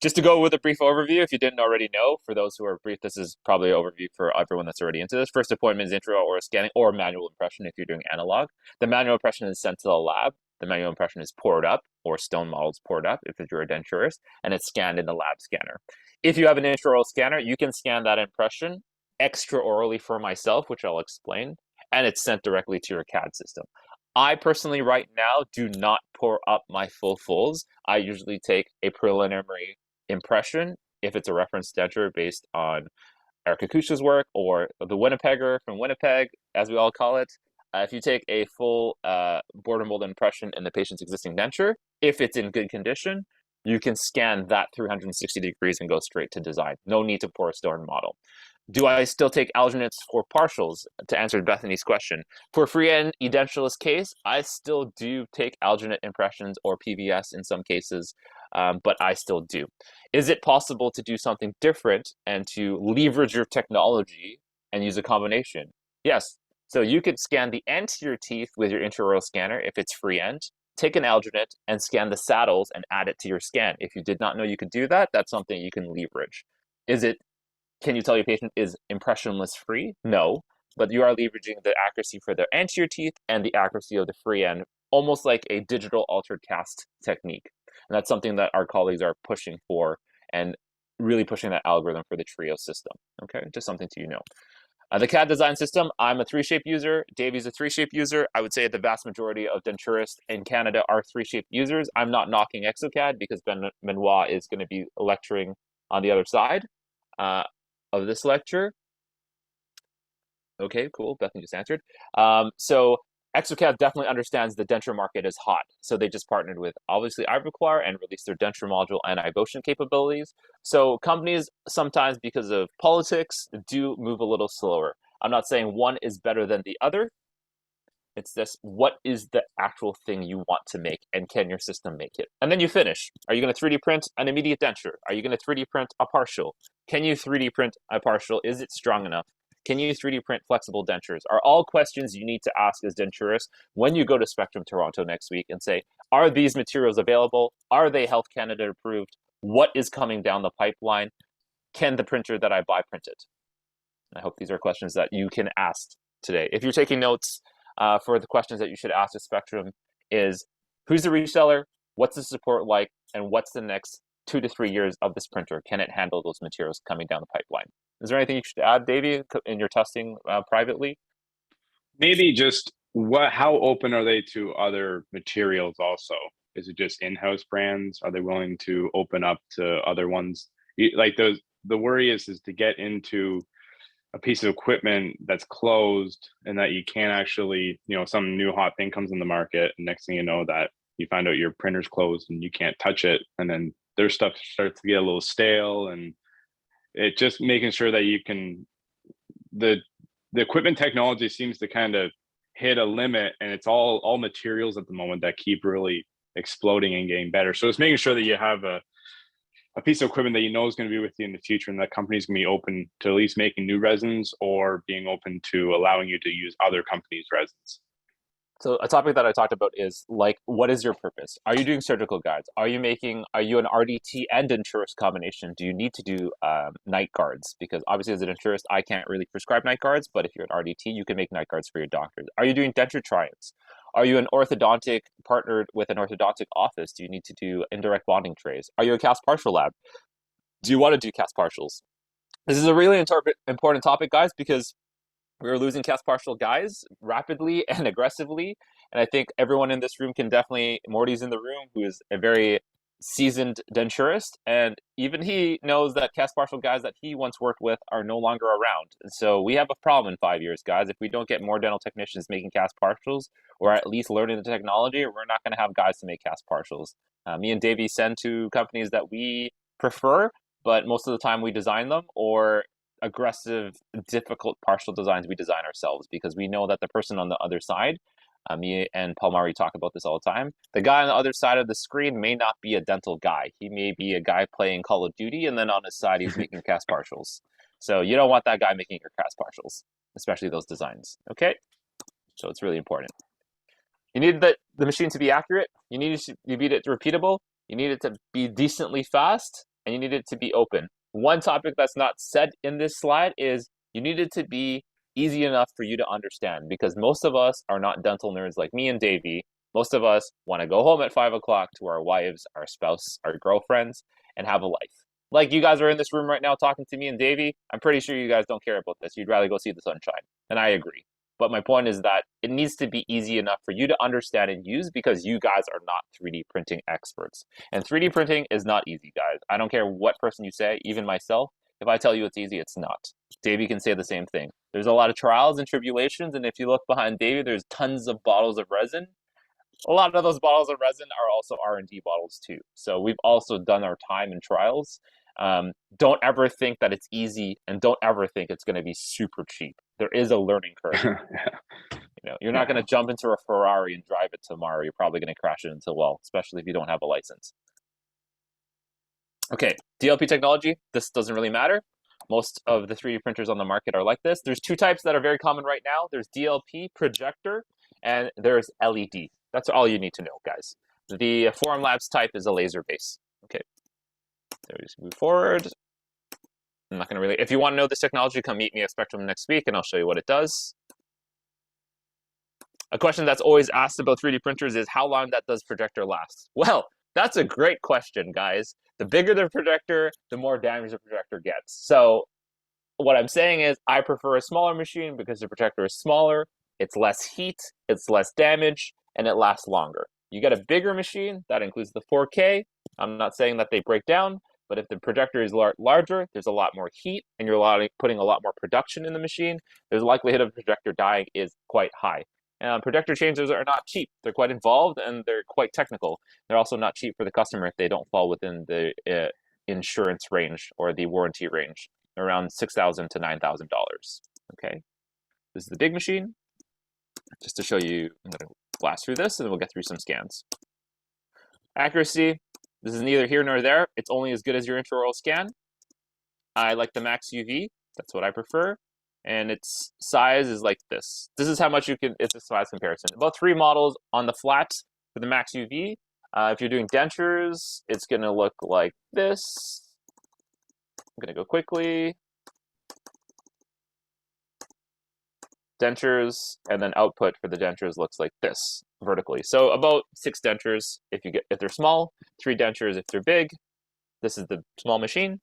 Just to go with a brief overview, if you didn't already know, for those who are brief, this is probably an overview for everyone that's already into this. First appointment is intraoral scanning or manual impression if you're doing analog. The manual impression is sent to the lab. The manual impression is poured up, or stone models poured up if you're a denturist, and it's scanned in the lab scanner. If you have an intraoral scanner, you can scan that impression extraorally for myself, which I'll explain, and it's sent directly to your CAD system. I personally right now do not pour up my full fulls. I usually take a preliminary impression if it's a reference denture based on Eric Kakusha's work or the Winnipegger from Winnipeg, as we all call it. If you take a full border mold impression in the patient's existing denture, if it's in good condition, you can scan that 360 degrees and go straight to design. No need to pour a stone model. Do I still take alginates for partials? To answer Bethany's question, for free-end edentulous case, I still do take alginate impressions or PVS in some cases, but I still do. Is it possible to do something different and to leverage your technology and use a combination? Yes. So you could scan the anterior teeth with your intraoral scanner if it's free-end, take an alginate and scan the saddles and add it to your scan. If you did not know you could do that, that's something you can leverage. Can you tell your patient is impressionless free? No, but you are leveraging the accuracy for their anterior teeth and the accuracy of the free end, almost like a digital altered cast technique. And that's something that our colleagues are pushing for and really pushing that algorithm for the TRIO system. Okay, just something to know. The CAD design system, I'm a 3Shape user. Davey's a 3Shape user. I would say the vast majority of denturists in Canada are 3Shape users. I'm not knocking ExoCAD because Benoit is going to be lecturing on the other side of this lecture. Okay, cool. Bethany just answered. So ExoCAD definitely understands the denture market is hot. So they just partnered with, obviously, Ivoclar and released their denture module and iVotion capabilities. So companies sometimes, because of politics, do move a little slower. I'm not saying one is better than the other. It's this, what is the actual thing you want to make, and can your system make it? And then you finish. Are you going to 3D print an immediate denture? Are you going to 3D print a partial? Can you 3D print a partial? Is it strong enough? Can you 3D print flexible dentures? Are all questions you need to ask as denturists when you go to Spectrum Toronto next week and say, are these materials available? Are they Health Canada approved? What is coming down the pipeline? Can the printer that I buy print it? I hope these are questions that you can ask today. If you're taking notes for the questions that you should ask at Spectrum is, who's the reseller? What's the support like? And what's the next 2 to 3 years of this printer? Can it handle those materials coming down the pipeline? Is there anything you should add, Davey, in your testing privately? Maybe just how open are they to other materials also? Is it just in-house brands? Are they willing to open up to other ones? Like the worry is to get into a piece of equipment that's closed and that you can't actually, some new hot thing comes in the market, and next thing you know that you find out your printer's closed and you can't touch it, and then their stuff starts to get a little stale, and it just making sure that you can, the equipment technology seems to kind of hit a limit, and it's all materials at the moment that keep really exploding and getting better. So it's making sure that you have a piece of equipment that you know is going to be with you in the future, and that company's going to be open to at least making new resins or being open to allowing you to use other companies' resins. So a topic that I talked about is like, what is your purpose? Are you doing surgical guides? Are you an RDT and denturist combination? Do you need to do night guards? Because obviously as a denturist, I can't really prescribe night guards, but if you're an RDT, you can make night guards for your doctors. Are you doing denture try-ins? Are you an orthodontic partnered with an orthodontic office? Do you need to do indirect bonding trays? Are you a cast partial lab? Do you want to do cast partials? This is a really important topic, guys, because we are losing cast partial guys rapidly and aggressively. And I think everyone in this room can definitely, Morty's in the room, who is a very seasoned denturist. And even he knows that cast partial guys that he once worked with are no longer around. And so we have a problem in 5 years, guys. If we don't get more dental technicians making cast partials, or at least learning the technology, we're not going to have guys to make cast partials. Me and Davey send to companies that we prefer, but most of the time we design them, or aggressive, difficult partial designs we design ourselves, because we know that the person on the other side, me and Paul Murray talk about this all the time, the guy on the other side of the screen may not be a dental guy. He may be a guy playing Call of Duty, and then on his side he's making cast partials. So you don't want that guy making your cast partials. especially those designs. Okay, so it's really important. You need the machine to be accurate. You need it repeatable. You need it to be decently fast, and you need it to be open. One topic that's not said in this slide is you need it to be easy enough for you to understand, because most of us are not dental nerds like me and Davey. Most of us want to go home at 5 o'clock to our wives, our spouse, our girlfriends, and have a life. Like you guys are in this room right now talking to me and Davey. I'm pretty sure you guys don't care about this. You'd rather go see the sunshine. And I agree. But my point is that it needs to be easy enough for you to understand and use, because you guys are not 3D printing experts. And 3D printing is not easy, guys. I don't care what person you say, even myself. If I tell you it's easy, it's not. Davey can say the same thing. There's a lot of trials and tribulations, and if you look behind Davey, there's tons of bottles of resin. A lot of those bottles of resin are also R&D bottles too. So we've also done our time in trials. Don't ever think that it's easy, and don't ever think it's going to be super cheap. There is a learning curve. You know, you're not going to jump into a Ferrari and drive it tomorrow. You're probably going to crash it into a wall, especially if you don't have a license. Okay, DLP technology. This doesn't really matter. Most of the 3D printers on the market are like this. There's two types that are very common right now. There's DLP, projector, and there's LED. That's all you need to know, guys. The Forum Labs type is a laser base. Okay, so we just move forward. I'm not going to really, if you want to know this technology, come meet me at Spectrum next week and I'll show you what it does. A question that's always asked about 3D printers is how long does projector last? Well, that's a great question, guys. The bigger the projector, the more damage the projector gets. So what I'm saying is I prefer a smaller machine because the projector is smaller, it's less heat, it's less damage, and it lasts longer. You get a bigger machine, that includes the 4K. I'm not saying that they break down, but if the projector is larger, there's a lot more heat, and you're putting a lot more production in the machine. There's likelihood of the projector dying is quite high. Projector changes are not cheap. They're quite involved, and they're quite technical. They're also not cheap for the customer if they don't fall within the insurance range or the warranty range, around $6,000 to $9,000. Okay, this is the big machine. Just to show you, I'm going to blast through this, and then we'll get through some scans. Accuracy. This is neither here nor there. It's only as good as your intraoral scan. I like the Max UV. That's what I prefer. And its size is like this. This is how much you can, it's a size comparison. About 3 models on the flat for the Max UV. If you're doing dentures, it's going to look like this. I'm going to go quickly. Dentures, and then output for the dentures looks like this vertically. So about 6 dentures if they're small, 3 dentures if they're big. This is the small machine.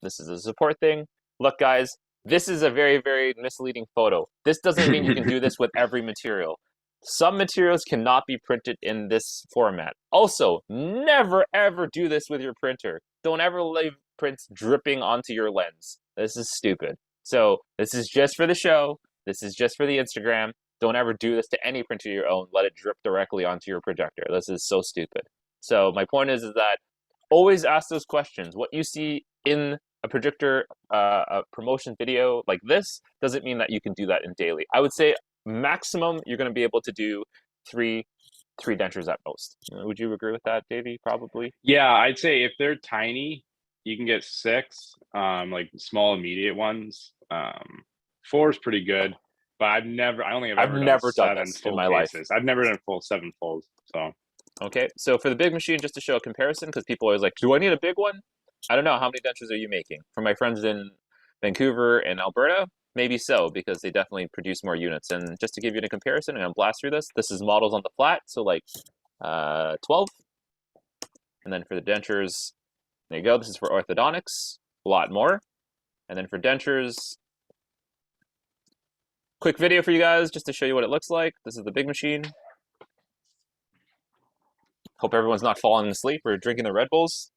This is a support thing. Look, guys, this is a very, very misleading photo. This doesn't mean you can do this with every material. Some materials cannot be printed in this format. Also, never ever do this with your printer. Don't ever leave prints dripping onto your lens. This is stupid. So this is just for the show. This is just for the Instagram. Don't ever do this to any printer of your own. Let it drip directly onto your projector. This is so stupid. So my point is that always ask those questions. What you see in a projector, a promotion video like this doesn't mean that you can do that in daily. I would say maximum you're going to be able to do three dentures at most. Would you agree with that, Davey? Probably. Yeah, I'd say if they're tiny, you can get 6, like small immediate ones. 4 is pretty good, but I've never done 7 this full in my cases. I've never done full 7 fulls. So okay, so for the big machine, just to show a comparison, because people are always like, do I need a big one? I don't know. How many dentures are you making? For my friends in Vancouver and Alberta, maybe so, because they definitely produce more units. And just to give you a comparison, I'm going to blast through this. This is models on the flat, so like 12. And then for the dentures, there you go. This is for orthodontics, a lot more. And then for dentures, quick video for you guys just to show you what it looks like. This is the big machine. Hope everyone's not falling asleep or drinking the Red Bulls.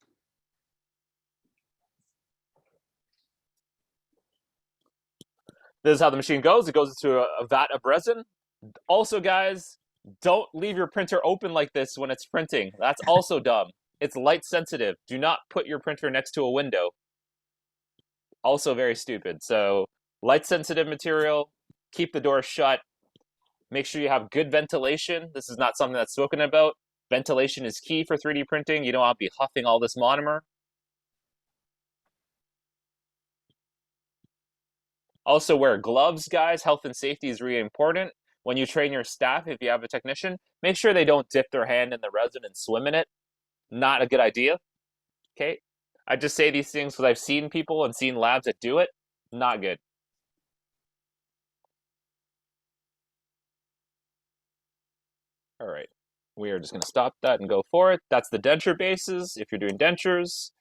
This is how the machine goes. It goes into a vat of resin. Also, guys, don't leave your printer open like this when it's printing. That's also dumb. It's light sensitive. Do not put your printer next to a window. Also very stupid. So light sensitive material, keep the door shut. Make sure you have good ventilation. This is not something that's spoken about. Ventilation is key for 3D printing. You don't want to be huffing all this monomer. Also wear gloves, guys. Health and safety is really important. When you train your staff, if you have a technician, make sure they don't dip their hand in the resin and swim in it. Not a good idea. Okay. I just say these things because I've seen people and seen labs that do it. Not good. All right. We are just going to stop that and go for it. That's the denture bases if you're doing dentures.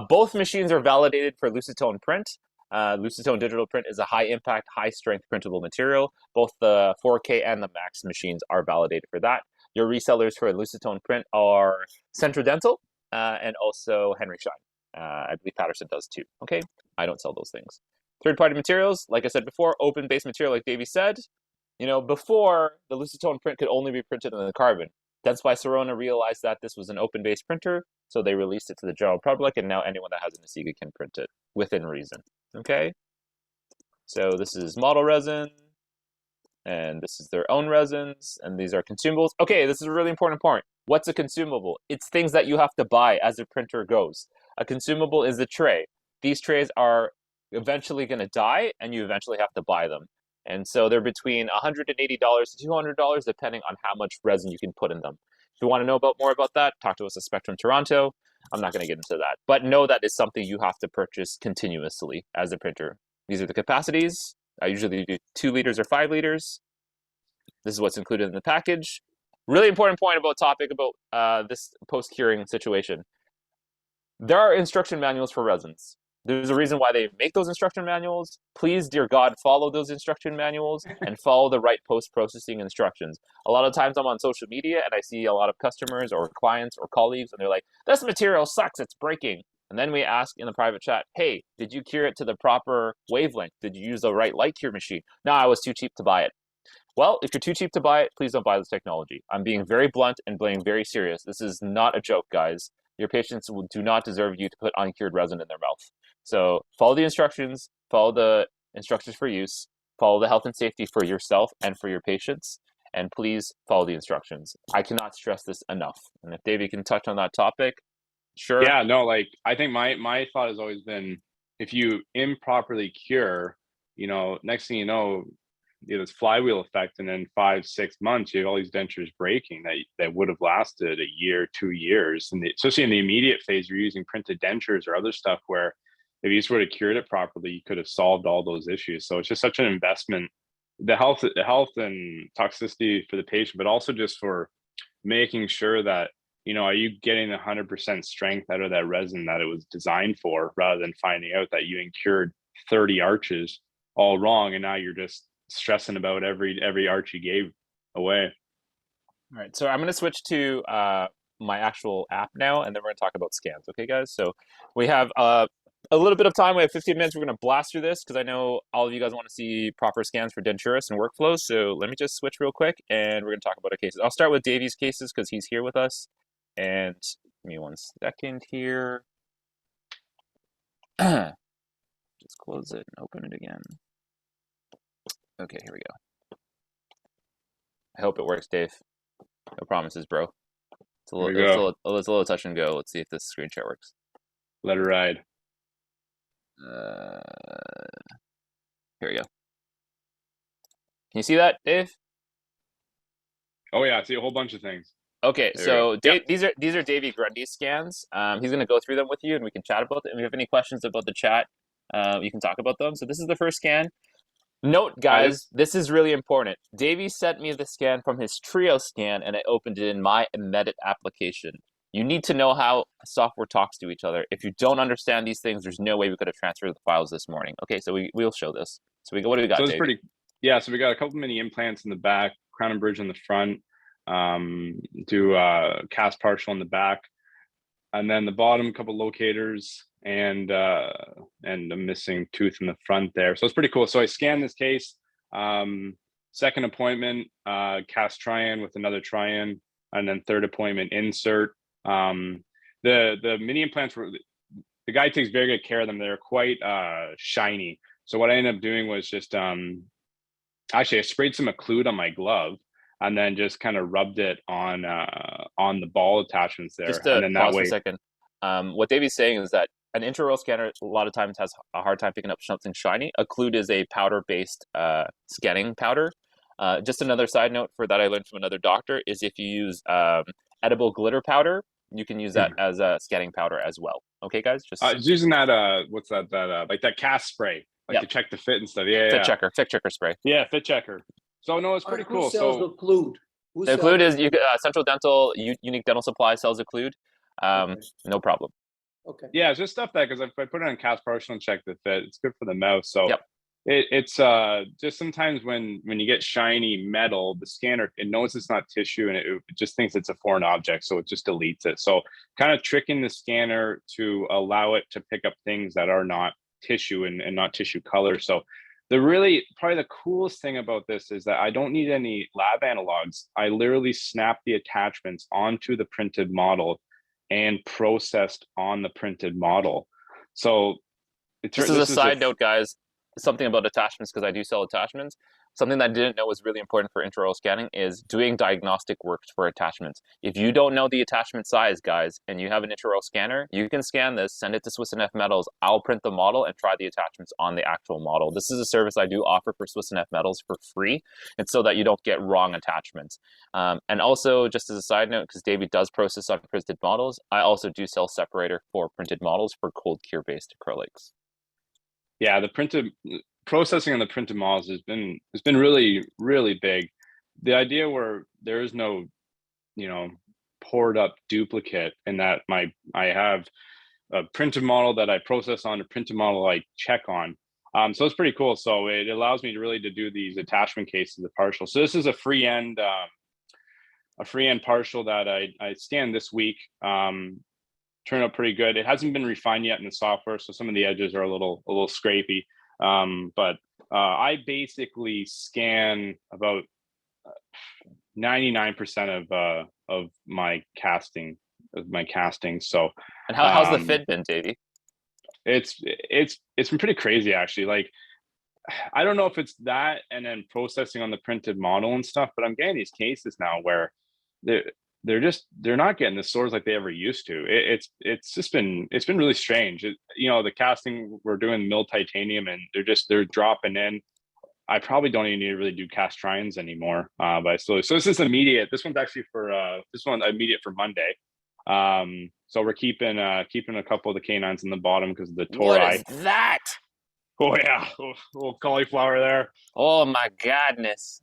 Both machines are validated for Lucitone print. Lucitone digital print is a high impact, high strength printable material. Both the 4K and the Max machines are validated for that. Your resellers for Lucitone print are Central Dental and also Henry Schein. I believe Patterson does too. Okay, I don't sell those things. Third-party materials, like I said before, open-based material, like Davey said. You know, before the Lucitone print could only be printed in the carbon. That's why Sirona realized that this was an open-based printer, so they released it to the general public, and now anyone that has an Asiga can print it within reason. Okay, so this is model resin, and this is their own resins, and these are consumables. Okay, this is a really important point. What's a consumable? It's things that you have to buy as the printer goes. A consumable is a tray. These trays are eventually going to die, and you eventually have to buy them. And so they're between $180 to $200, depending on how much resin you can put in them. If you want to know more about that, talk to us at Spectrum Toronto. I'm not going to get into that. But know that is something you have to purchase continuously as a printer. These are the capacities. I usually do 2 liters or 5 liters. This is what's included in the package. Really important point about this post-curing situation. There are instruction manuals for resins. There's a reason why they make those instruction manuals. Please, dear God, follow those instruction manuals and follow the right post-processing instructions. A lot of times I'm on social media and I see a lot of customers or clients or colleagues and they're like, this material sucks, it's breaking. And then we ask in the private chat, hey, did you cure it to the proper wavelength? Did you use the right light cure machine? No, I was too cheap to buy it. Well, if you're too cheap to buy it, please don't buy this technology. I'm being very blunt and being very serious. This is not a joke, guys. Your patients do not deserve you to put uncured resin in their mouth. So follow the instructions, follow the instructions for use, follow the health and safety for yourself and for your patients, and please follow the instructions. I cannot stress this enough. And if David can touch on that topic, sure. Yeah, no, like I think my thought has always been, if you improperly cure, next thing you know, this flywheel effect, and then 5-6 months you have all these dentures breaking that would have lasted a year, 2 years, and especially in the immediate phase you're using printed dentures or other stuff where if you sort of cured it properly you could have solved all those issues. So it's just such an investment, the health and toxicity for the patient, but also just for making sure that are you getting 100% strength out of that resin that it was designed for, rather than finding out that you incured 30 arches all wrong and now you're just stressing about every arch you gave away. All right, so I'm going to switch to my actual app now, and then we're going to talk about scans. Okay, guys? So we have a little bit of time. We have 15 minutes. We're going to blast through this because I know all of you guys want to see proper scans for denturists and workflows. So let me just switch real quick, and we're going to talk about our cases. I'll start with Davey's cases because he's here with us. And give me 1 second here. Just close it and open it again. Okay, here we go. I hope it works, Dave. No promises, bro. It's a little touch and go. Let's see if this screen share works. Let it ride. Here we go. Can you see that, Dave? Oh yeah, I see a whole bunch of things. Okay, There so Yep. these are Davey Grundy's scans. He's going to go through them with you, and we can chat about them. If you have any questions about the chat, you can talk about them. So this is the first scan. Note, guys, this is really important. Davey sent me the scan from his Trio scan, and I opened it in my Emedit application. You need to know how software talks to each other. If you don't understand these things, there's no way we could have transferred the files this morning. Okay, so we'll show this. So what do we got, So it's Davey? so we got a couple mini implants in the back, crown and bridge in the front, do cast partial in the back, and then the bottom, a couple locators, and a missing tooth in the front there. So it's pretty cool. So I scanned this case. Second appointment, cast try-in with another try-in, and then third appointment insert. The mini implants were, the guy takes very good care of them. They're quite shiny. So what I ended up doing was just actually I sprayed some occlude on my glove and then just kind of rubbed it on the ball attachments there. Just to and then pause that way, for a second. What Davey's saying is that an intraoral scanner a lot of times has a hard time picking up something shiny. Occlude is a powder-based scanning powder. Just another side note for that I learned from another doctor is if you use edible glitter powder, you can use that as a scanning powder as well. Okay, guys? Just I was using that what's that like that cast spray, like Yep. to check the fit and stuff. Yeah, fit checker spray. yeah, fit checker. So no, it's All right, pretty who cool. sells So Occlude? Who The sells Occlude is Central Dental Unique Dental Supply sells Occlude. Okay. No problem. Okay. yeah, it's just stuff that because if I put it on cast partial and check the fit, it's good for the mouth. So Yep. it's just sometimes when you get shiny metal, the scanner, it knows it's not tissue and it just thinks it's a foreign object, so it just deletes it. So kind of tricking the scanner to allow it to pick up things that are not tissue and not tissue color. So probably the coolest thing about this is that I don't need any lab analogs. I literally snap the attachments onto the printed model and processed on the printed model. So Just as a side note, guys, something about attachments, because I do sell attachments. Something that I didn't know was really important for intraoral scanning is doing diagnostic work for attachments. If you don't know the attachment size, guys, and you have an intraoral scanner, you can scan this, send it to Swiss and F Metals. I'll print the model and try the attachments on the actual model. This is a service I do offer for Swiss and F Metals for free, and so that you don't get wrong attachments. And also, just as a side note, because Davey does process on printed models, I also do sell separator for printed models for cold cure based acrylics. Yeah, the processing on the printed models has been really, really big. The idea where there is no, poured up duplicate, and that I have a printed model that I process on, a printed model I check on. So it's pretty cool. So it allows me to do these attachment cases of partial. So this is a free end partial that I scanned this week. Turned out pretty good. It hasn't been refined yet in the software, so some of the edges are a little scrapey. But I basically scan about 99% of my casting. So, and how's the fit been, Davey? It's been pretty crazy actually. Like, I don't know if it's that and then processing on the printed model and stuff, but I'm getting these cases now where they're not getting the sores like they ever used to. It's been really strange. The casting, we're doing mill titanium and they're dropping in. I probably don't even need to really do cast trines anymore. But so this is immediate. This one's actually immediate for Monday. So we're keeping a couple of the canines in the bottom because of the tori. What is that? Oh yeah, little cauliflower there. Oh my godness.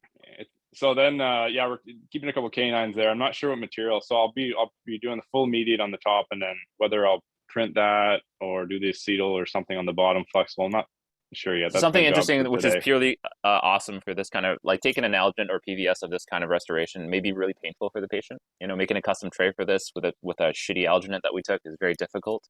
So then, we're keeping a couple canines there. I'm not sure what material, so I'll be doing the full immediate on the top, and then whether I'll print that or do the acetal or something on the bottom flexible. I'm not sure yet. That's something interesting, which today. is purely awesome for this kind of, like, taking an Algent or PVS of this kind of restoration may be really painful for the patient. Making a custom tray for this with a shitty alginate that we took is very difficult.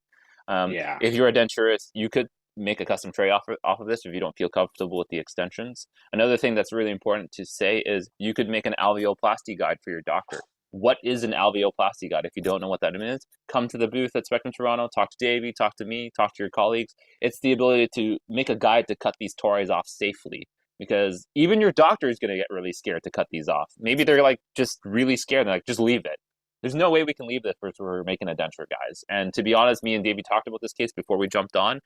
If you're a denturist, you could make a custom tray off of this if you don't feel comfortable with the extensions. Another thing that's really important to say is you could make an alveoplasty guide for your doctor. What is an alveoplasty guide? If you don't know what that is, come to the booth at Spectrum Toronto, talk to Davey, talk to me, talk to your colleagues. It's the ability to make a guide to cut these tories off safely, because even your doctor is going to get really scared to cut these off. Maybe they're like just really scared. They're like, just leave it. There's no way we can leave this if we're making a denture, guys. And to be honest, me and Davey talked about this case before we jumped on.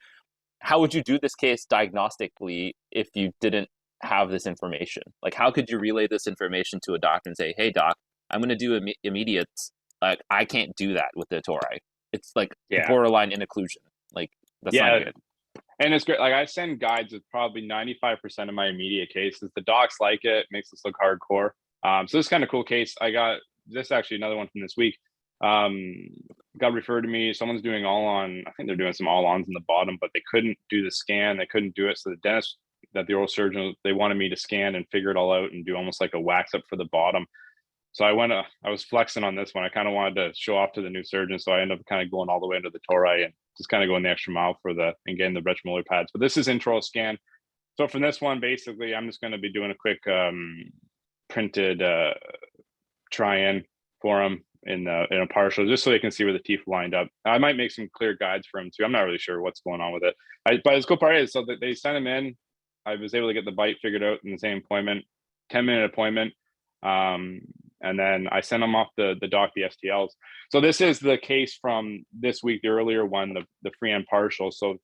How would you do this case diagnostically if you didn't have this information? Like, how could you relay this information to a doctor and say, hey, doc, I'm going to do immediates. Like, I can't do that with the tori. It's like borderline inocclusion. Like, that's not good. And it's great. Like, I send guides with probably 95% of my immediate cases. The docs like it, makes us look hardcore. So this is kind of cool case. I got this, actually another one from this week. Got referred to me. Someone's doing I think they're doing some all-ons in the bottom, but they couldn't do the scan. They couldn't do it. So the dentist, the oral surgeon, they wanted me to scan and figure it all out and do almost like a wax up for the bottom. So I was flexing on this one. I kind of wanted to show off to the new surgeon. So I ended up kind of going all the way into the tori and just kind of going the extra mile and getting the retromolar pads. But this is intraoral scan. So from this one, basically, I'm just going to be doing a quick printed try-in for them in a partial, just so they can see where the teeth lined up. I might make some clear guides for them too. I'm not really sure what's going on with it. But the cool part is, so that they sent them in. I was able to get the bite figured out in the same appointment, 10-minute appointment. and then I send them off the doc, the STLs. So this is the case from this week, the earlier one, the freehand partial. So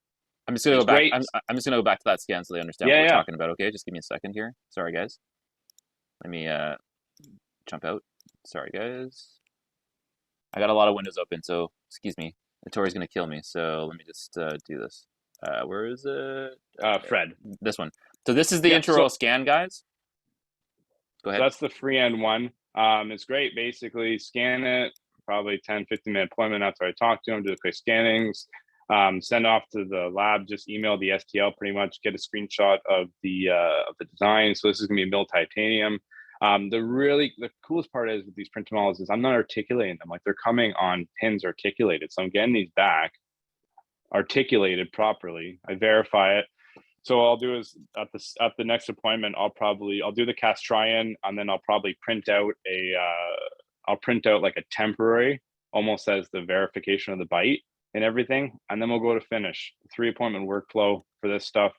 I'm just gonna go it's back. great. I'm just gonna go back to that scan so they understand what we're talking about. Okay, just give me a second here. Sorry, guys. Let me jump out. Sorry, guys. I got a lot of windows open, so excuse me. Tori's gonna kill me. So let me just do this. Where is it? Fred. This one. So this is the Yeah, intraoral scan, guys. Go ahead. So that's the freehand one. It's great. Basically, scan it, probably 10, 15-minute appointment after I talk to him, do the quick scannings, send off to the lab, just email the STL pretty much, get a screenshot of the design. So this is gonna be milled titanium. The coolest part is with these print models is I'm not articulating them, like they're coming on pins articulated. So I'm getting these back articulated properly. I verify it. So I'll do is at the next appointment, I'll do the cast try-in, and then I'll probably print out like a temporary, almost as the verification of the bite and everything, and then we'll go to finish. 3-appointment workflow for this stuff.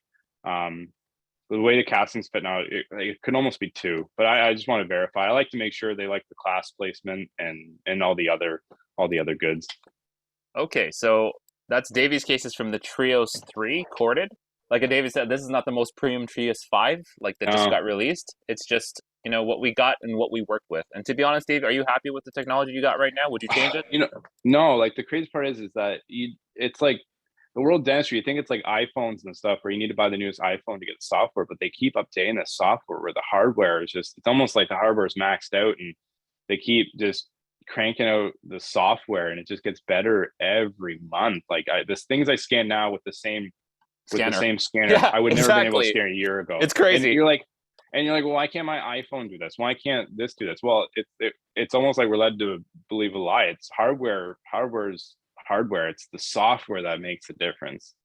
The way the castings fit now, it could almost be 2, but I just want to verify. I like to make sure they like the class placement and all the other goods. Okay, so that's Davy's cases from the Trios 3 corded. Like Davy said, this is not the most premium Trios 5, like that just got released. It's just, what we got and what we work with. And to be honest, Dave, are you happy with the technology you got right now? Would you change it? No, like the crazy part is that it's like the world dentistry, you think it's like iPhones and stuff where you need to buy the newest iPhone to get the software, but they keep updating the software where the hardware is it's almost like the hardware is maxed out and they keep just cranking out the software and it just gets better every month. Like this things I scan now with the same scanner, yeah, I would never been able to scan a year ago. It's crazy. And you're like, well, why can't my iPhone do this? Why can't this do this? Well, it's almost like we're led to believe a lie. It's hardware. Hardware's hardware. It's the software that makes a difference.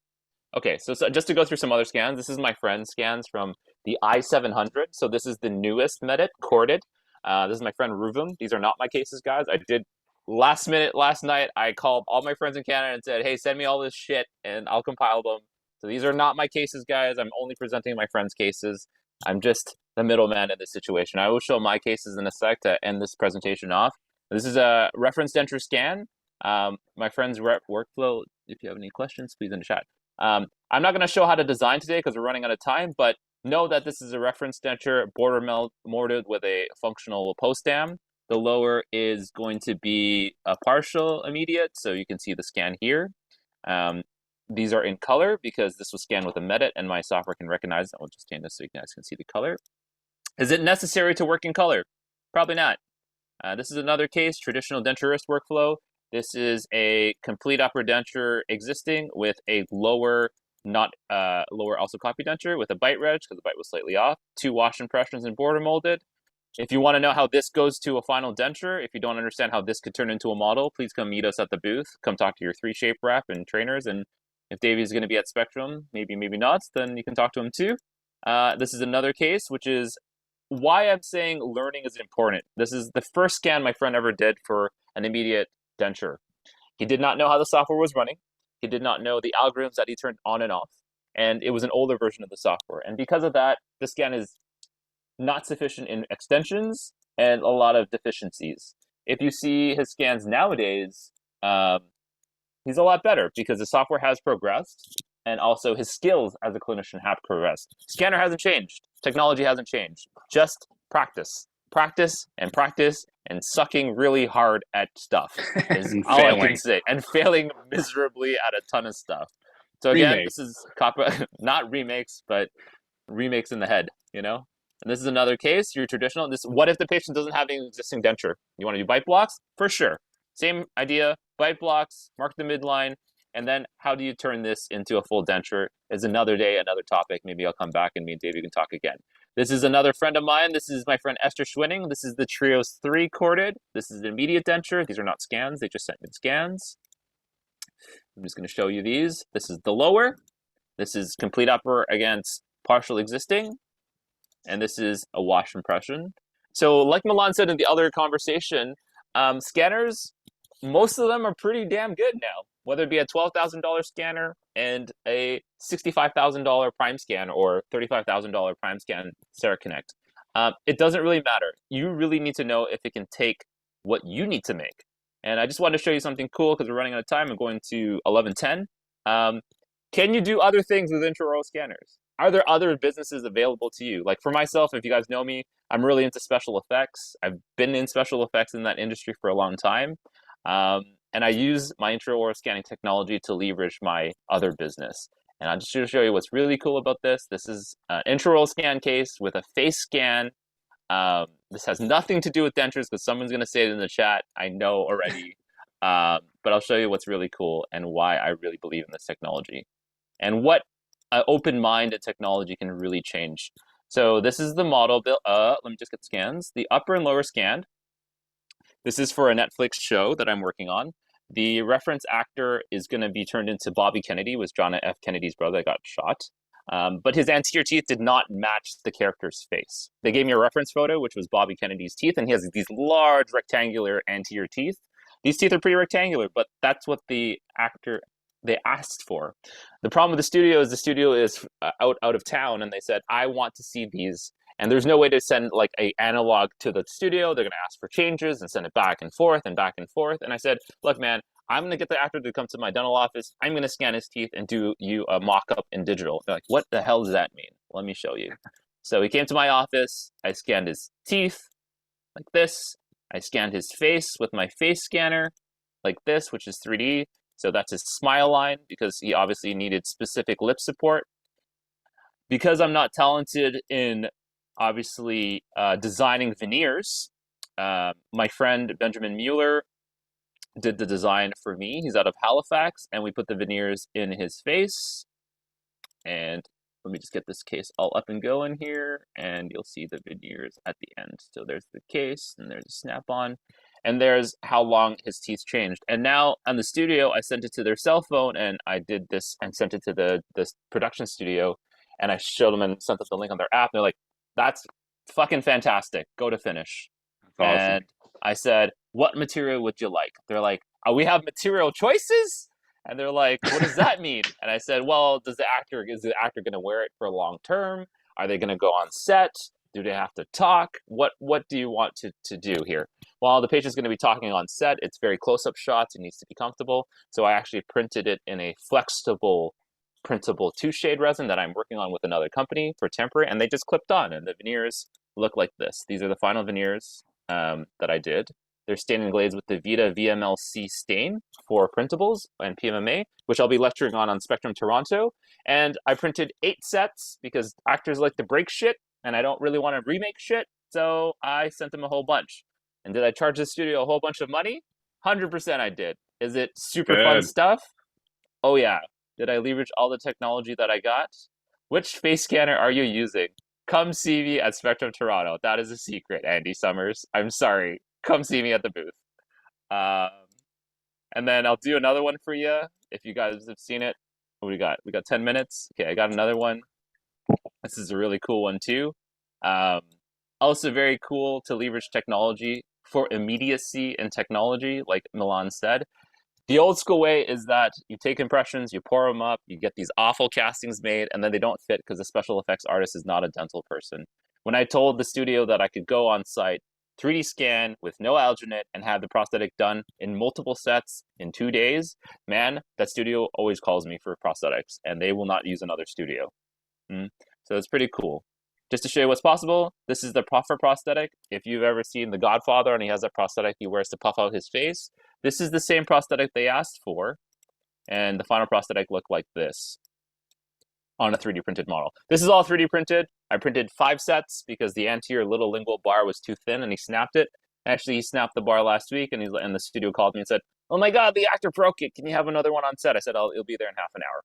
Okay, so just to go through some other scans, this is my friend's scans from the i700. So this is the newest Medit corded. This is my friend Ruvum. These are not my cases, guys. I did last night. I called all my friends in Canada and said, hey, send me all this shit and I'll compile them. So these are not my cases, guys. I'm only presenting my friends' cases. I'm just the middleman in this situation. I will show my cases in a sec to end this presentation off. This is a reference denture scan. My friend's workflow. If you have any questions, please in the chat. I'm not going to show how to design today because we're running out of time, but know that this is a reference denture border molded with a functional post dam. The lower is going to be a partial immediate, so you can see the scan here. These are in color because this was scanned with a Medit and my software can recognize it. I'll just change this so you guys can see the color. Is it necessary to work in color? Probably not. This is another case, traditional denturist workflow. This is a complete upper denture existing with a lower also copy denture with a bite reg because the bite was slightly off. 2 wash impressions and border molded. If you want to know how this goes to a final denture, if you don't understand how this could turn into a model, please come meet us at the booth. Come talk to your 3Shape rep and trainers. And if Davey's going to be at Spectrum, maybe not, then you can talk to him too. This is another case, which is why I'm saying learning is important. This is the first scan my friend ever did for an immediate denture. He did not know how the software was running. He did not know the algorithms that he turned on and off. And it was an older version of the software. And because of that, the scan is not sufficient in extensions and a lot of deficiencies. If you see his scans nowadays, he's a lot better because the software has progressed and also his skills as a clinician have progressed. Scanner hasn't changed. Technology hasn't changed. Just practice. Practice and sucking really hard at stuff is all I can say. And failing miserably at a ton of stuff. So again, This is not remakes, but remakes in the head, And this is another case, your traditional. What if the patient doesn't have an existing denture? You want to do bite blocks? For sure. Same idea, bite blocks, mark the midline, and then how do you turn this into a full denture is another day, another topic. Maybe I'll come back and me and Dave, you can talk again. This is another friend of mine. This is my friend Esther Schwinning. This is the Trios 3 corded. This is an immediate denture. These are not scans. They just sent me scans. I'm just going to show you these. This is the lower. This is complete upper against partial existing. And this is a wash impression. So like Milan said in the other conversation, scanners, most of them are pretty damn good now, whether it be a $12,000 scanner and a $65,000 prime scan or $35,000 prime scan Connect. It doesn't really matter. You really need to know if it can take what you need to make. And I just wanted to show you something cool because we're running out of time. I'm going to 11:10. Can you do other things with intraoral scanners? Are there other businesses available to you? Like for myself, if you guys know me, I'm really into special effects. I've been in special effects in that industry for a long time. And I use my intraoral scanning technology to leverage my other business. And I'm just going to show you what's really cool about this. This is an intraoral scan case with a face scan. This has nothing to do with dentures because someone's going to say it in the chat. I know already. But I'll show you what's really cool and why I really believe in this technology and what an open mind and technology can really change. So this is the model. Let me just get scans. The upper and lower scan. This is for a Netflix show that I'm working on. The reference actor is going to be turned into Bobby Kennedy, was John F. Kennedy's brother that got shot. But his anterior teeth did not match the character's face. They gave me a reference photo, which was Bobby Kennedy's teeth, and he has these large rectangular anterior teeth. These teeth are pretty rectangular, but that's what they asked for. The problem with the studio is out of town, and they said, I want to see these. And there's no way to send like a analog to the studio. They're going to ask for changes and send it back and forth and back and forth. And I said, look, man, I'm going to get the actor to come to my dental office. I'm going to scan his teeth and do you a mock-up in digital. They're like, what the hell does that mean? Let me show you. So he came to my office. I scanned his teeth like this. I scanned his face with my face scanner like this, which is 3D. So that's his smile line because he obviously needed specific lip support. Because I'm not talented in obviously designing veneers, my friend Benjamin Mueller did the design for me. He's out of Halifax, and we put the veneers in his face. And let me just get this case all up and going here, and you'll see the veneers at the end. So there's the case, and there's a snap-on, and there's how long his teeth changed. And now on the studio, I sent it to their cell phone, and I did this and sent it to this production studio, and I showed them and sent them the link on their app. And they're like, that's fucking fantastic. Go to finish. That's awesome. And I said, what material would you like? They're like, oh, we have material choices? And they're like, what does that mean? And I said, well, is the actor going to wear it for long term? Are they going to go on set? Do they have to talk? What do you want to do here? Well, the patient's going to be talking on set. It's very close-up shots. It needs to be comfortable. So I actually printed it in a flexible printable 2-shade resin that I'm working on with another company for temporary, and they just clipped on, and the veneers look like this. These are the final veneers that I did. They're stained and glazed with the Vita VMLC stain for printables and PMMA, which I'll be lecturing on Spectrum Toronto. And I printed 8 sets because actors like to break shit, and I don't really want to remake shit, so I sent them a whole bunch. And did I charge the studio a whole bunch of money? 100% I did. Is it super fun Good. stuff? Oh yeah. Did I leverage all the technology that I got? Which face scanner are you using? Come see me at Spectrum Toronto. That is a secret, Andy Summers. I'm sorry. Come see me at the booth. And then I'll do another one for you if you guys have seen it. What do we got? We got 10 minutes. Okay, I got another one. This is a really cool one too. Also very cool to leverage technology for immediacy in technology, like Milan said. The old school way is that you take impressions, you pour them up, you get these awful castings made, and then they don't fit because the special effects artist is not a dental person. When I told the studio that I could go on site, 3D scan with no alginate, and have the prosthetic done in multiple sets in 2 days, man, that studio always calls me for prosthetics, and they will not use another studio. So it's pretty cool. Just to show you what's possible, this is the puffer prosthetic. If you've ever seen The Godfather and he has a prosthetic he wears to puff out his face, this is the same prosthetic they asked for, and the final prosthetic looked like this on a 3D printed model. This is all 3D printed. I printed 5 sets because the anterior little lingual bar was too thin and he snapped it. Actually, he snapped the bar last week, and the studio called me and said, oh my God, the actor broke it. Can you have another one on set? I said, it'll be there in half an hour.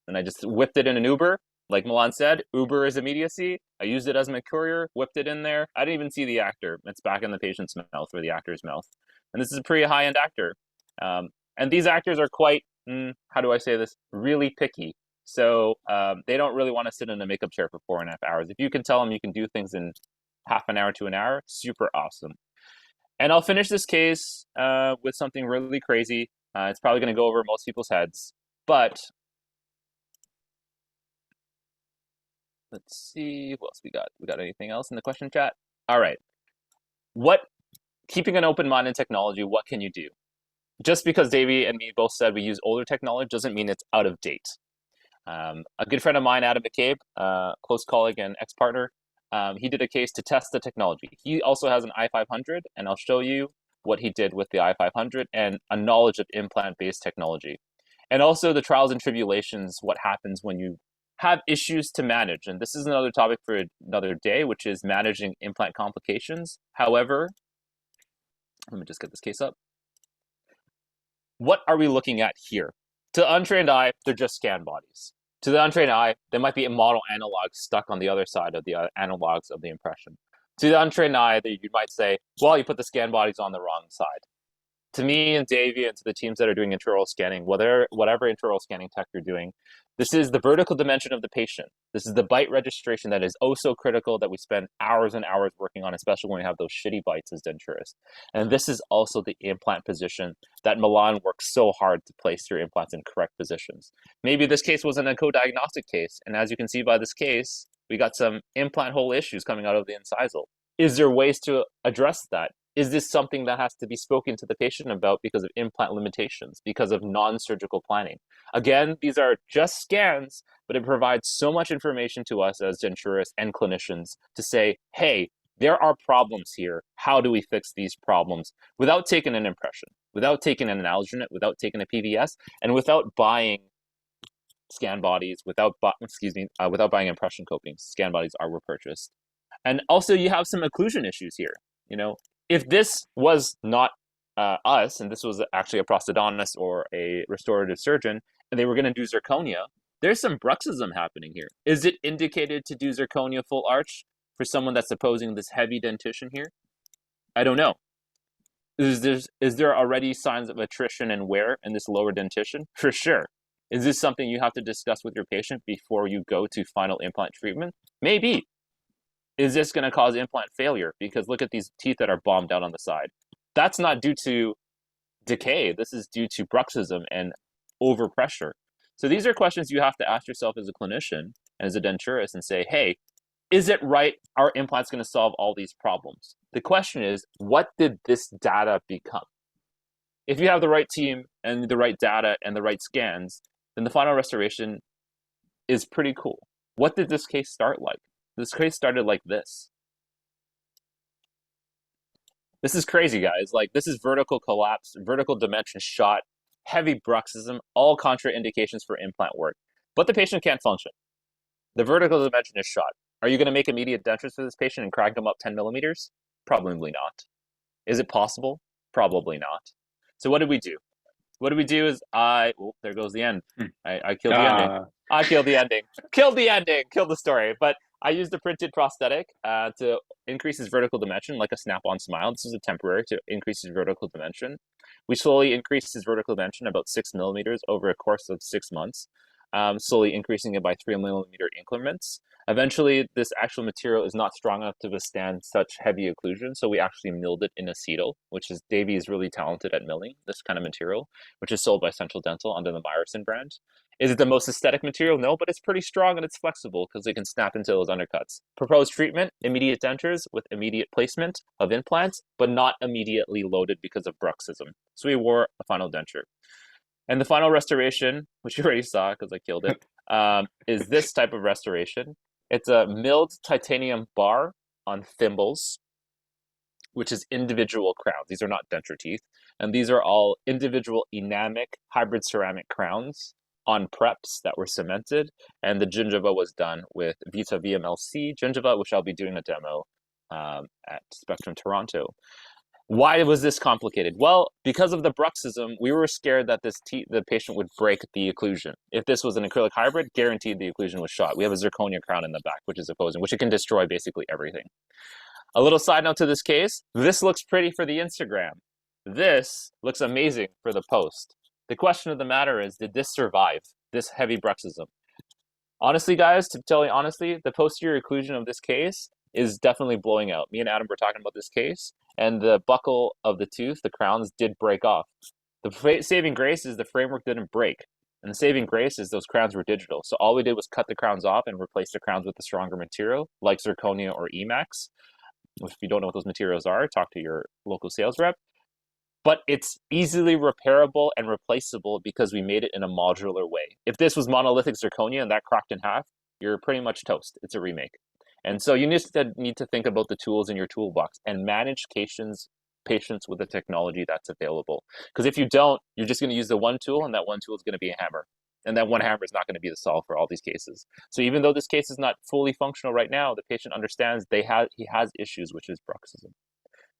And I just whipped it in an Uber. Like Milan said, Uber is immediacy. I used it as my courier, whipped it in there. I didn't even see the actor. It's back in the patient's mouth or the actor's mouth. And this is a pretty high-end actor. And these actors are quite, how do I say this, really picky. So they don't really want to sit in a makeup chair for 4.5 hours. If you can tell them you can do things in half an hour to an hour, super awesome. And I'll finish this case with something really crazy. It's probably going to go over most people's heads. But Let's see what else we got. We got anything else in the question chat? All right. Keeping an open mind in technology, what can you do? Just because Davey and me both said we use older technology doesn't mean it's out of date. A good friend of mine, Adam McCabe, close colleague and ex-partner, he did a case to test the technology. He also has an i500, and I'll show you what he did with the i500 and a knowledge of implant-based technology. And also the trials and tribulations, what happens when you have issues to manage. And this is another topic for another day, which is managing implant complications. However, let me just get this case up. What are we looking at here? To the untrained eye, they're just scan bodies. To the untrained eye, there might be a model analog stuck on the other side of the analogs of the impression. To the untrained eye, you might say, well, you put the scan bodies on the wrong side. To me and Davey and to the teams that are doing intraoral scanning, whatever intraoral scanning tech you're doing, this is the vertical dimension of the patient. This is the bite registration that is oh so critical that we spend hours and hours working on, especially when we have those shitty bites as denturists. And this is also the implant position that Milan works so hard to place your implants in correct positions. Maybe this case wasn't a co-diagnostic case, and as you can see by this case, we got some implant hole issues coming out of the incisal. Is there ways to address that? Is this something that has to be spoken to the patient about because of implant limitations, because of non-surgical planning? Again, these are just scans, but it provides so much information to us as denturists and clinicians to say, hey, there are problems here. How do we fix these problems without taking an impression, without taking an alginate, without taking a PVS, and without buying scan bodies, without buying impression coatings? Scan bodies were purchased. And also you have some occlusion issues here. If this was not us, and this was actually a prosthodontist or a restorative surgeon, and they were going to do zirconia, there's some bruxism happening here. Is it indicated to do zirconia full arch for someone that's opposing this heavy dentition here? I don't know. Is there already signs of attrition and wear in this lower dentition? For sure. Is this something you have to discuss with your patient before you go to final implant treatment? Maybe. Is this going to cause implant failure? Because look at these teeth that are bombed out on the side. That's not due to decay. This is due to bruxism and overpressure. So these are questions you have to ask yourself as a clinician and as a denturist and say, hey, is it right? Are implants going to solve all these problems? The question is, what did this data become? If you have the right team and the right data and the right scans, then the final restoration is pretty cool. What did this case start like? This case started like this. This is crazy, guys. Like, this is vertical collapse, vertical dimension shot, heavy bruxism, all contraindications for implant work. But the patient can't function. The vertical dimension is shot. Are you going to make immediate dentures for this patient and crack them up 10 millimeters? Probably not. Is it possible? Probably not. So what did we do? What do we do is there goes the end. I killed the ending. I killed the ending. Killed the ending. Killed the story. But I used a printed prosthetic to increase his vertical dimension, like a snap-on smile. This is a temporary to increase his vertical dimension. We slowly increased his vertical dimension about 6 millimeters over a course of 6 months, slowly increasing it by 3 millimeter increments. Eventually, this actual material is not strong enough to withstand such heavy occlusion, so we actually milled it in acetal, which is Davey is really talented at milling this kind of material, which is sold by Central Dental under the Meyerson brand. Is it the most aesthetic material? No, but it's pretty strong and it's flexible because it can snap into those undercuts. Proposed treatment, immediate dentures with immediate placement of implants, but not immediately loaded because of bruxism. So we wore a final denture. And the final restoration, which you already saw because I killed it, is this type of restoration. It's a milled titanium bar on thimbles, which is individual crowns. These are not denture teeth. And these are all individual enamic hybrid ceramic crowns on preps that were cemented. And the gingiva was done with Vita VMLC gingiva, which I'll be doing a demo at Spectrum Toronto. Why was this complicated? Well, because of the bruxism, we were scared that the patient would break the occlusion. If this was an acrylic hybrid, guaranteed the occlusion was shot. We have a zirconia crown in the back, which is opposing, which it can destroy basically everything. A little side note to this case, this looks pretty for the Instagram. This looks amazing for the post. The question of the matter is, did this survive this heavy bruxism? Honestly, guys, to tell you honestly, the posterior occlusion of this case is definitely blowing out. Me and Adam were talking about this case, and the buckle of the tooth, the crowns, did break off. The saving grace is the framework didn't break. And the saving grace is those crowns were digital. So all we did was cut the crowns off and replace the crowns with a stronger material like zirconia or Emax. If you don't know what those materials are, talk to your local sales rep. But it's easily repairable and replaceable because we made it in a modular way. If this was monolithic zirconia and that cracked in half, you're pretty much toast. It's a remake. And so you need to think about the tools in your toolbox and manage patients with the technology that's available. Because if you don't, you're just going to use the one tool, and that one tool is going to be a hammer. And that one hammer is not going to be the solve for all these cases. So even though this case is not fully functional right now, the patient understands he has issues, which is bruxism.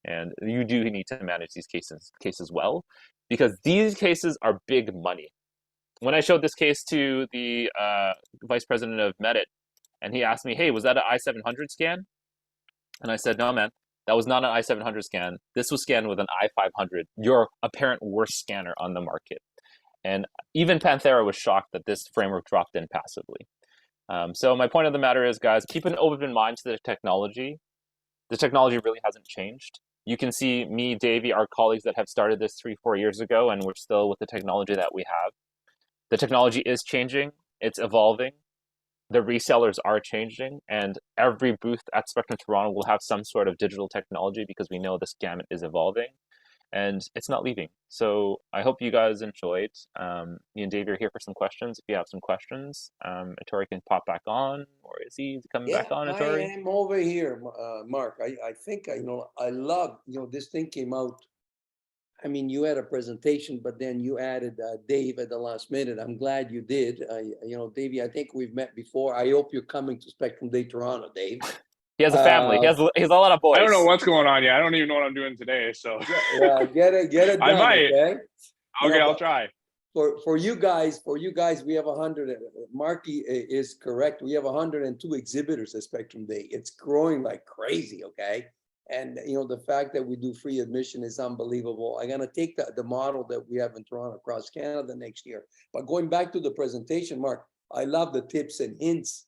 And you do need to manage these cases well, because these cases are big money. When I showed this case to the vice president of Medit, and he asked me, hey, was that an i700 scan? And I said, no, man, that was not an i700 scan. This was scanned with an i500, your apparent worst scanner on the market. And even Panthera was shocked that this framework dropped in passively. So my point of the matter is, guys, keep an open mind to the technology. The technology really hasn't changed. You can see me, Davey, our colleagues that have started this 3-4 years ago, and we're still with the technology that we have. The technology is changing. It's evolving. The resellers are changing, and every booth at Spectrum Toronto will have some sort of digital technology because we know this gamut is evolving, and it's not leaving. So I hope you guys enjoyed. Me and Dave are here for some questions. If you have some questions, Ettore can pop back on, or is he coming back on, Ettore? I am over here, Mark. I think, I love, this thing came out. I mean, you had a presentation, but then you added Dave at the last minute. I'm glad you did. Davey, I think we've met before. I hope you're coming to Spectrum Day Toronto, Dave. He has a family. He has a lot of boys. I don't know what's going on yet. I don't even know what I'm doing today. So yeah, get it done. I might. Okay, I'll try. For you guys, we have 100. Marky is correct. We have 102 exhibitors at Spectrum Day. It's growing like crazy. Okay. And the fact that we do free admission is unbelievable. I'm gonna take the model that we have in Toronto across Canada next year. But going back to the presentation, Mark, I love the tips and hints.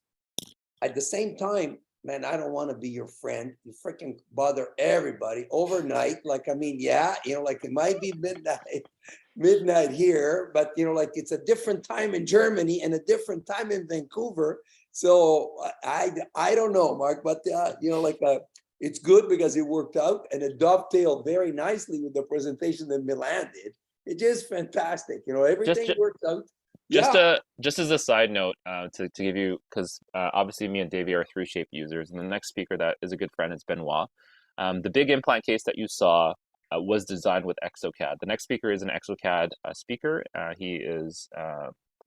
At the same time, man, I don't want to be your friend. You freaking bother everybody overnight. Like, I mean, yeah, like it might be midnight here, but like it's a different time in Germany and a different time in Vancouver. So I don't know, Mark, but it's good because it worked out and it dovetailed very nicely with the presentation that Milan did. It's just fantastic. Everything worked out. Just as a side note, to give you, because obviously me and Davey are 3Shape users, and the next speaker that is a good friend is Benoit. The big implant case that you saw was designed with exocad. The next speaker is an exocad speaker. He is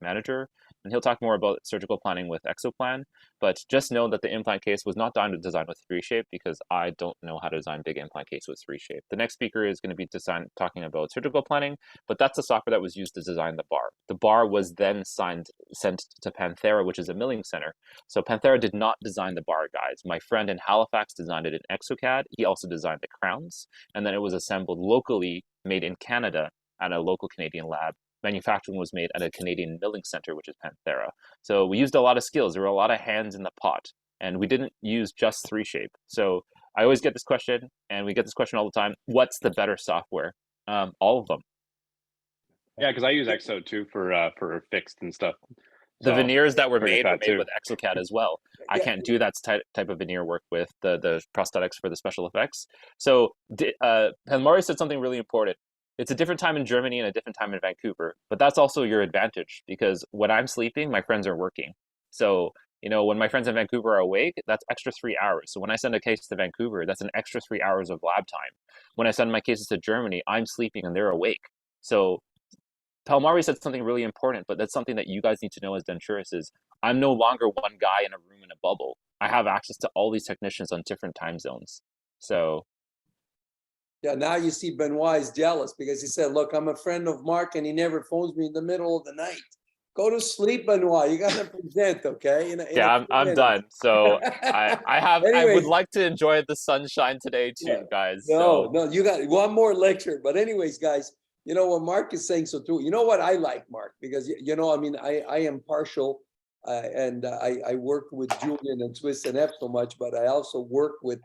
manager, and he'll talk more about surgical planning with exoplan. But just know that the implant case was not designed with 3Shape, because I don't know how to design big implant case with 3Shape. The next speaker is going to be talking about surgical planning, but that's the software that was used to design the bar. The bar was then sent to Panthera, which is a milling center. So Panthera did not design the bar, guys. My friend in Halifax designed it in exocad. He also designed the crowns, and then it was assembled locally, made in Canada at a local Canadian lab. Manufacturing was made at a Canadian milling center, which is Panthera. So we used a lot of skills. There were a lot of hands in the pot, and we didn't use just 3Shape. So I always get this question, and we get this question all the time: what's the better software? All of them. Yeah, because I use Exo too for fixed and stuff. The veneers that were made with exocad as well. I can't do that type of veneer work with the prosthetics for the special effects. So Maury said something really important. It's a different time in Germany and a different time in Vancouver, but that's also your advantage, because when I'm sleeping, my friends are working. So, when my friends in Vancouver are awake, that's extra 3 hours. So when I send a case to Vancouver, that's an extra 3 hours of lab time. When I send my cases to Germany, I'm sleeping and they're awake. So Palmari said something really important, but that's something that you guys need to know as denturists is I'm no longer one guy in a room in a bubble. I have access to all these technicians on different time zones. So yeah, now you see Benoit is jealous because he said, look, I'm a friend of Mark and he never phones me in the middle of the night. Go to sleep, Benoit. You got to present, okay? I'm done. So Anyways, I would like to enjoy the sunshine today too, guys. No, you got one more lecture. But anyways, guys, what Mark is saying so true. You know what I like, Mark? Because, I am partial and I work with Julian and Swiss and F so much, but I also work with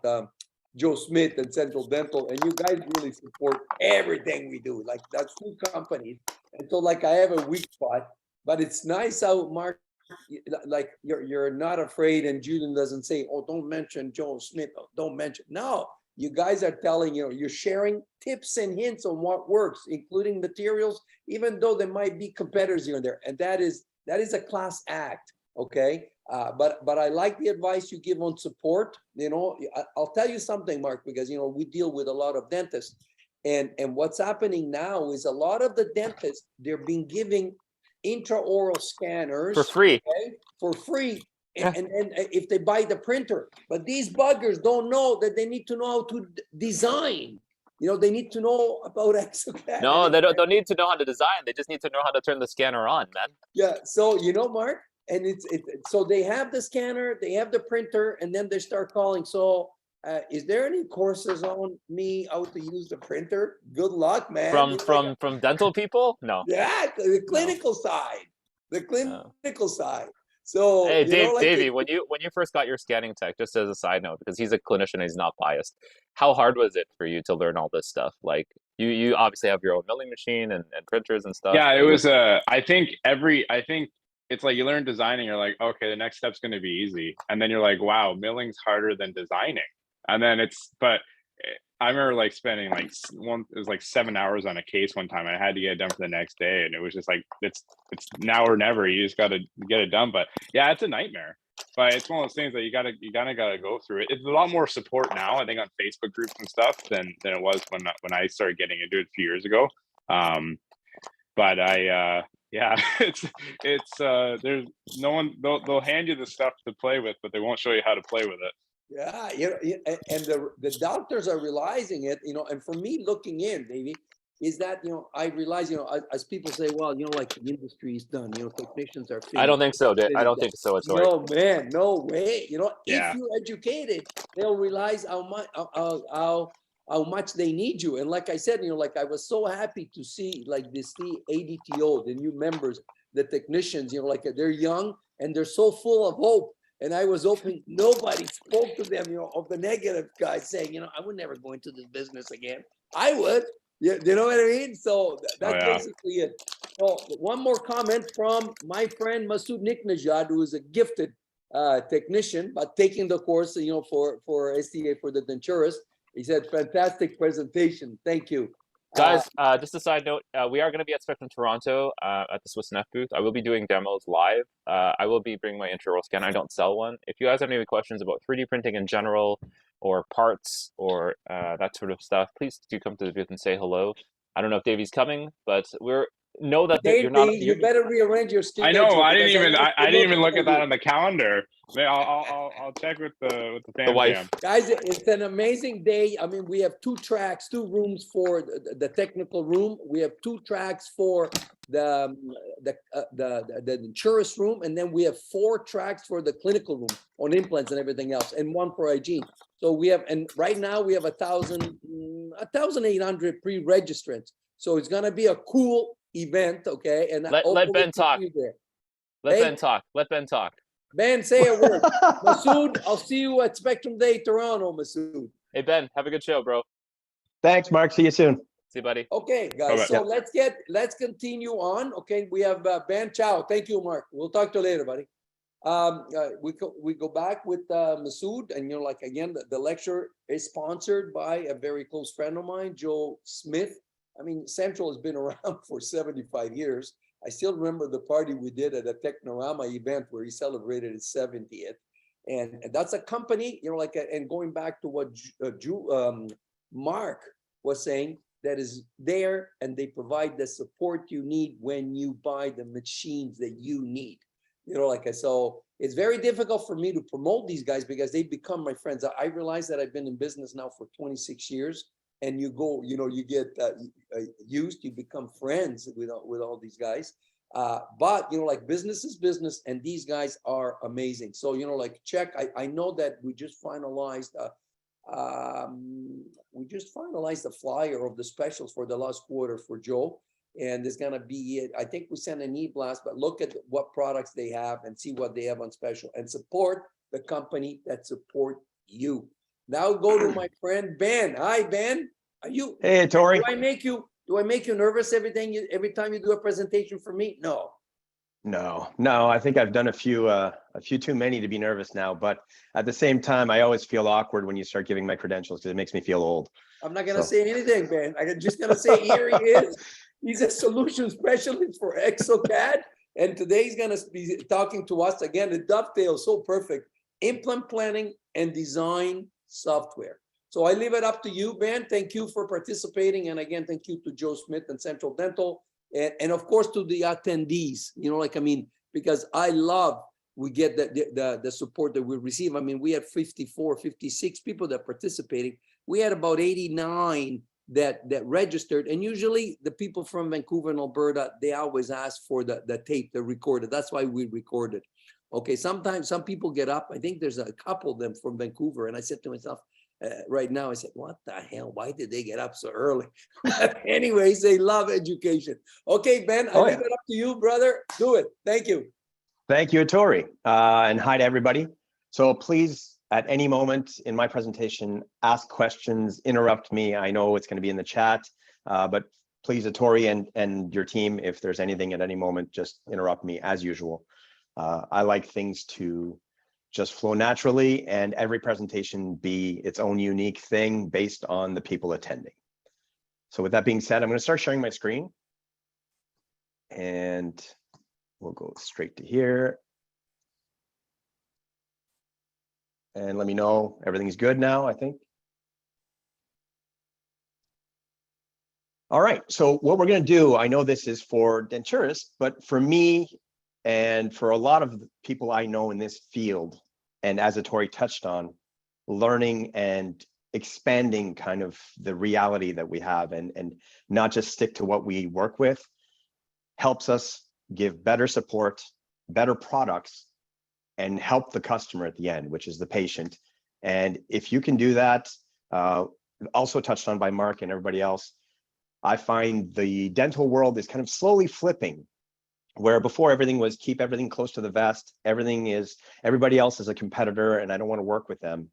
Joe Smith and Central Dental, and you guys really support everything we do. Like, that's two companies. And so, like, I have a weak spot. But it's nice how Mark, like you're not afraid, and Julian doesn't say, "Oh, don't mention Joe Smith. Oh, don't mention." No, you guys are telling, you're sharing tips and hints on what works, including materials, even though there might be competitors here and there, and that is a class act. Okay, but I like the advice you give on support. I'll tell you something, Mark, because we deal with a lot of dentists, and what's happening now is a lot of the dentists, they're being giving intraoral scanners For free. okay, for free. Yeah. And if they buy the printer, but these buggers don't know that they need to know how to design. They need to know about exocad. No, they don't need to know how to design. They just need to know how to turn the scanner on, man. Yeah. So Mark, and so they have the scanner, they have the printer, and then they start calling. So is there any courses on me how to use the printer? Good luck, man. From dental people? No. Yeah, the clinical side. The clinical side. So hey, Davey, when you first got your scanning tech, just as a side note, because he's a clinician, he's not biased. How hard was it for you to learn all this stuff? Like you obviously have your own milling machine and printers and stuff. Yeah, it was. I think it's like you learn designing. You're like, okay, the next step's going to be easy, and then you're like, wow, milling's harder than designing. And then but I remember like spending it was like 7 hours on a case one time. I had to get it done for the next day, and it was just like it's now or never. You just got to get it done. But yeah, it's a nightmare. But it's one of those things that you gotta go through it. It's a lot more support now, I think, on Facebook groups and stuff than it was when I started getting into it a few years ago. But yeah, it's there's no one. They'll hand you the stuff to play with, but they won't show you how to play with it. Yeah, and the doctors are realizing it, and for me looking in, baby, is that, I realize, as people say, well, like the industry is done, technicians are finished. I don't think so, I don't think so. It's no, man, no way. Yeah. If you're educated, they'll realize how much they need you. And like I said, like I was so happy to see like this ADTO, the new members, the technicians, like they're young and they're so full of hope. And I was hoping nobody spoke to them, of the negative guys saying, I would never go into this business again. I would, you know what I mean? So that's basically it. So one more comment from my friend Masoud Niknajad, who is a gifted technician, but taking the course, for SDA for the denturist. He said, fantastic presentation. Thank you. Guys, just a side note, we are going to be at Spectrum Toronto at the Swiss Nef booth. I will be doing demos live. I will be bringing my intraoral scanner. I don't sell one. If you guys have any questions about 3D printing in general or parts or that sort of stuff, please do come to the booth and say hello. I don't know if Davey's coming, but know that Davey, you're not. You better rearrange your schedule. I know. I didn't even look at that on the calendar. I'll check with the family. The wife. Guys, it's an amazing day. I mean, we have 2 rooms for the technical room. We have 2 tracks for the insurance room, and then we have 4 tracks for the clinical room on implants and everything else, and 1 for hygiene. So we have, and right now we have 1,800 pre-registrants. So it's gonna be a cool event, okay? And let Ben talk. Ben talk. Let Ben talk. Ben, say a word. Masoud, I'll see you at Spectrum Day, Toronto, Masoud. Hey, Ben, have a good show, bro. Thanks, Mark. See you soon. See you, buddy. Okay, guys. So let's continue on. Okay, we have Ben. Ciao. Thank you, Mark. We'll talk to you later, buddy. We go back with Masoud, and like again, the lecture is sponsored by a very close friend of mine, Joe Smith. I mean, Central has been around for 75 years. I still remember the party we did at a Technorama event where he celebrated his 70th. And that's a company, and going back to what Mark was saying, that is there, and they provide the support you need when you buy the machines that you need. So it's very difficult for me to promote these guys because they become my friends. I realize that I've been in business now for 26 years. And you go, you get used, you become friends with all these guys. But, business is business, and these guys are amazing. So, check, I know that we just finalized the flyer of the specials for the last quarter for Joe. And there's going to be, I think we sent an e-blast, but look at what products they have and see what they have on special and support the company that support you. Now go to my friend Ben. Hi, Ben. Are you? Hey, Tori. Do I make you nervous every time you do a presentation for me? No. No, I think I've done a few too many to be nervous now. But at the same time, I always feel awkward when you start giving my credentials because it makes me feel old. I'm not gonna So- say anything, man. I'm just gonna say here he is. He's a solution specialist for exocad. And today he's gonna be talking to us again. The dovetail so perfect. Implant planning and design software. So I leave it up to you, Ben. Thank you for participating. And again, thank you to Joe Smith and Central Dental. And of course to the attendees, because I love we get the support that we receive. I mean, we had 54, 56 people that participating. We had about 89 that registered. And usually the people from Vancouver and Alberta, they always ask for the tape, the recorded. That's why we recorded. Okay, sometimes some people get up. I think there's a couple of them from Vancouver. And I said to myself, right now, I said, what the hell? Why did they get up so early? But anyways, they love education. Okay, Ben, I leave it up to you, brother. Do it. Thank you. Thank you, Ettore. And hi to everybody. So please, at any moment in my presentation, ask questions, interrupt me. I know it's going to be in the chat, but please, Ettore and your team, if there's anything at any moment, just interrupt me as usual. I like things to just flow naturally and every presentation be its own unique thing based on the people attending. So with that being said, I'm going to start sharing my screen. And we'll go straight to here. And let me know everything's good now, I think. All right, so what we're going to do, I know this is for denturists, but for me and for a lot of the people I know in this field, and as Ettore touched on, learning and expanding kind of the reality that we have and not just stick to what we work with helps us give better support, better products, and help the customer at the end, which is the patient. And if you can do that, also touched on by Mark and everybody else, I find the dental world is kind of slowly flipping, where before everything was keep everything close to the vest, everybody else is a competitor and I don't want to work with them.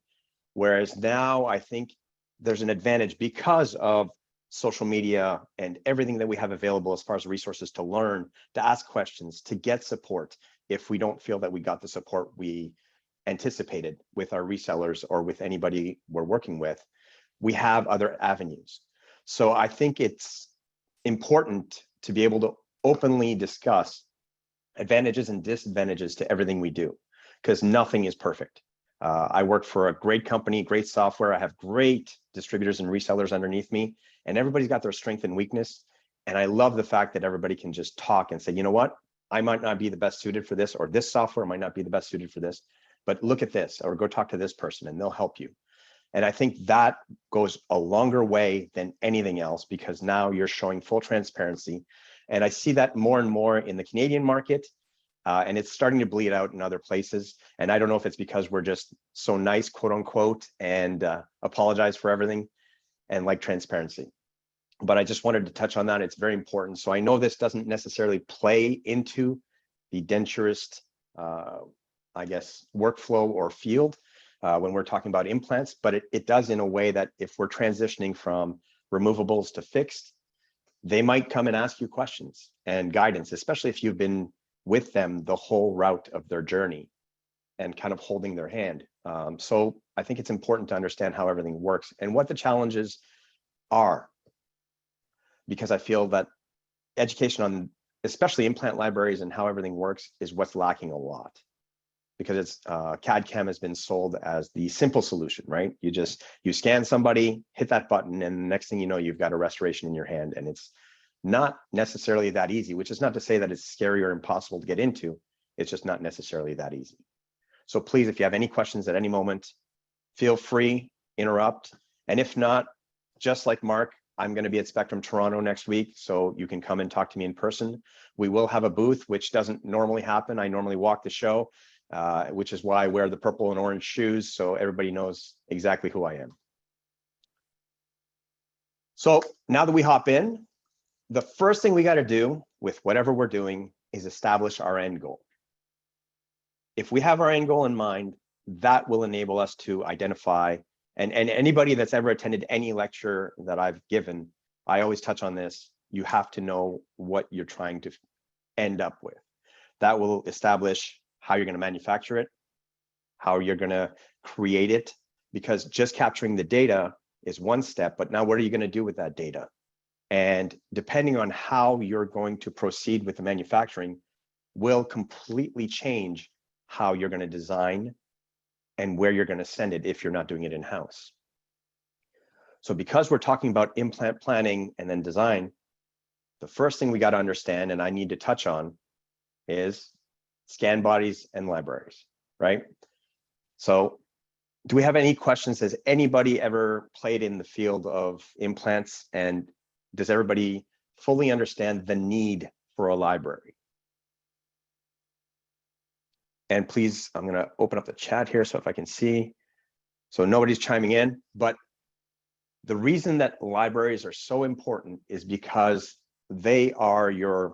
Whereas now I think there's an advantage because of social media and everything that we have available as far as resources to learn, to ask questions, to get support if we don't feel that we got the support we anticipated with our resellers or with anybody we're working with. We have other avenues. So I think it's important to be able to openly discuss advantages and disadvantages to everything we do, because nothing is perfect. I work for a great company, great software. I have great distributors and resellers underneath me, and everybody's got their strength and weakness. And I love the fact that everybody can just talk and say, you know what, I might not be the best suited for this, or this software might not be the best suited for this, but look at this, or go talk to this person and they'll help you. And I think that goes a longer way than anything else, because now you're showing full transparency. And I see that more and more in the Canadian market, and it's starting to bleed out in other places. And I don't know if it's because we're just so nice, quote unquote, and apologize for everything and like transparency. But I just wanted to touch on that. It's very important. So I know this doesn't necessarily play into the denturist, I guess, workflow or field when we're talking about implants, but it does in a way that if we're transitioning from removables to fixed, they might come and ask you questions and guidance, especially if you've been with them the whole route of their journey and kind of holding their hand. So I think it's important to understand how everything works and what the challenges are, because I feel that education on especially implant libraries and how everything works is what's lacking a lot, because it's CAD/CAM has been sold as the simple solution, right? You scan somebody, hit that button, and the next thing you know, you've got a restoration in your hand, and it's not necessarily that easy, which is not to say that it's scary or impossible to get into. It's just not necessarily that easy. So please, if you have any questions at any moment, feel free, interrupt. And if not, just like Mark, I'm going to be at Spectrum Toronto next week, so you can come and talk to me in person. We will have a booth, which doesn't normally happen. I normally walk the show, which is why I wear the purple and orange shoes, so everybody knows exactly who I am. So now that we hop in, the first thing we got to do with whatever we're doing is establish our end goal. If we have our end goal in mind, that will enable us to identify, and anybody that's ever attended any lecture that I've given, I always touch on this, you have to know what you're trying to end up with. That will establish how you're going to manufacture it, how you're going to create it, because just capturing the data is one step, but now what are you going to do with that data? And depending on how you're going to proceed with the manufacturing will completely change how you're going to design and where you're going to send it if you're not doing it in-house. So because we're talking about implant planning and then design, the first thing we got to understand, and I need to touch on, is scan bodies and libraries, right? So do we have any questions? Has anybody ever played in the field of implants, and does everybody fully understand the need for a library? And please, I'm going to open up the chat here so if I can see. So nobody's chiming in, but the reason that libraries are so important is because they are your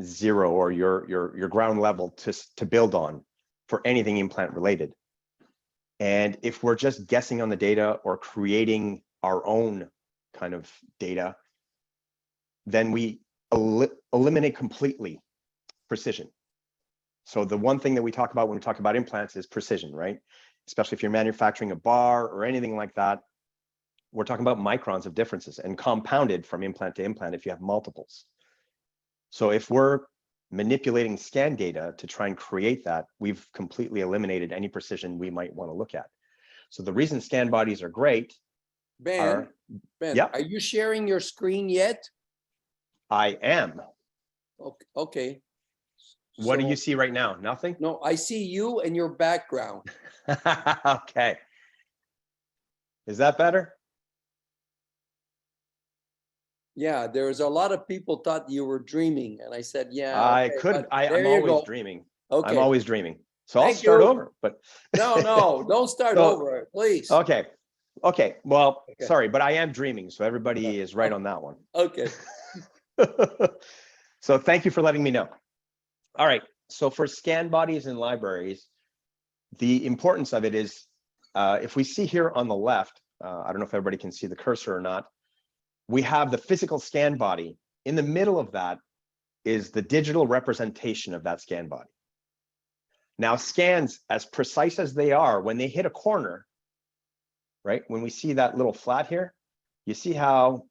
zero or your ground level to build on for anything implant related. And if we're just guessing on the data or creating our own kind of data, then we eliminate completely precision. So the one thing that we talk about when we talk about implants is precision, right? Especially if you're manufacturing a bar or anything like that, we're talking about microns of differences and compounded from implant to implant if you have multiples. So if we're manipulating scan data to try and create that, we've completely eliminated any precision we might want to look at. So the reason scan bodies are great Ben, yeah. are you sharing your screen yet? I am. Okay. What do So- you see right now? Nothing? No, I see you and your background. Okay. Is that better? Yeah, there was a lot of people thought you were dreaming, and I said, yeah. I okay, could, but I'm there you always go. dreaming. Okay. I'm always dreaming. So I'll Thank start you. over, but. No, don't start So- over, please. Okay. Okay. Well, Okay. sorry, but I am dreaming. So everybody is right on that one. Okay. So thank you for letting me know. All right. So for scan bodies and libraries, the importance of it is, if we see here on the left, I don't know if everybody can see the cursor or not, we have the physical scan body. In the middle of that is the digital representation of that scan body. Now, scans, as precise as they are, when they hit a corner, right? When we see that little flat here, you see how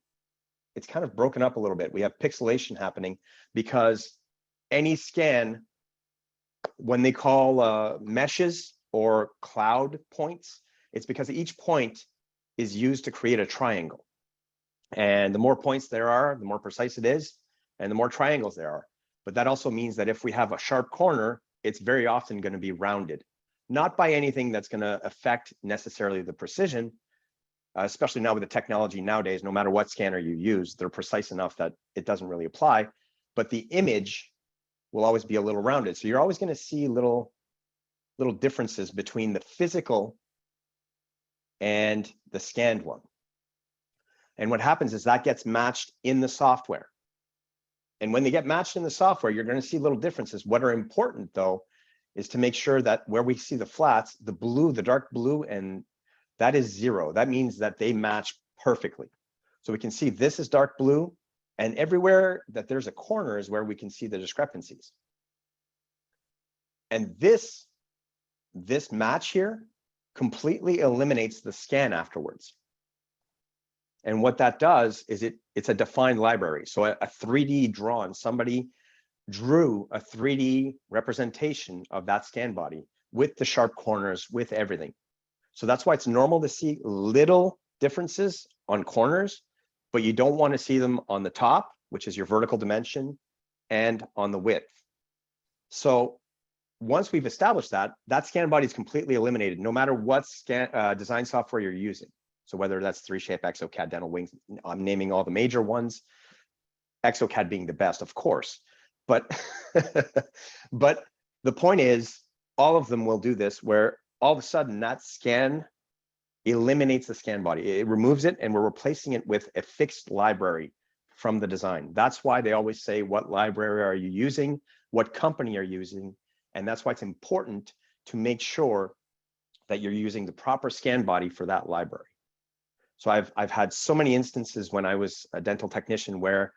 it's kind of broken up a little bit. We have pixelation happening because any scan, when they call meshes or cloud points, it's because each point is used to create a triangle. And the more points there are, the more precise it is, and the more triangles there are. But that also means that if we have a sharp corner, it's very often going to be rounded, not by anything that's going to affect necessarily the precision, especially now with the technology nowadays, no matter what scanner you use, they're precise enough that it doesn't really apply, but the image will always be a little rounded. So you're always going to see little differences between the physical and the scanned one. And what happens is that gets matched in the software. And when they get matched in the software, you're going to see little differences. What are important, though, is to make sure that where we see the flats, the blue, the dark blue, and that is 0. That means that they match perfectly. So we can see this is dark blue, and everywhere that there's a corner is where we can see the discrepancies. And this match here completely eliminates the scan afterwards. And what that does is it's a defined library. So a 3D drawn, somebody drew a 3D representation of that scan body with the sharp corners, with everything. So that's why it's normal to see little differences on corners, but you don't want to see them on the top, which is your vertical dimension, and on the width. So once we've established that, that scan body is completely eliminated, no matter what design software you're using. So whether that's 3Shape, exocad, dental wings, I'm naming all the major ones, exocad being the best, of course. But, but the point is, all of them will do this, where all of a sudden that scan eliminates the scan body. It removes it, and we're replacing it with a fixed library from the design. That's why they always say, what library are you using? What company are you using? And that's why it's important to make sure that you're using the proper scan body for that library. So I've had so many instances when I was a dental technician where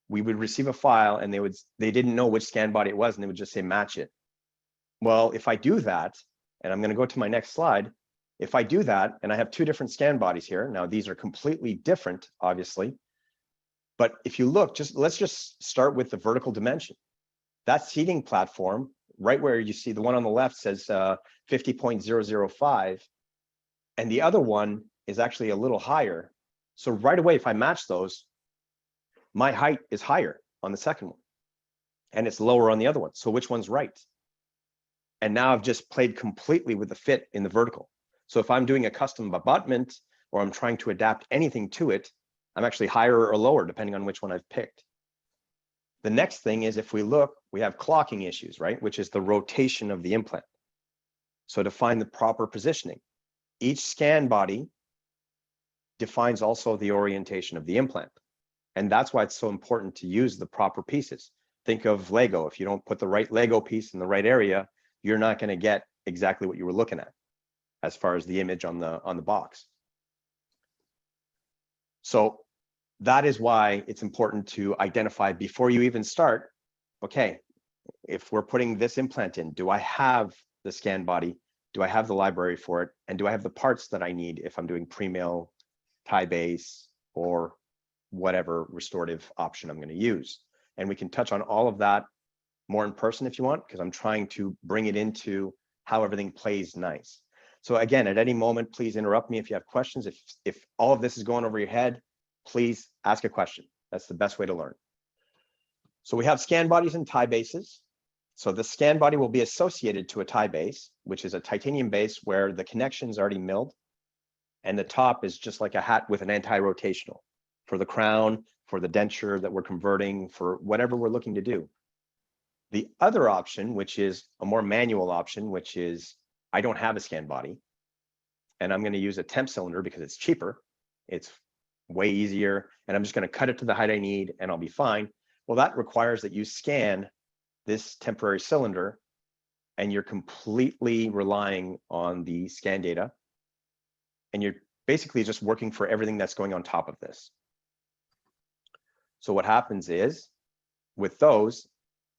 we would receive a file and they didn't know which scan body it was, and they would just say match it. Well, if I do that, and I'm going to go to my next slide, if I do that, and I have two different scan bodies here, now these are completely different, obviously, but if you look, let's just start with the vertical dimension. That seating platform, right where you see the one on the left says 50.005, and the other one is actually a little higher. So right away, if I match those, my height is higher on the second one, and it's lower on the other one. So which one's right? And now I've just played completely with the fit in the vertical. So if I'm doing a custom abutment, or I'm trying to adapt anything to it, I'm actually higher or lower, depending on which one I've picked. The next thing is, if we look, we have clocking issues, right? Which is the rotation of the implant. So to find the proper positioning, each scan body defines also the orientation of the implant. And that's why it's so important to use the proper pieces. Think of Lego. If you don't put the right Lego piece in the right area, you're not going to get exactly what you were looking at as far as the image on the box. So that is why it's important to identify before you even start, okay, if we're putting this implant in, do I have the scan body? Do I have the library for it? And do I have the parts that I need if I'm doing pre-mill, tie base, or whatever restorative option I'm going to use? And we can touch on all of that more in person if you want, because I'm trying to bring it into how everything plays nice. So again, at any moment, please interrupt me if you have questions. If all of this is going over your head, please ask a question. That's the best way to learn. So we have scan bodies and tie bases. So the scan body will be associated to a tie base, which is a titanium base where the connection is already milled. And the top is just like a hat with an anti-rotational for the crown, for the denture that we're converting, for whatever we're looking to do. The other option, which is a more manual option, which is I don't have a scan body, and I'm going to use a temp cylinder because it's cheaper. It's way easier, and I'm just going to cut it to the height I need, and I'll be fine. Well, that requires that you scan this temporary cylinder, and you're completely relying on the scan data, and you're basically just working for everything that's going on top of this. So what happens is, with those,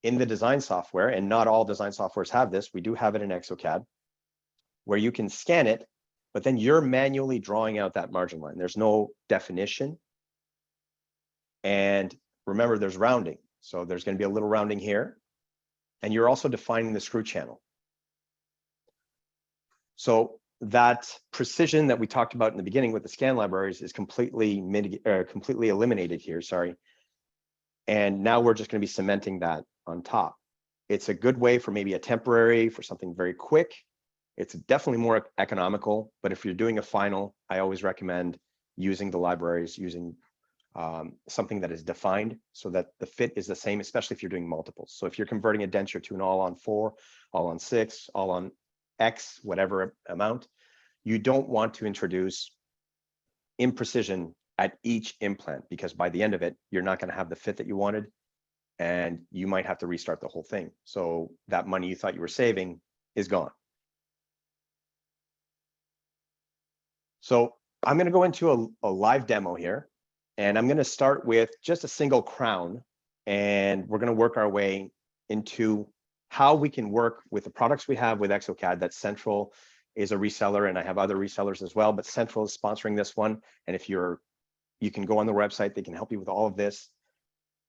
in the design software, and not all design softwares have this, we do have it in exocad, where you can scan it, but then you're manually drawing out that margin line. There's no definition. And remember, there's rounding. So there's going to be a little rounding here. And you're also defining the screw channel. So that precision that we talked about in the beginning with the scan libraries is completely eliminated here, sorry. And now we're just going to be cementing that on top. It's a good way for maybe a temporary, for something very quick. It's definitely more economical, but if you're doing a final, I always recommend using the libraries, using something that is defined so that the fit is the same, especially if you're doing multiples. So if you're converting a denture to an all on 4, all on 6, all on X, whatever amount, you don't want to introduce imprecision at each implant, because by the end of it, you're not going to have the fit that you wanted, and you might have to restart the whole thing. So that money you thought you were saving is gone. So I'm going to go into a live demo here, and I'm going to start with just a single crown, and we're going to work our way into how we can work with the products we have with exocad. That Central is a reseller, and I have other resellers as well, but Central is sponsoring this one. And if you can go on the website, they can help you with all of this.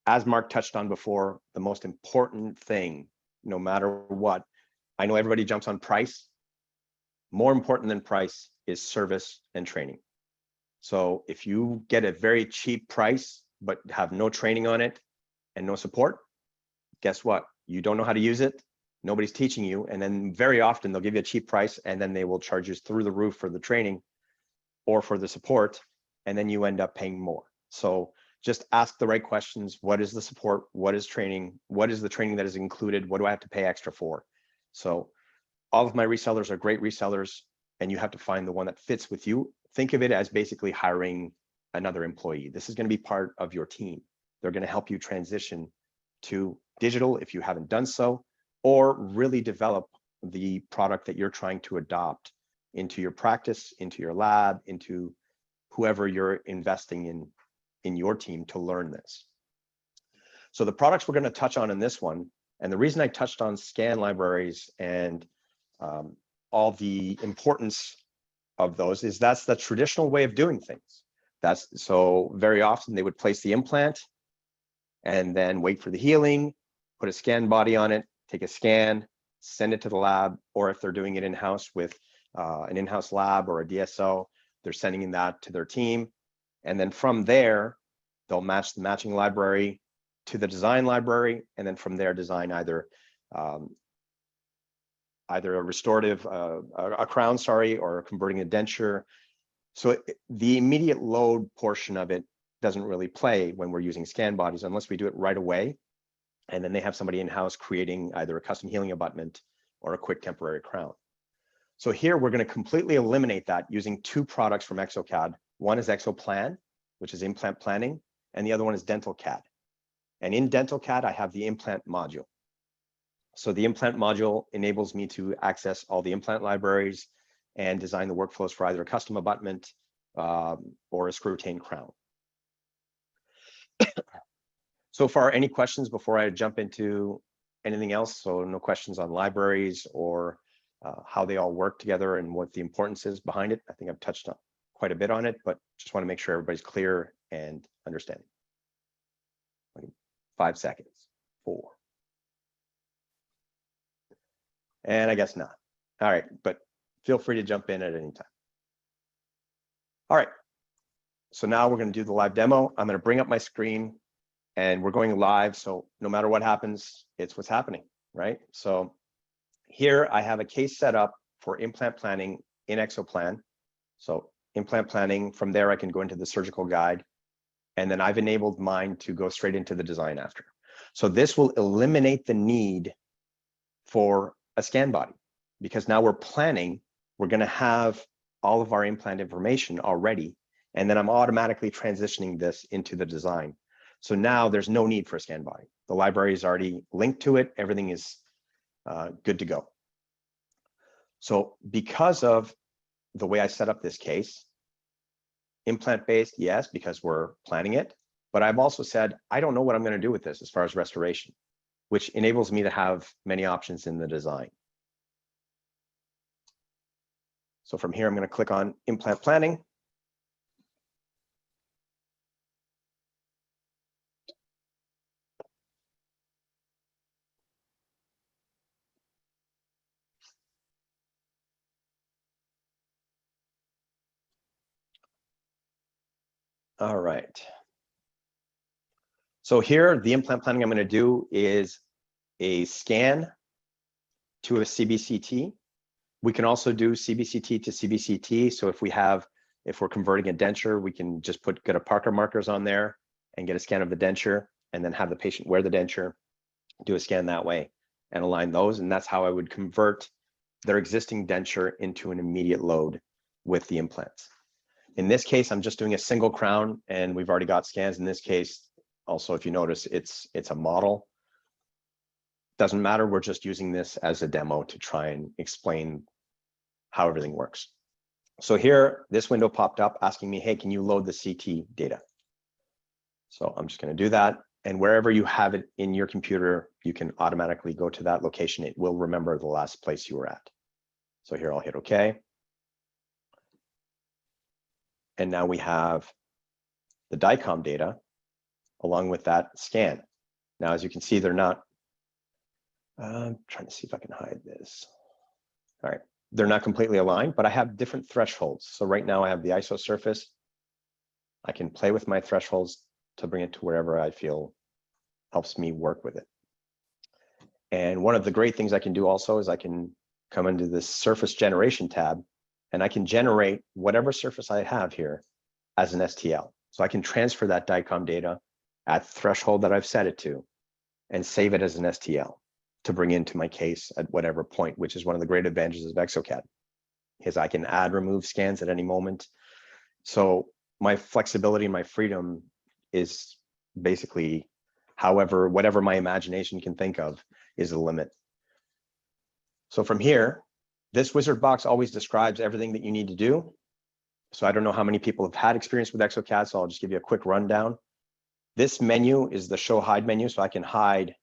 As Mark touched on before, the most important thing, no matter what, I know everybody jumps on price. More important than price is service and training. So if you get a very cheap price, but have no training on it and no support, guess what? You don't know how to use it. Nobody's teaching you. And then very often they'll give you a cheap price, and then they will charge you through the roof for the training or for the support. And then you end up paying more. So just ask the right questions. What is the support? What is training? What is the training that is included? What do I have to pay extra for? So all of my resellers are great resellers, and you have to find the one that fits with you. Think of it as basically hiring another employee. This is going to be part of your team. They're going to help you transition to digital if you haven't done so, or really develop the product that you're trying to adopt into your practice, into your lab, into whoever you're investing in your team to learn this. So the products we're going to touch on in this one, and the reason I touched on scan libraries and all the importance of those is that's the traditional way of doing things. That's so very often they would place the implant and then wait for the healing, put a scan body on it, take a scan, send it to the lab, or if they're doing it in-house with an in-house lab or a DSO, they're sending that to their team. And then from there, they'll match the matching library to the design library, and then from there design either a restorative, a crown, sorry, or converting a denture. So the immediate load portion of it doesn't really play when we're using scan bodies unless we do it right away. And then they have somebody in-house creating either a custom healing abutment or a quick temporary crown. So here we're going to completely eliminate that using two products from exocad. One is exoplan, which is implant planning, and the other one is dental CAD. And in dental CAD, I have the implant module. So the implant module enables me to access all the implant libraries and design the workflows for either a custom abutment or a screw retained crown. So far, any questions before I jump into anything else? So no questions on libraries or how they all work together and what the importance is behind it. I think I've touched on quite a bit on it, but just want to make sure everybody's clear and understanding. 5 seconds, 4. And I guess not. All right, but feel free to jump in at any time. All right, so now we're going to do the live demo. I'm going to bring up my screen and we're going live. So no matter what happens, it's what's happening, right? So here I have a case set up for implant planning in exoplan. So implant planning, from there I can go into the surgical guide, and then I've enabled mine to go straight into the design after. So this will eliminate the need for a scan body, because now we're planning, we're going to have all of our implant information already, and then I'm automatically transitioning this into the design. So now there's no need for a scan body. The library is already linked to it. Everything is good to go. So because of the way I set up this case, implant-based, yes, because we're planning it, but I've also said, I don't know what I'm going to do with this as far as restoration, which enables me to have many options in the design. So from here, I'm going to click on implant planning. All right. So here, the implant planning I'm going to do is a scan to a CBCT. We can also do CBCT to CBCT. So if we're converting a denture, we can just get a Parker markers on there and get a scan of the denture, and then have the patient wear the denture, do a scan that way, and align those. And that's how I would convert their existing denture into an immediate load with the implants. In this case, I'm just doing a single crown, and we've already got scans. In this case, also, if you notice, it's a model. Doesn't matter, we're just using this as a demo to try and explain how everything works. So here, this window popped up asking me, hey, can you load the CT data? So I'm just going to do that. And wherever you have it in your computer, you can automatically go to that location. It will remember the last place you were at. So here I'll hit OK. And now we have the DICOM data along with that scan. Now, as you can see, they're not, I'm trying to see if I can hide this. All right, they're not completely aligned, but I have different thresholds. So right now I have the ISO surface. I can play with my thresholds to bring it to wherever I feel helps me work with it. And one of the great things I can do also is I can come into this surface generation tab, and I can generate whatever surface I have here as an STL. So I can transfer that DICOM data at the threshold that I've set it to and save it as an STL to bring into my case at whatever point, which is one of the great advantages of exocad, is I can add, remove scans at any moment. So my flexibility and my freedom is basically whatever my imagination can think of is the limit. So from here, this wizard box always describes everything that you need to do. So I don't know how many people have had experience with exocad, so I'll just give you a quick rundown. This menu is the show hide menu, so I can hide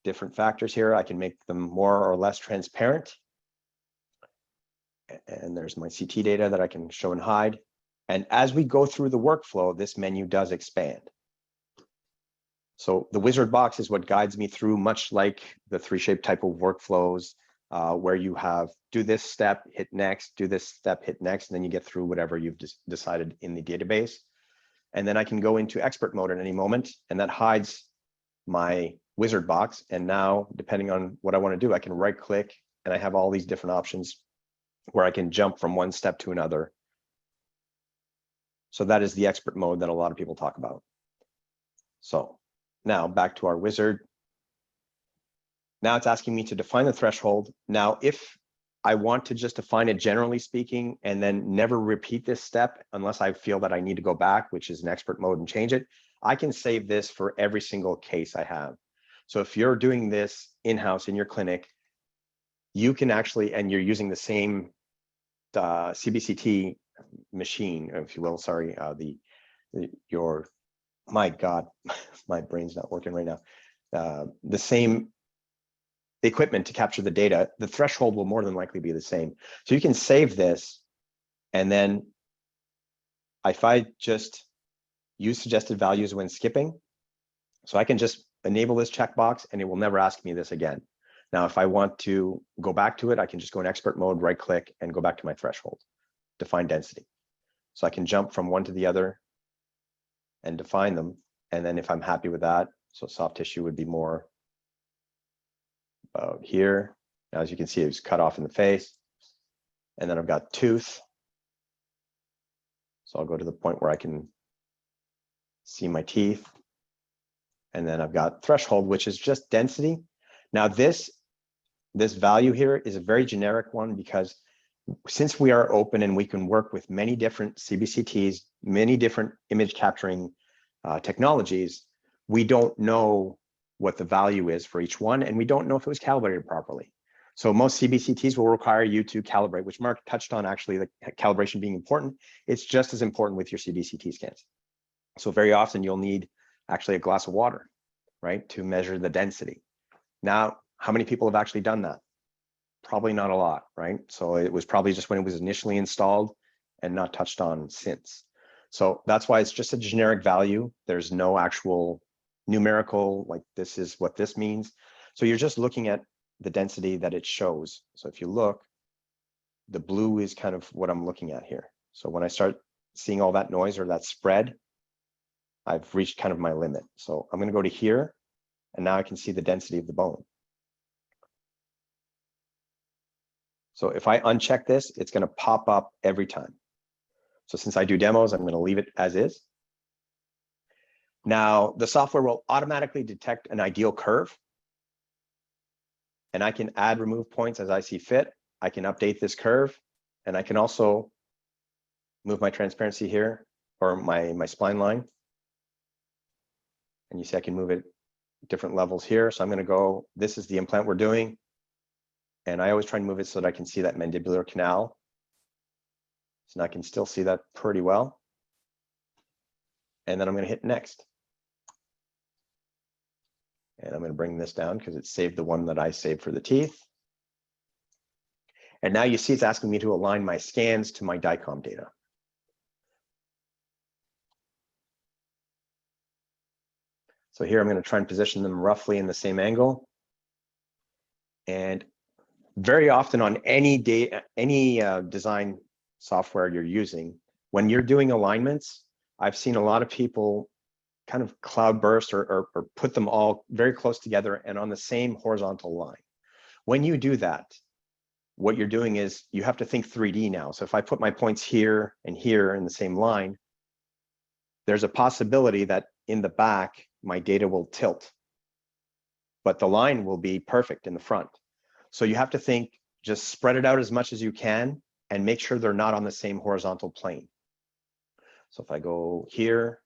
different factors here. I can make them more or less transparent. And there's my CT data that I can show and hide. And as we go through the workflow, this menu does expand. So the wizard box is what guides me through, much like the 3Shape type of workflows, where you have do this step, hit next, do this step, hit next, and then you get through whatever you've decided in the database. And then I can go into expert mode at any moment, and that hides my wizard box. And now, depending on what I want to do, I can right click, and I have all these different options where I can jump from one step to another. So that is the expert mode that a lot of people talk about. So now back to our wizard. Now it's asking me to define the threshold. Now, if I want to just define it generally speaking, and then never repeat this step unless I feel that I need to go back, which is an expert mode, and change it, I can save this for every single case I have. So if you're doing this in-house in your clinic, you can actually, and you're using the same CBCT machine, if you will, sorry, my God, my brain's not working right now. The same equipment to capture the data, the threshold will more than likely be the same. So you can save this, and then if I just use suggested values when skipping, so I can just enable this checkbox and it will never ask me this again. Now, if I want to go back to it, I can just go in expert mode, right click, and go back to my threshold, define density. So I can jump from one to the other and define them. And then if I'm happy with that, so soft tissue would be more about here. Now, as you can see, it's cut off in the face. And then I've got tooth. So I'll go to the point where I can see my teeth. And then I've got threshold, which is just density. Now this value here is a very generic one, because since we are open and we can work with many different CBCTs, many different image capturing technologies, we don't know what the value is for each one, and we don't know if it was calibrated properly. So most CBCTs will require you to calibrate, which Mark touched on, actually, the calibration being important. It's just as important with your CBCT scans. So very often you'll need actually a glass of water, right, to measure the density. Now, how many people have actually done that? Probably not a lot, right? So it was probably just when it was initially installed and not touched on since. So that's why it's just a generic value. There's no actual numerical, like this is what this means. So you're just looking at the density that it shows. So if you look, the blue is kind of what I'm looking at here. So when I start seeing all that noise or that spread, I've reached kind of my limit. So I'm going to go to here, and now I can see the density of the bone. So if I uncheck this, it's going to pop up every time. So since I do demos, I'm going to leave it as is. Now, the software will automatically detect an ideal curve, and I can add, remove points as I see fit. I can update this curve, and I can also move my transparency here, or my spline line. And you see I can move it different levels here. So I'm going to go, this is the implant we're doing. And I always try and move it so that I can see that mandibular canal. So now I can still see that pretty well. And then I'm going to hit next. And I'm going to bring this down because it saved the one that I saved for the teeth. And now you see it's asking me to align my scans to my DICOM data. So here I'm going to try and position them roughly in the same angle. And very often on any design software you're using, when you're doing alignments, I've seen a lot of people kind of cloud burst or put them all very close together and on the same horizontal line. When you do that, what you're doing is you have to think 3D now. So if I put my points here and here in the same line, there's a possibility that in the back, my data will tilt, but the line will be perfect in the front. So you have to think, just spread it out as much as you can and make sure they're not on the same horizontal plane. So if I go here,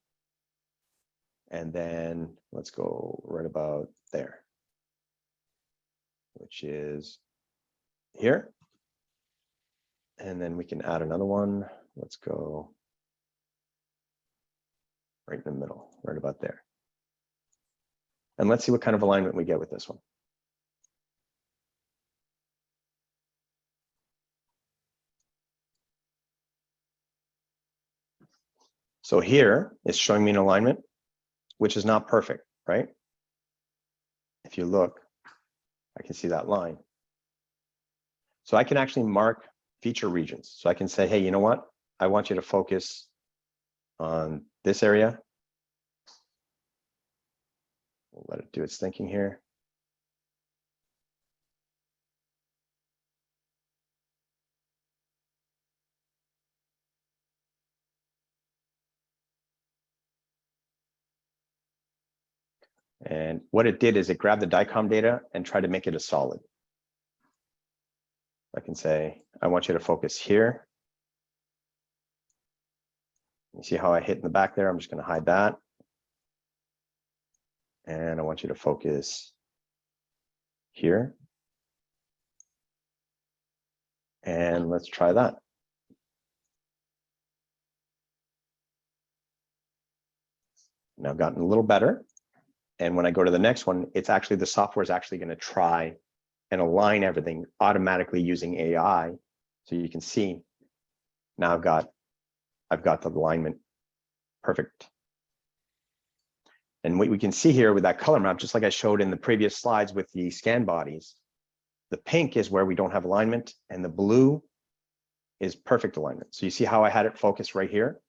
and then let's go right about there, which is here. And then we can add another one. Let's go right in the middle. right about there. And let's see what kind of alignment we get with this one. So here it's showing me an alignment, which is not perfect, right? If you look, I can see that line. So I can actually mark feature regions. So I can say, hey, you know what? I want you to focus on this area. We'll let it do its thinking here. And what it did is it grabbed the DICOM data and tried to make it a solid. I can say, I want you to focus here. You see how I hit in the back there? I'm just going to hide that. And I want you to focus here. And let's try that. Now I've gotten a little better. And when I go to the next one, it's actually, the software is actually going to try and align everything automatically using AI. So you can see now I've got the alignment perfect. And what we can see here with that color map, just like I showed in the previous slides with the scan bodies, the pink is where we don't have alignment and the blue is perfect alignment. So you see how I had it focused right here?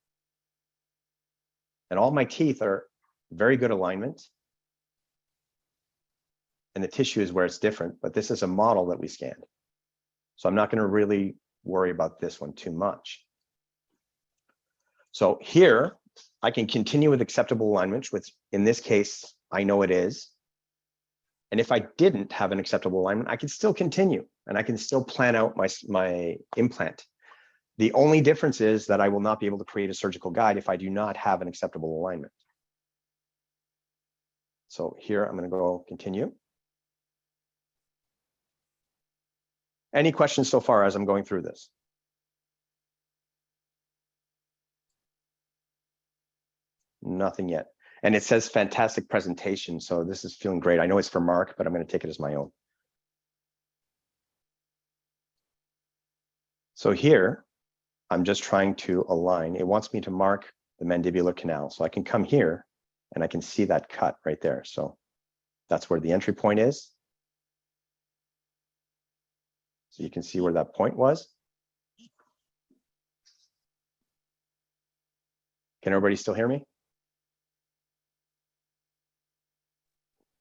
And all my teeth are very good alignment. And the tissue is where it's different, but this is a model that we scanned. So I'm not going to really worry about this one too much. So here, I can continue with acceptable alignment, which in this case, I know it is. And if I didn't have an acceptable alignment, I can still continue and I can still plan out my implant. The only difference is that I will not be able to create a surgical guide if I do not have an acceptable alignment. So here, I'm going to go continue. Any questions so far as I'm going through this? Nothing yet. And it says fantastic presentation. So this is feeling great. I know it's for Mark, but I'm going to take it as my own. So here, I'm just trying to align. It wants me to mark the mandibular canal. So I can come here and I can see that cut right there. So that's where the entry point is. So you can see where that point was. Can everybody still hear me?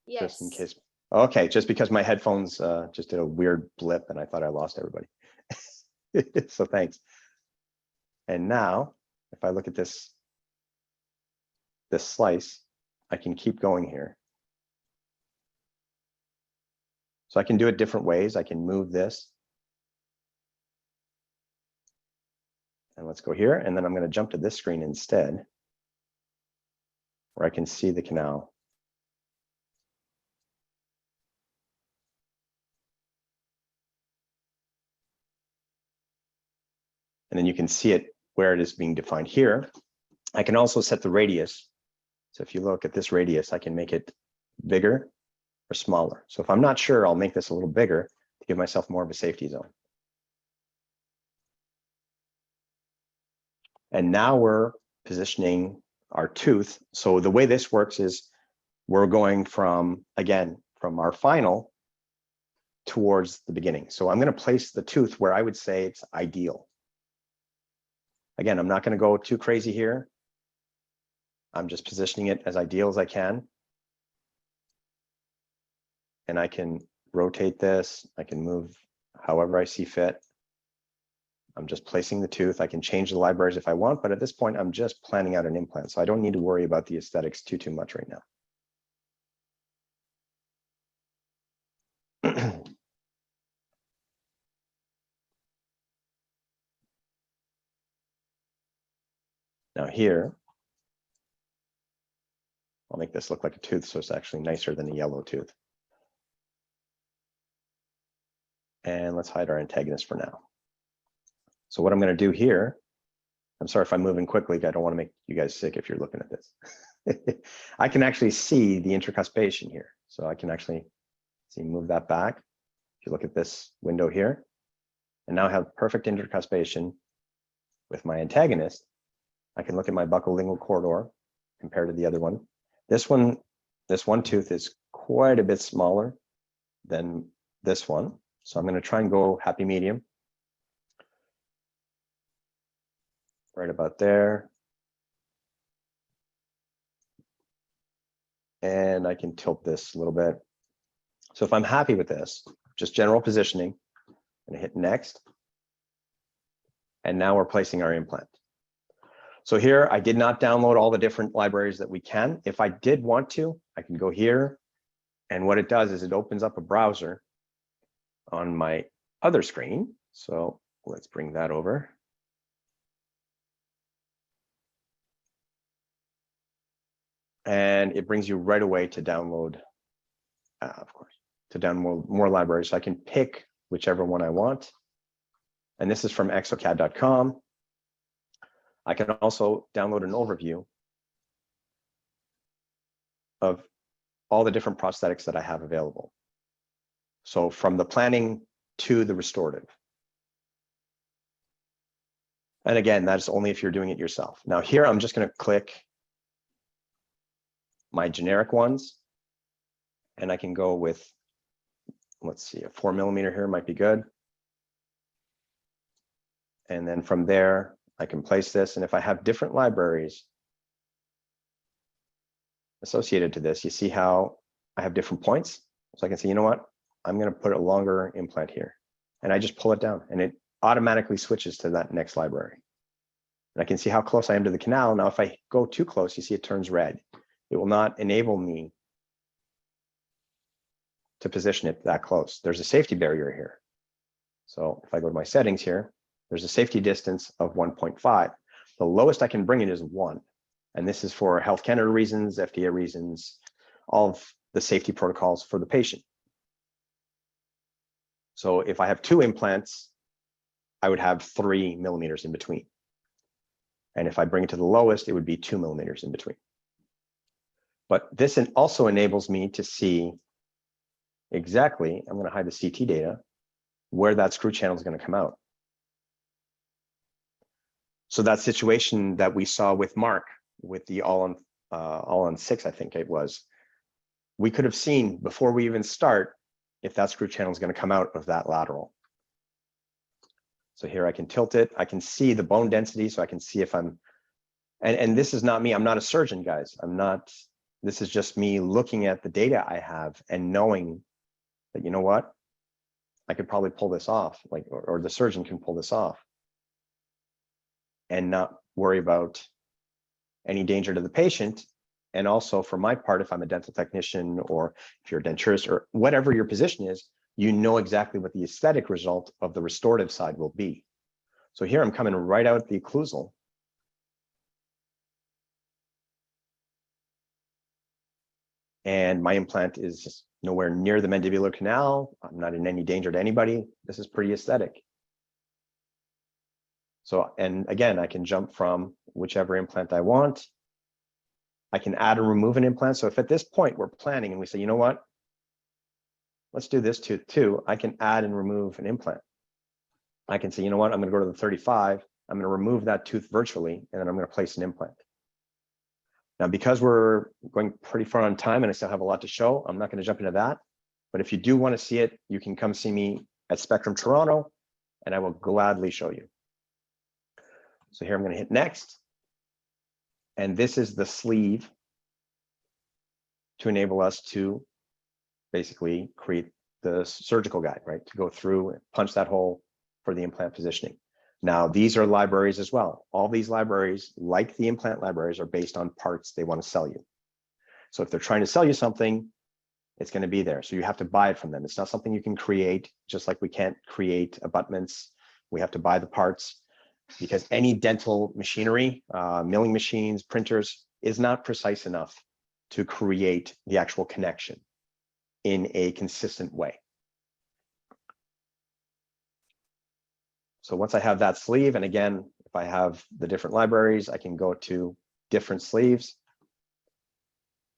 Yes. Just in case. Okay, just because my headphones just did a weird blip and I thought I lost everybody. So thanks. And now, if I look at this slice, I can keep going here. So I can do it different ways. I can move this. And let's go here. And then I'm going to jump to this screen instead, where I can see the canal. And then you can see it where it is being defined here. I can also set the radius. So if you look at this radius, I can make it bigger or smaller. So if I'm not sure, I'll make this a little bigger to give myself more of a safety zone. And now we're positioning our tooth. So the way this works is we're going from, again, from our final towards the beginning. So I'm going to place the tooth where I would say it's ideal. Again, I'm not going to go too crazy here. I'm just positioning it as ideal as I can. And I can rotate this. I can move however I see fit. I'm just placing the tooth. I can change the libraries if I want, but at this point, I'm just planning out an implant. So I don't need to worry about the aesthetics too much right now. Now here, I'll make this look like a tooth, so it's actually nicer than a yellow tooth. And let's hide our antagonist for now. So what I'm going to do here, I'm sorry if I'm moving quickly. I don't want to make you guys sick if you're looking at this. I can actually see the intercuspation here. So I can actually see, move that back. If you look at this window here, and now I have perfect intercuspation with my antagonist. I can look at my buccolingual corridor compared to the other one. This one tooth is quite a bit smaller than this one. So I'm going to try and go happy medium. Right about there. And I can tilt this a little bit. So if I'm happy with this, just general positioning, I'm going to hit next. And now we're placing our implant. So here, I did not download all the different libraries that we can. If I did want to, I can go here. And what it does is it opens up a browser on my other screen. So let's bring that over. And it brings you right away to download, of course, to download more libraries. So I can pick whichever one I want. And this is from exocad.com. I can also download an overview of all the different prosthetics that I have available. So from the planning to the restorative. And again, that's only if you're doing it yourself. Now here, I'm just going to click my generic ones. And I can go with, let's see, a 4mm here might be good. And then from there, I can place this. And if I have different libraries associated to this, you see how I have different points. So I can say, you know what, I'm going to put a longer implant here. And I just pull it down and it automatically switches to that next library. And I can see how close I am to the canal. Now, if I go too close, you see it turns red. It will not enable me to position it that close. There's a safety barrier here. So if I go to my settings here, there's a safety distance of 1.5. The lowest I can bring it is 1. And this is for Health Canada reasons, FDA reasons, all of the safety protocols for the patient. So if I have 2 implants, I would have 3mm in between. And if I bring it to the lowest, it would be 2mm in between. But this also enables me to see exactly, I'm going to hide the CT data, where that screw channel is going to come out. So that situation that we saw with Mark, with the all on 6, I think it was, we could have seen before we even start if that screw channel is going to come out of that lateral. So here I can tilt it. I can see the bone density, so I can see if I'm, and this is not me. I'm not a surgeon, guys. I'm not, this is just me looking at the data I have and knowing that, you know what, I could probably pull this off, like, or the surgeon can pull this off and not worry about any danger to the patient. And also for my part, if I'm a dental technician or if you're a denturist or whatever your position is, you know exactly what the aesthetic result of the restorative side will be. So here I'm coming right out the occlusal. And my implant is nowhere near the mandibular canal. I'm not in any danger to anybody. This is pretty aesthetic. So, and again, I can jump from whichever implant I want. I can add or remove an implant. So if at this point we're planning and we say, you know what, let's do this tooth too, I can add and remove an implant. I can say, you know what, I'm going to go to the 35. I'm going to remove that tooth virtually, and then I'm going to place an implant. Now, because we're going pretty far on time and I still have a lot to show, I'm not going to jump into that. But if you do want to see it, you can come see me at Spectrum Toronto, and I will gladly show you. So here I'm going to hit next. And this is the sleeve to enable us to basically create the surgical guide, right? To go through and punch that hole for the implant positioning. Now, these are libraries as well. All these libraries, like the implant libraries, are based on parts they want to sell you. So if they're trying to sell you something, it's going to be there. So you have to buy it from them. It's not something you can create, just like we can't create abutments. We have to buy the parts, because any dental machinery, milling machines, printers, is not precise enough to create the actual connection in a consistent way. So once I have that sleeve, and again, if I have the different libraries, I can go to different sleeves.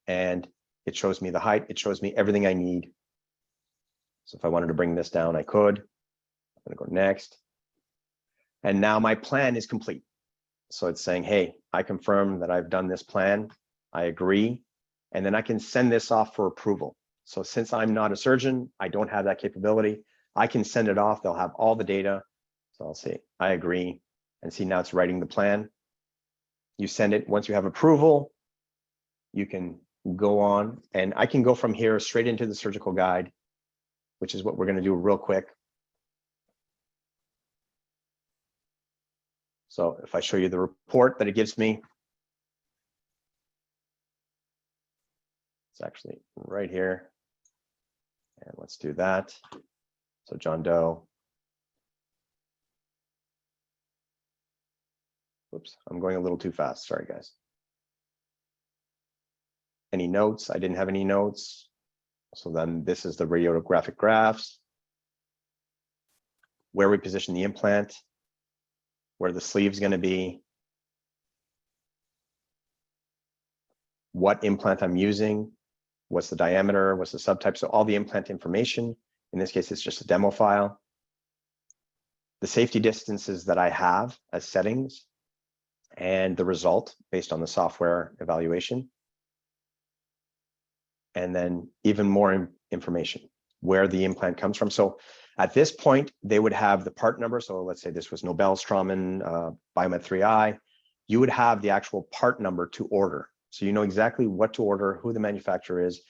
and it shows me the height. It shows me everything I need. So if I wanted to bring this down, I could. I'm going to go next. And now my plan is complete. So it's saying, hey, I confirm that I've done this plan. I agree. And then I can send this off for approval. So since I'm not a surgeon, I don't have that capability. I can send it off. They'll have all the data. So I'll say, I agree. And see, now it's writing the plan. You send it. Once you have approval, you can go on. And I can go from here straight into the surgical guide, which is what we're going to do real quick. So if I show you the report that it gives me, it's actually right here. And let's do that. So John Doe. Whoops, I'm going a little too fast. Sorry, guys. Any notes? I didn't have any notes. So then this is the radiographic graphs, where we position the implant, where the sleeve is going to be, what implant I'm using, what's the diameter, what's the subtype. So all the implant information. In this case, it's just a demo file. The safety distances that I have as settings, and the result based on the software evaluation. And then even more information, where the implant comes from. So at this point, they would have the part number. So let's say this was Nobel Straumann Biomed 3i. You would have the actual part number to order. So you know exactly what to order, who the manufacturer is,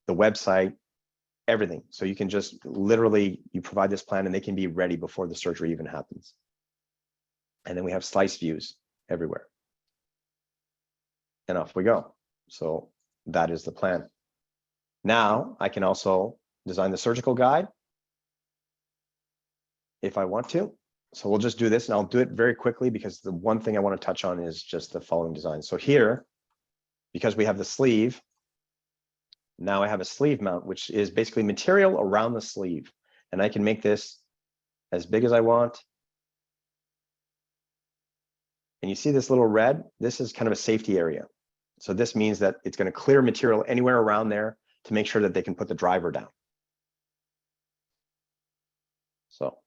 the website, everything. So you can just literally, you provide this plan and they can be ready before the surgery even happens. And then we have slice views everywhere. And off we go. So that is the plan. Now I can also design the surgical guide if I want to. So we'll just do this, and I'll do it very quickly because the one thing I want to touch on is just the following design. So here, because we have the sleeve, now I have a sleeve mount, which is basically material around the sleeve. And I can make this as big as I want. And you see this little red? This is kind of a safety area. So this means that it's going to clear material anywhere around there to make sure that they can put the driver down. So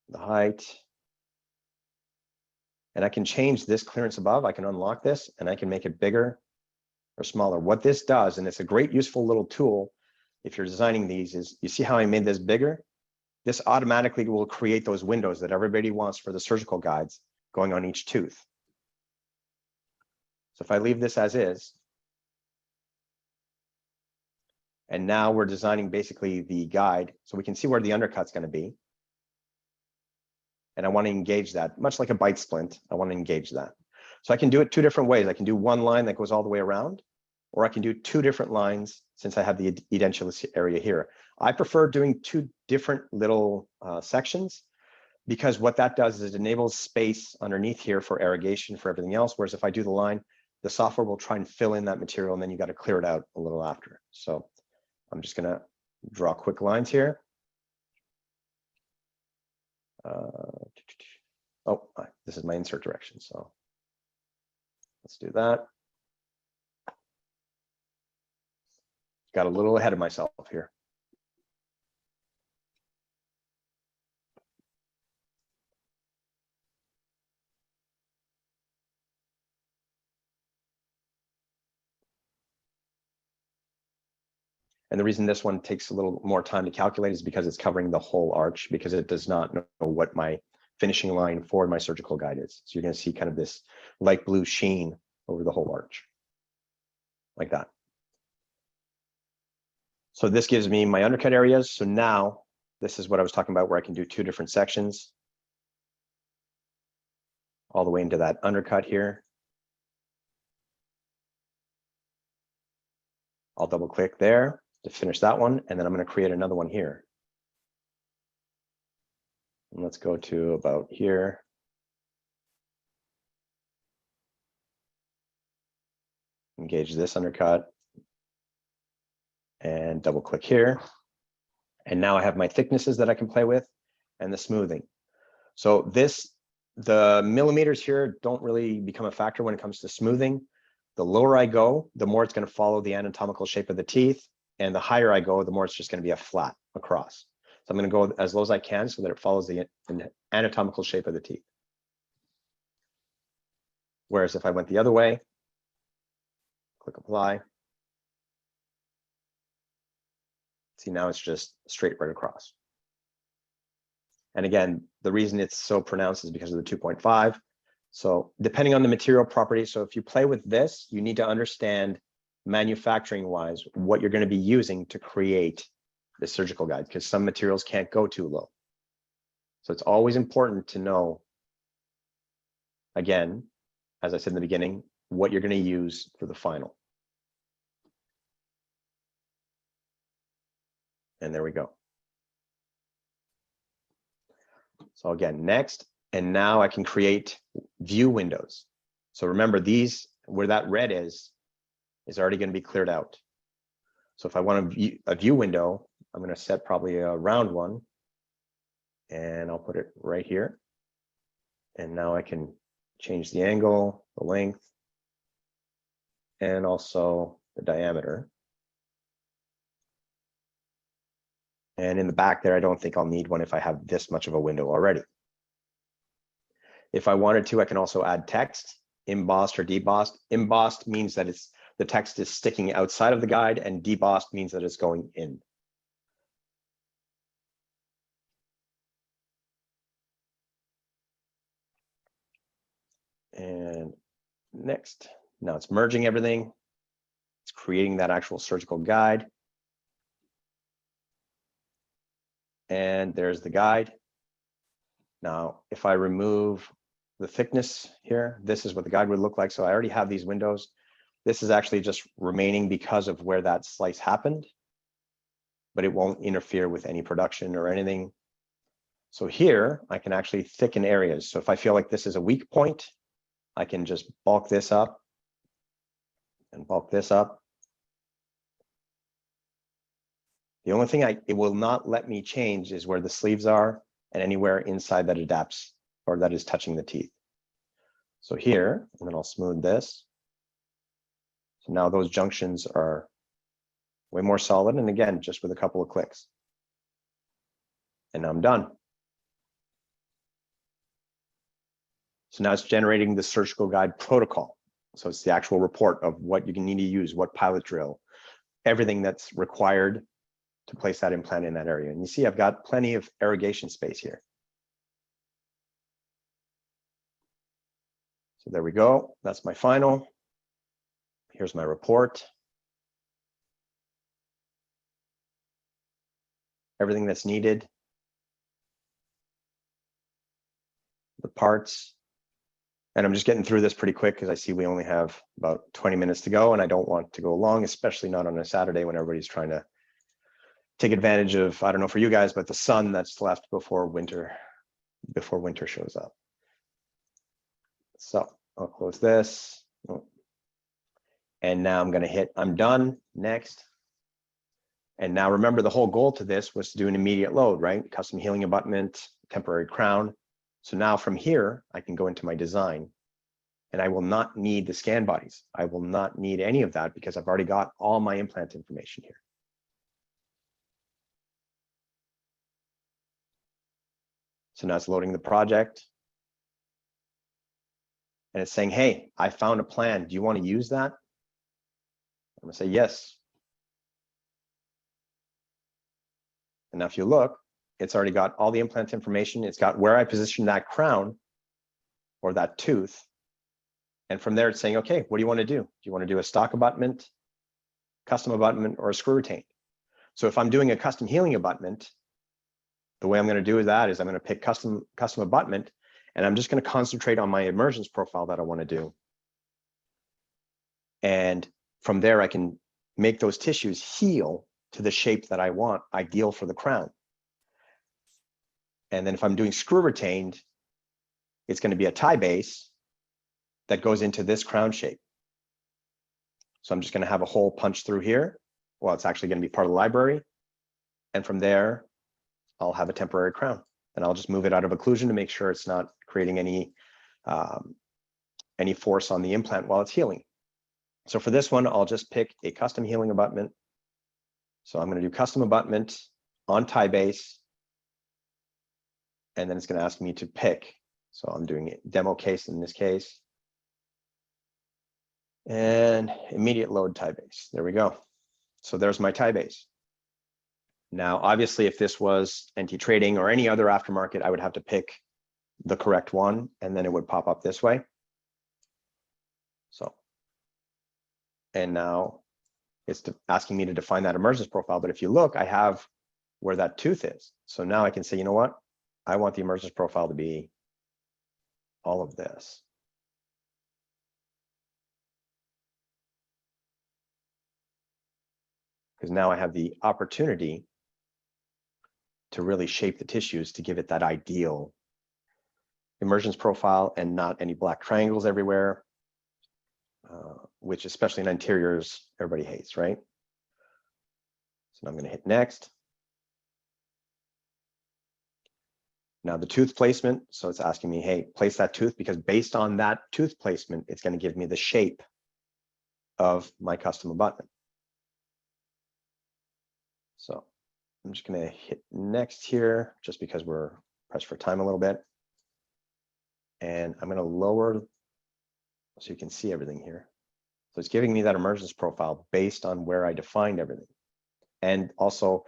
the height. And I can change this clearance above. I can unlock this and I can make it bigger or smaller. What this does, and it's a great useful little tool if you're designing these, is you see how I made this bigger? This automatically will create those windows that everybody wants for the surgical guides going on each tooth. So if I leave this as is, and now we're designing basically the guide, so we can see where the undercut's going to be. And I want to engage that, much like a bite splint, I want to engage that. So I can do it two different ways. I can do one line that goes all the way around, or I can do two different lines since I have the edentulous area here. I prefer doing two different little sections, because what that does is it enables space underneath here for irrigation, for everything else. Whereas if I do the line, the software will try and fill in that material, and then you got to clear it out a little after. So I'm just going to draw quick lines here. This is my insert direction. So let's do that. Got a little ahead of myself here. And the reason this one takes a little more time to calculate is because it's covering the whole arch, because it does not know what my finishing line for my surgical guide is. So you're going to see kind of this light blue sheen over the whole arch, like that. So this gives me my undercut areas. So now this is what I was talking about, where I can do two different sections all the way into that undercut here. I'll double click there to finish that one, and then I'm going to create another one here. And let's go to about here. Engage this undercut and double click here. And now I have my thicknesses that I can play with and the smoothing. So the millimeters here don't really become a factor when it comes to smoothing. The lower I go, the more it's going to follow the anatomical shape of the teeth. And the higher I go, the more it's just going to be a flat across. So I'm going to go as low as I can so that it follows the anatomical shape of the teeth. Whereas if I went the other way, click apply. See, now it's just straight right across. And again, the reason it's so pronounced is because of the 2.5. So depending on the material property, so if you play with this, you need to understand manufacturing wise what you're going to be using to create the surgical guide, because some materials can't go too low. So it's always important to know, again, as I said in the beginning, what you're going to use for the final. And there we go. So again, next, and now I can create view windows. So remember, these, where that red is already going to be cleared out. So if I want a view window, I'm going to set probably a round one, and I'll put it right here. And now I can change the angle, the length, and also the diameter. And in the back there, I don't think I'll need one if I have this much of a window already. If I wanted to, I can also add text, embossed or debossed. Embossed means that the text is sticking outside of the guide, and debossed means that it's going in. And next, now it's merging everything. It's creating that actual surgical guide. And there's the guide. Now, if I remove the thickness here, this is what the guide would look like. So I already have these windows. This is actually just remaining because of where that slice happened, but it won't interfere with any production or anything. So here I can actually thicken areas. So if I feel like this is a weak point, I can just bulk this up and bulk this up. The only thing it will not let me change is where the sleeves are and anywhere inside that adapts or that is touching the teeth. So here, and then I'll smooth this. So now those junctions are way more solid. And again, just with a couple of clicks. And I'm done. So now it's generating the surgical guide protocol. So it's the actual report of what you need to use, what pilot drill, everything that's required to place that implant in that area. And you see, I've got plenty of irrigation space here. So there we go. That's my final. Here's my report. Everything that's needed. The parts. And I'm just getting through this pretty quick because I see we only have about 20 minutes to go, and I don't want to go long, especially not on a Saturday when everybody's trying to take advantage of, I don't know for you guys, but the sun that's left before winter shows up. So I'll close this. And now I'm going to hit I'm done, next. And now remember, the whole goal to this was to do an immediate load, right? Custom healing abutment, temporary crown. So now from here, I can go into my design, and I will not need the scan bodies. I will not need any of that because I've already got all my implant information here. So now it's loading the project. And it's saying, hey, I found a plan. Do you want to use that? I'm going to say yes. And now if you look, it's already got all the implant information. It's got where I position that crown or that tooth. And from there, it's saying, okay, what do you want to do? Do you want to do a stock abutment, custom abutment, or a screw retain? So if I'm doing a custom healing abutment, the way I'm going to do that is I'm going to pick custom abutment, and I'm just going to concentrate on my emergence profile that I want to do. And from there, I can make those tissues heal to the shape that I want, ideal for the crown. And then if I'm doing screw retained, it's going to be a tie base that goes into this crown shape. So I'm just going to have a hole punched through here. Well, it's actually going to be part of the library. And from there, I'll have a temporary crown. And I'll just move it out of occlusion to make sure it's not creating any force on the implant while it's healing. So for this one, I'll just pick a custom healing abutment. So I'm going to do custom abutment on tie base. And then it's going to ask me to pick. So I'm doing a demo case in this case. And immediate load tie base. There we go. So there's my tie base. Now, obviously, if this was NT Trading or any other aftermarket, I would have to pick the correct one, and then it would pop up this way. So, and now it's asking me to define that emergence profile. But if you look, I have where that tooth is. So now I can say, you know what? I want the emergence profile to be all of this. Because now I have the opportunity to really shape the tissues to give it that ideal emergence profile and not any black triangles everywhere, which especially in anteriors, everybody hates, right? So I'm going to hit next. Now the tooth placement, so it's asking me, hey, place that tooth, because based on that tooth placement, it's going to give me the shape of my custom abutment. So I'm just going to hit next here, just because we're pressed for time a little bit. And I'm going to lower so you can see everything here. So it's giving me that emergence profile based on where I defined everything. And also,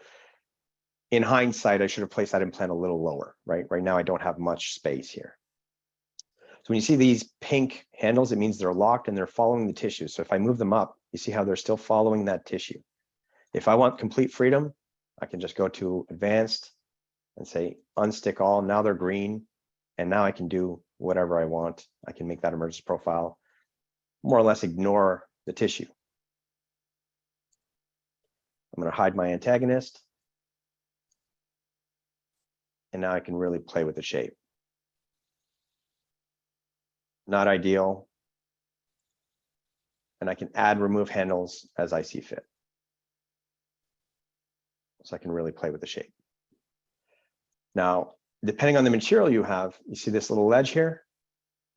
in hindsight, I should have placed that implant a little lower, right? Right now, I don't have much space here. So when you see these pink handles, it means they're locked and they're following the tissue. So if I move them up, you see how they're still following that tissue. If I want complete freedom, I can just go to advanced and say unstick all. Now they're green. And now I can do whatever I want. I can make that emergence profile more or less ignore the tissue. I'm going to hide my antagonist. And now I can really play with the shape. Not ideal. And I can add, remove handles as I see fit. So I can really play with the shape. Now, depending on the material you have, you see this little ledge here?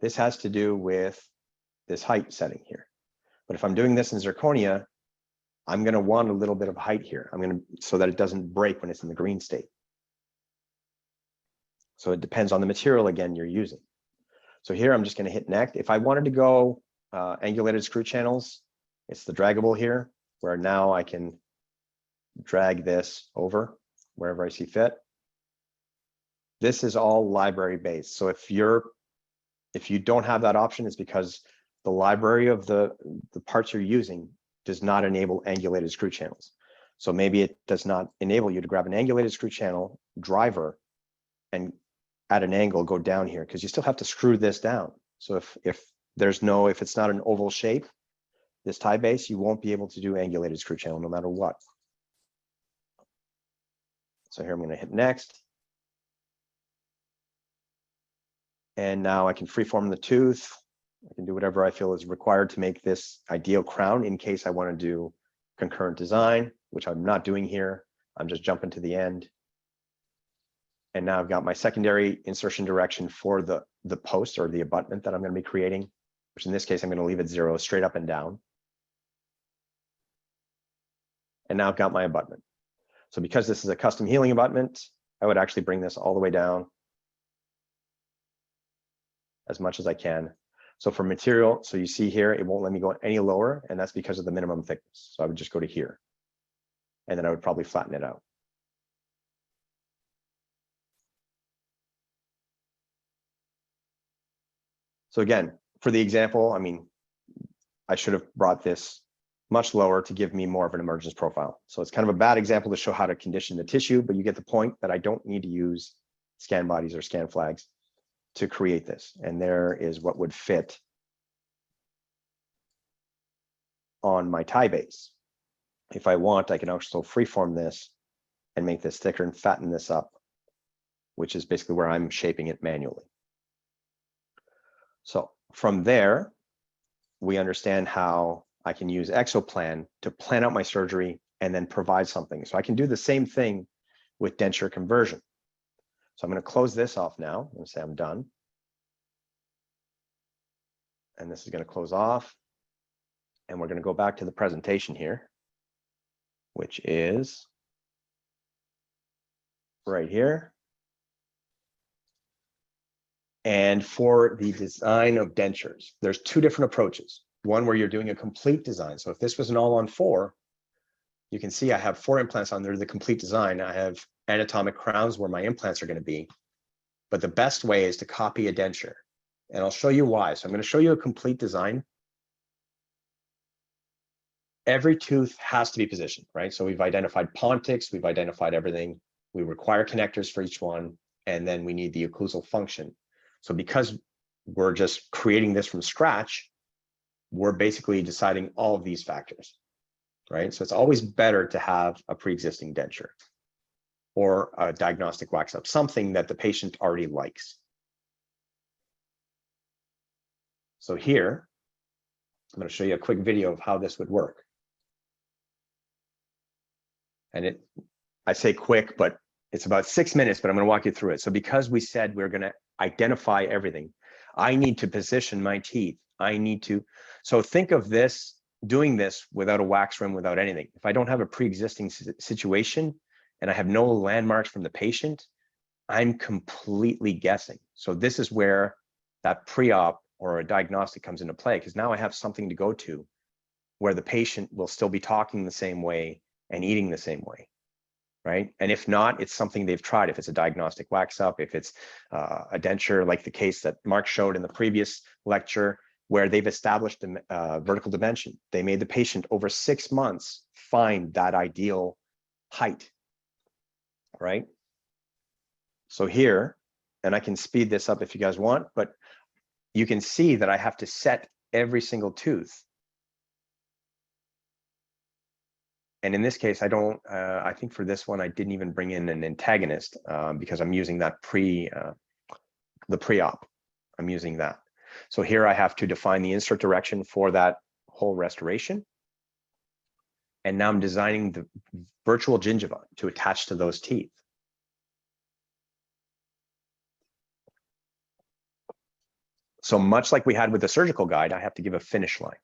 This has to do with this height setting here. But if I'm doing this in zirconia, I'm going to want a little bit of height here. I'm going to, so that it doesn't break when it's in the green state. So it depends on the material, again, you're using. So here, I'm just going to hit next. If I wanted to go angulated screw channels, it's the draggable here, where now I can drag this over wherever I see fit. This is all library based. So if you don't have that option, it's because the library of the parts you're using does not enable angulated screw channels. So maybe it does not enable you to grab an angulated screw channel driver and at an angle go down here, because you still have to screw this down. So if it's not an oval shape, this tie base, you won't be able to do angulated screw channel no matter what. So here I'm going to hit next. And now I can freeform the tooth. I can do whatever I feel is required to make this ideal crown in case I want to do concurrent design, which I'm not doing here. I'm just jumping to the end. And now I've got my secondary insertion direction for the post or the abutment that I'm going to be creating, which in this case, I'm going to leave it 0 straight up and down. And now I've got my abutment. So because this is a custom healing abutment, I would actually bring this all the way down as much as I can. So for material, so you see here, it won't let me go any lower, and that's because of the minimum thickness. So I would just go to here, and then I would probably flatten it out. So again, for the example, I mean, I should have brought this much lower to give me more of an emergence profile. So it's kind of a bad example to show how to condition the tissue, but you get the point that I don't need to use scan bodies or scan flags to create this. And there is what would fit on my tie base. If I want, I can also freeform this and make this thicker and fatten this up, which is basically where I'm shaping it manually. So from there, we understand how I can use Exoplan to plan out my surgery and then provide something. So I can do the same thing with denture conversion. So I'm going to close this off now. I'm going to say I'm done. And this is going to close off. and we're going to go back to the presentation here, which is right here. And for the design of dentures, there's two different approaches. One where you're doing a complete design. So if this was an all-on-4, you can see I have 4 implants on there, the complete design. I have anatomic crowns where my implants are going to be. But the best way is to copy a denture. And I'll show you why. So I'm going to show you a complete design. Every tooth has to be positioned, right? So we've identified pontics, we've identified everything. We require connectors for each one, and then we need the occlusal function. So because we're just creating this from scratch, we're basically deciding all of these factors, right? So it's always better to have a pre-existing denture or a diagnostic wax up, something that the patient already likes. So here, I'm going to show you a quick video of how this would work. And I say quick, but it's about 6 minutes, but I'm going to walk you through it. So because we said we're going to identify everything, I need to position my teeth. So think of this, doing this without a wax rim, without anything. If I don't have a pre-existing situation and I have no landmarks from the patient, I'm completely guessing. So this is where that pre-op or a diagnostic comes into play, because now I have something to go to where the patient will still be talking the same way and eating the same way, right? And if not, it's something they've tried. If it's a diagnostic wax up, if it's a denture, like the case that Mark showed in the previous lecture, where they've established a vertical dimension. They made the patient over 6 months find that ideal height, right? So here, and I can speed this up if you guys want, but you can see that I have to set every single tooth. And in this case, I don't, I think for this one, I didn't even bring in an antagonist because I'm using that the pre-op. I'm using that. So here I have to define the insert direction for that whole restoration. And now I'm designing the virtual gingiva to attach to those teeth. So much like we had with the surgical guide, I have to give a finish line.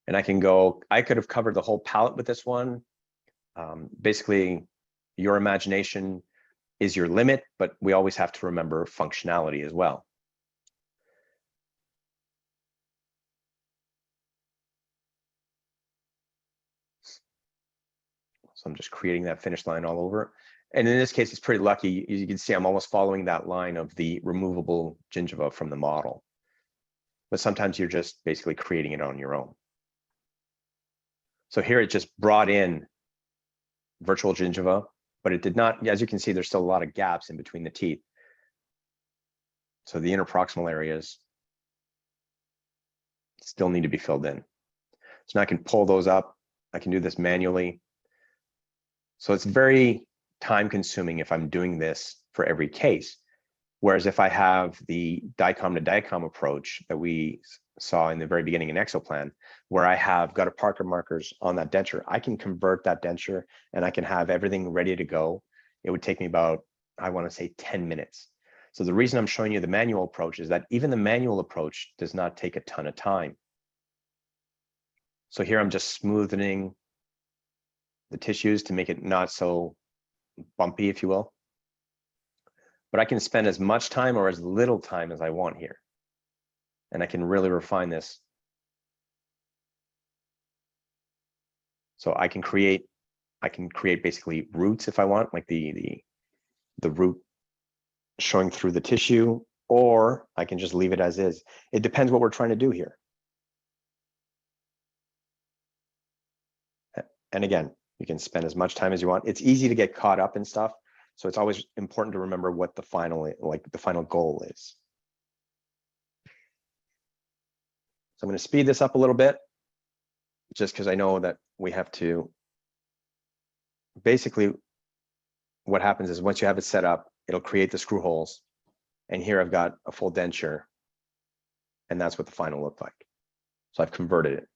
And I could have covered the whole palette with this one. Basically, your imagination is your limit, but we always have to remember functionality as well. So I'm just creating that finish line all over. And in this case, it's pretty lucky. You can see I'm almost following that line of the removable gingiva from the model. But sometimes you're just basically creating it on your own. So here it just brought in virtual gingiva, but it did not, as you can see, there's still a lot of gaps in between the teeth. So the interproximal areas still need to be filled in. So now I can pull those up. I can do this manually. So it's very time consuming if I'm doing this for every case. Whereas if I have the DICOM to DICOM approach that we saw in the very beginning in Exoplan, where I have gutter Parker markers on that denture, I can convert that denture and I can have everything ready to go. It would take me about, I want to say 10 minutes. So the reason I'm showing you the manual approach is that even the manual approach does not take a ton of time. So here I'm just smoothing the tissues to make it not so bumpy, if you will. But I can spend as much time or as little time as I want here. And I can really refine this. So I can create basically roots if I want, like the root showing through the tissue, or I can just leave it as is. It depends what we're trying to do here. And again, you can spend as much time as you want. It's easy to get caught up in stuff. So it's always important to remember what the final goal is. So I'm going to speed this up a little bit, just because I know that we have to. Basically, what happens is once you have it set up, it'll create the screw holes. And here I've got a full denture. And that's what the final looked like. So I've converted it.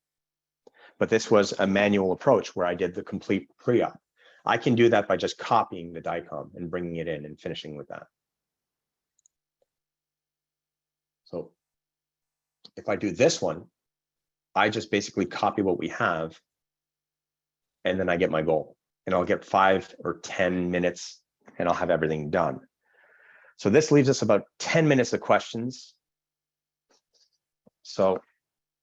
But this was a manual approach where I did the complete pre-op. I can do that by just copying the DICOM and bringing it in and finishing with that. So if I do this one, I just basically copy what we have, and then I get my goal, and I'll get 5 or 10 minutes and I'll have everything done. So this leaves us about 10 minutes of questions. So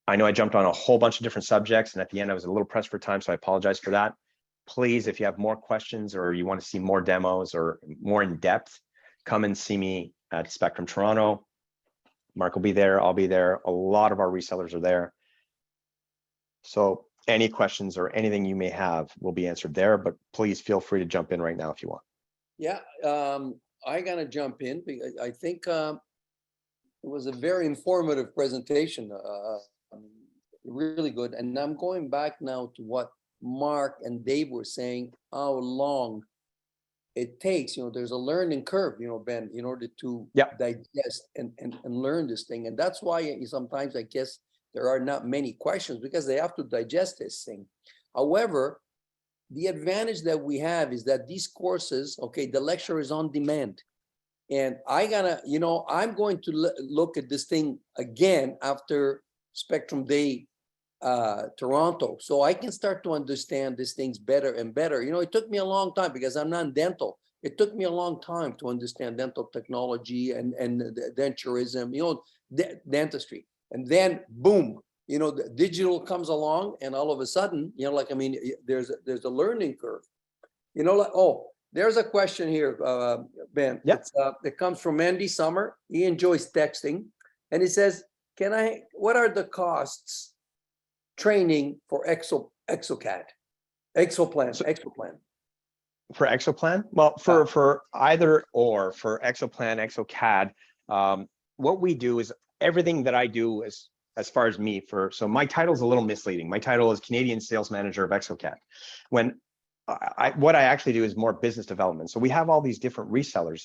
I know I jumped on a whole bunch of different subjects, and at the end I was a little pressed for time, so I apologize for that. Please, if you have more questions or you want to see more demos or more in depth, come and see me at Spectrum Toronto. Mark will be there, I'll be there. A lot of our resellers are there. So any questions or anything you may have will be answered there, but please feel free to jump in right now if you want. Yeah, I gotta jump in because I think it was a very informative presentation, really good. And I'm going back now to what Mark and Dave were saying, how long it takes. There's a learning curve, Ben, in order to digest and learn this thing. And that's why sometimes I guess there are not many questions, because they have to digest this thing. However, the advantage that we have is that these courses, okay, the lecture is on demand. And I'm going to look at this thing again after Spectrum Day Toronto, so I can start to understand these things better and better. It took me a long time because I'm not dental. It took me a long time to understand dental technology and denturism, dentistry. And then boom, the digital comes along, and all of a sudden, there's a learning curve. There's a question here, Ben. Yep. It comes from Andy Summer. He enjoys texting, and he says, what are the costs training for exocad, exoplan? For exoplan? Well, for either or, for exoplan, exocad, what we do is everything that I do as far as me, so my title is a little misleading. My title is Canadian Sales Manager of exocad. When what I actually do is more business development. So we have all these different resellers,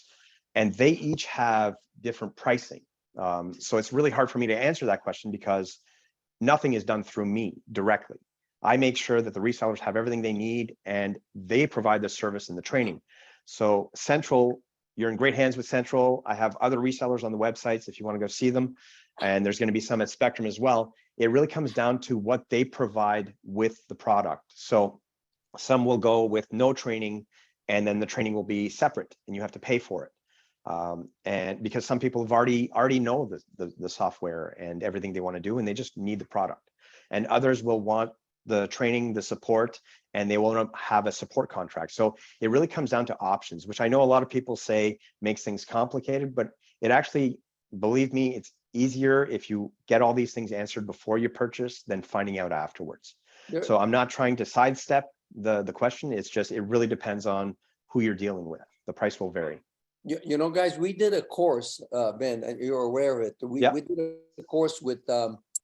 and they each have different pricing. So it's really hard for me to answer that question because nothing is done through me directly. I make sure that the resellers have everything they need, and they provide the service and the training. So Central, you're in great hands with Central. I have other resellers on the websites if you want to go see them. And there's going to be some at Spectrum as well. It really comes down to what they provide with the product. So some will go with no training, and then the training will be separate and you have to pay for it. And because some people have already know the software and everything they want to do, and they just need the product. And others will want the training, the support, and they will have a support contract. So it really comes down to options, which I know a lot of people say makes things complicated, but it actually, believe me, it's easier if you get all these things answered before you purchase than finding out afterwards. So I'm not trying to sidestep the question. It's just, it really depends on who you're dealing with. The price will vary. Guys, we did a course, Ben, and you're aware of it. We did a course with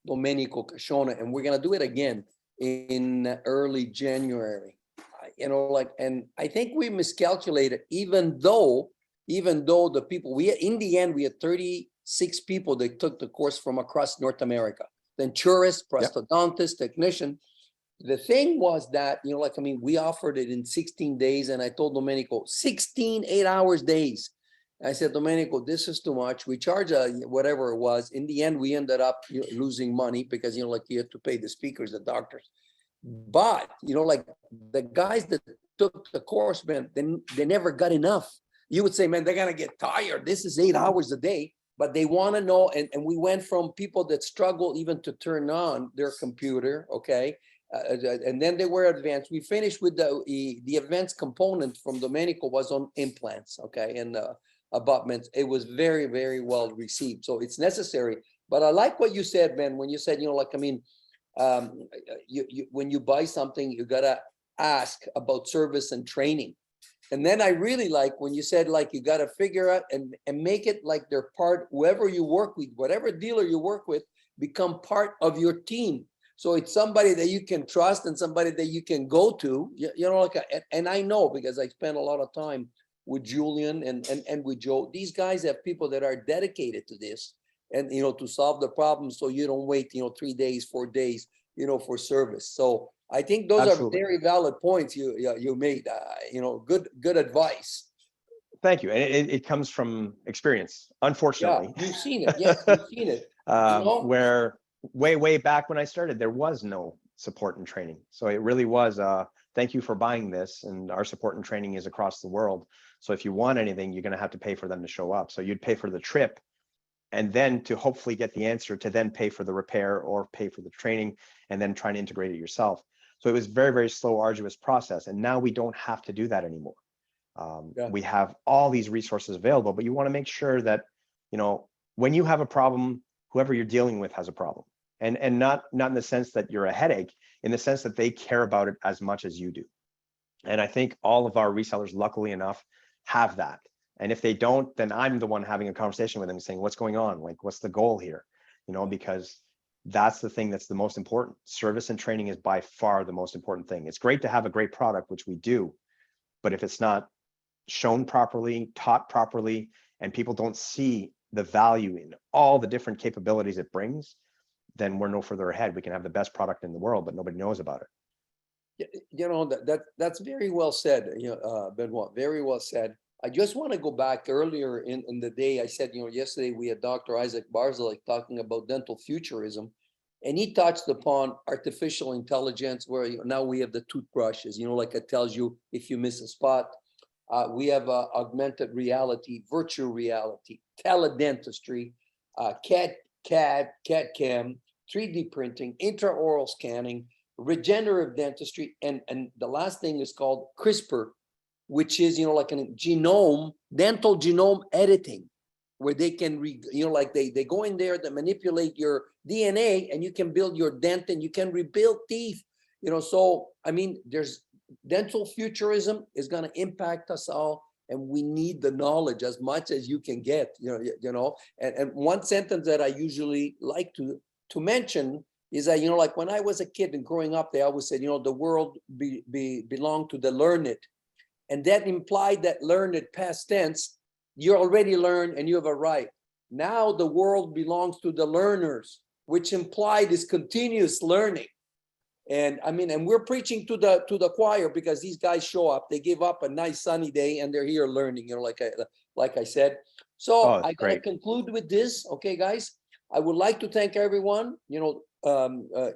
Domenico Cascione, and we're going to do it again in early January. And I think we miscalculated, even though the people, in the end, we had 36 people that took the course from across North America, denturists, prosthodontists, technician. The thing was that, we offered it in 16 days, and I told Domenico, 16 8-hour days. I said, Domenico, this is too much. We charge whatever it was. In the end, we ended up losing money because, you had to pay the speakers, the doctors. But, the guys that took the course, man, they never got enough. You would say, man, they're going to get tired. This is 8 hours a day. But they want to know, and we went from people that struggle even to turn on their computer, okay? And then they were advanced. We finished with the advanced component from Domenico was on implants, okay, and abutments. It was very, very well received. So it's necessary. But I like what you said, Ben, when you said, when you buy something, you gotta ask about service and training. And then I really like when you said, you gotta figure out and make it like they're part, whoever you work with, whatever dealer you work with, become part of your team. So it's somebody that you can trust and somebody that you can go to, and I know because I spent a lot of time with Julian and with Joe. These guys have people that are dedicated to this and, to solve the problem. So you don't wait, 3 days, 4 days, for service. So I think those Absolutely. are very valid points you made, good advice. Thank you. And it comes from experience, unfortunately. Yeah, you've seen it. Yes, you've seen it. Where way back when I started, there was no support and training. So it really was, thank you for buying this. And our support and training is across the world. So if you want anything, you're going to have to pay for them to show up. So you'd pay for the trip and then to hopefully get the answer to then pay for the repair or pay for the training and then try and integrate it yourself. So it was very slow, arduous process. And now we don't have to do that anymore. We have all these resources available, but you want to make sure that, you know, when you have a problem, whoever you're dealing with has a problem. And not in the sense that you're a headache, in the sense that they care about it as much as you do. And I think all of our resellers, luckily enough, have that. And if they don't, then I'm the one having a conversation with them saying, what's going on? Like, what's the goal here? You know, because that's the thing that's the most important. Service and training is by far the most important thing. It's great to have a great product, which we do, but if it's not shown properly, taught properly, and people don't see the value in all the different capabilities it brings, then we're no further ahead. We can have the best product in the world, but nobody knows about it. You know, that's very well said, you know, Benoit, very well said. I just want to go back earlier in the day. I said, you know, yesterday we had Dr. Isaac Barzilek talking about dental futurism, and he touched upon artificial intelligence, where, you know, now we have the toothbrushes, you know, like it tells you if you miss a spot. We have augmented reality, virtual reality, teledentistry, CAD CAM, 3D printing, intraoral scanning, regenerative dentistry, and the last thing is called CRISPR, which is, you know, like a dental genome editing, where they can, you know, like they go in there, they manipulate your DNA, and you can build your dent, and you can rebuild teeth, you know. So, I mean, there's dental futurism is going to impact us all, and we need the knowledge as much as you can get, you know. And one sentence that I usually like to mention is that, you know, like when I was a kid and growing up, they always said, you know, the world belonged to the learned. And that implied that learned past tense, you already learned and you have arrived. Now the world belongs to the learners, which implied is continuous learning. And I mean, and we're preaching to the choir, because these guys show up, they give up a nice sunny day and they're here learning, you know, like I said. So I gotta conclude with this. Okay, guys, I would like to thank everyone, you know,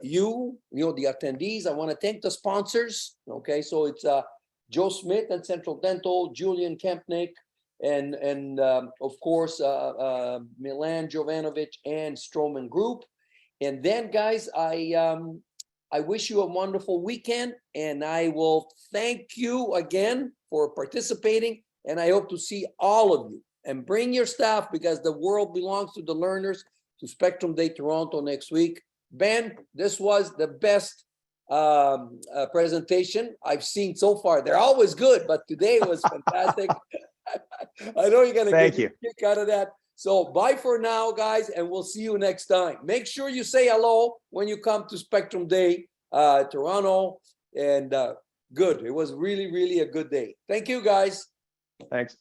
you know, the attendees. I want to thank the sponsors. Okay, so it's Joe Smith and Central Dental, Julian Kempnick, and of course Milan Jovanovic and Stroman Group. And then, guys, I wish you a wonderful weekend, and I will thank you again for participating, and I hope to see all of you. And bring your staff, because the world belongs to the learners, to Spectrum Day Toronto next week. Ben, this was the best presentation I've seen so far. They're always good, but today was fantastic. I know you're going to get a kick out of that. So bye for now, guys, and we'll see you next time. Make sure you say hello when you come to Spectrum Day Toronto. And good. It was really, really a good day. Thank you, guys. Thanks.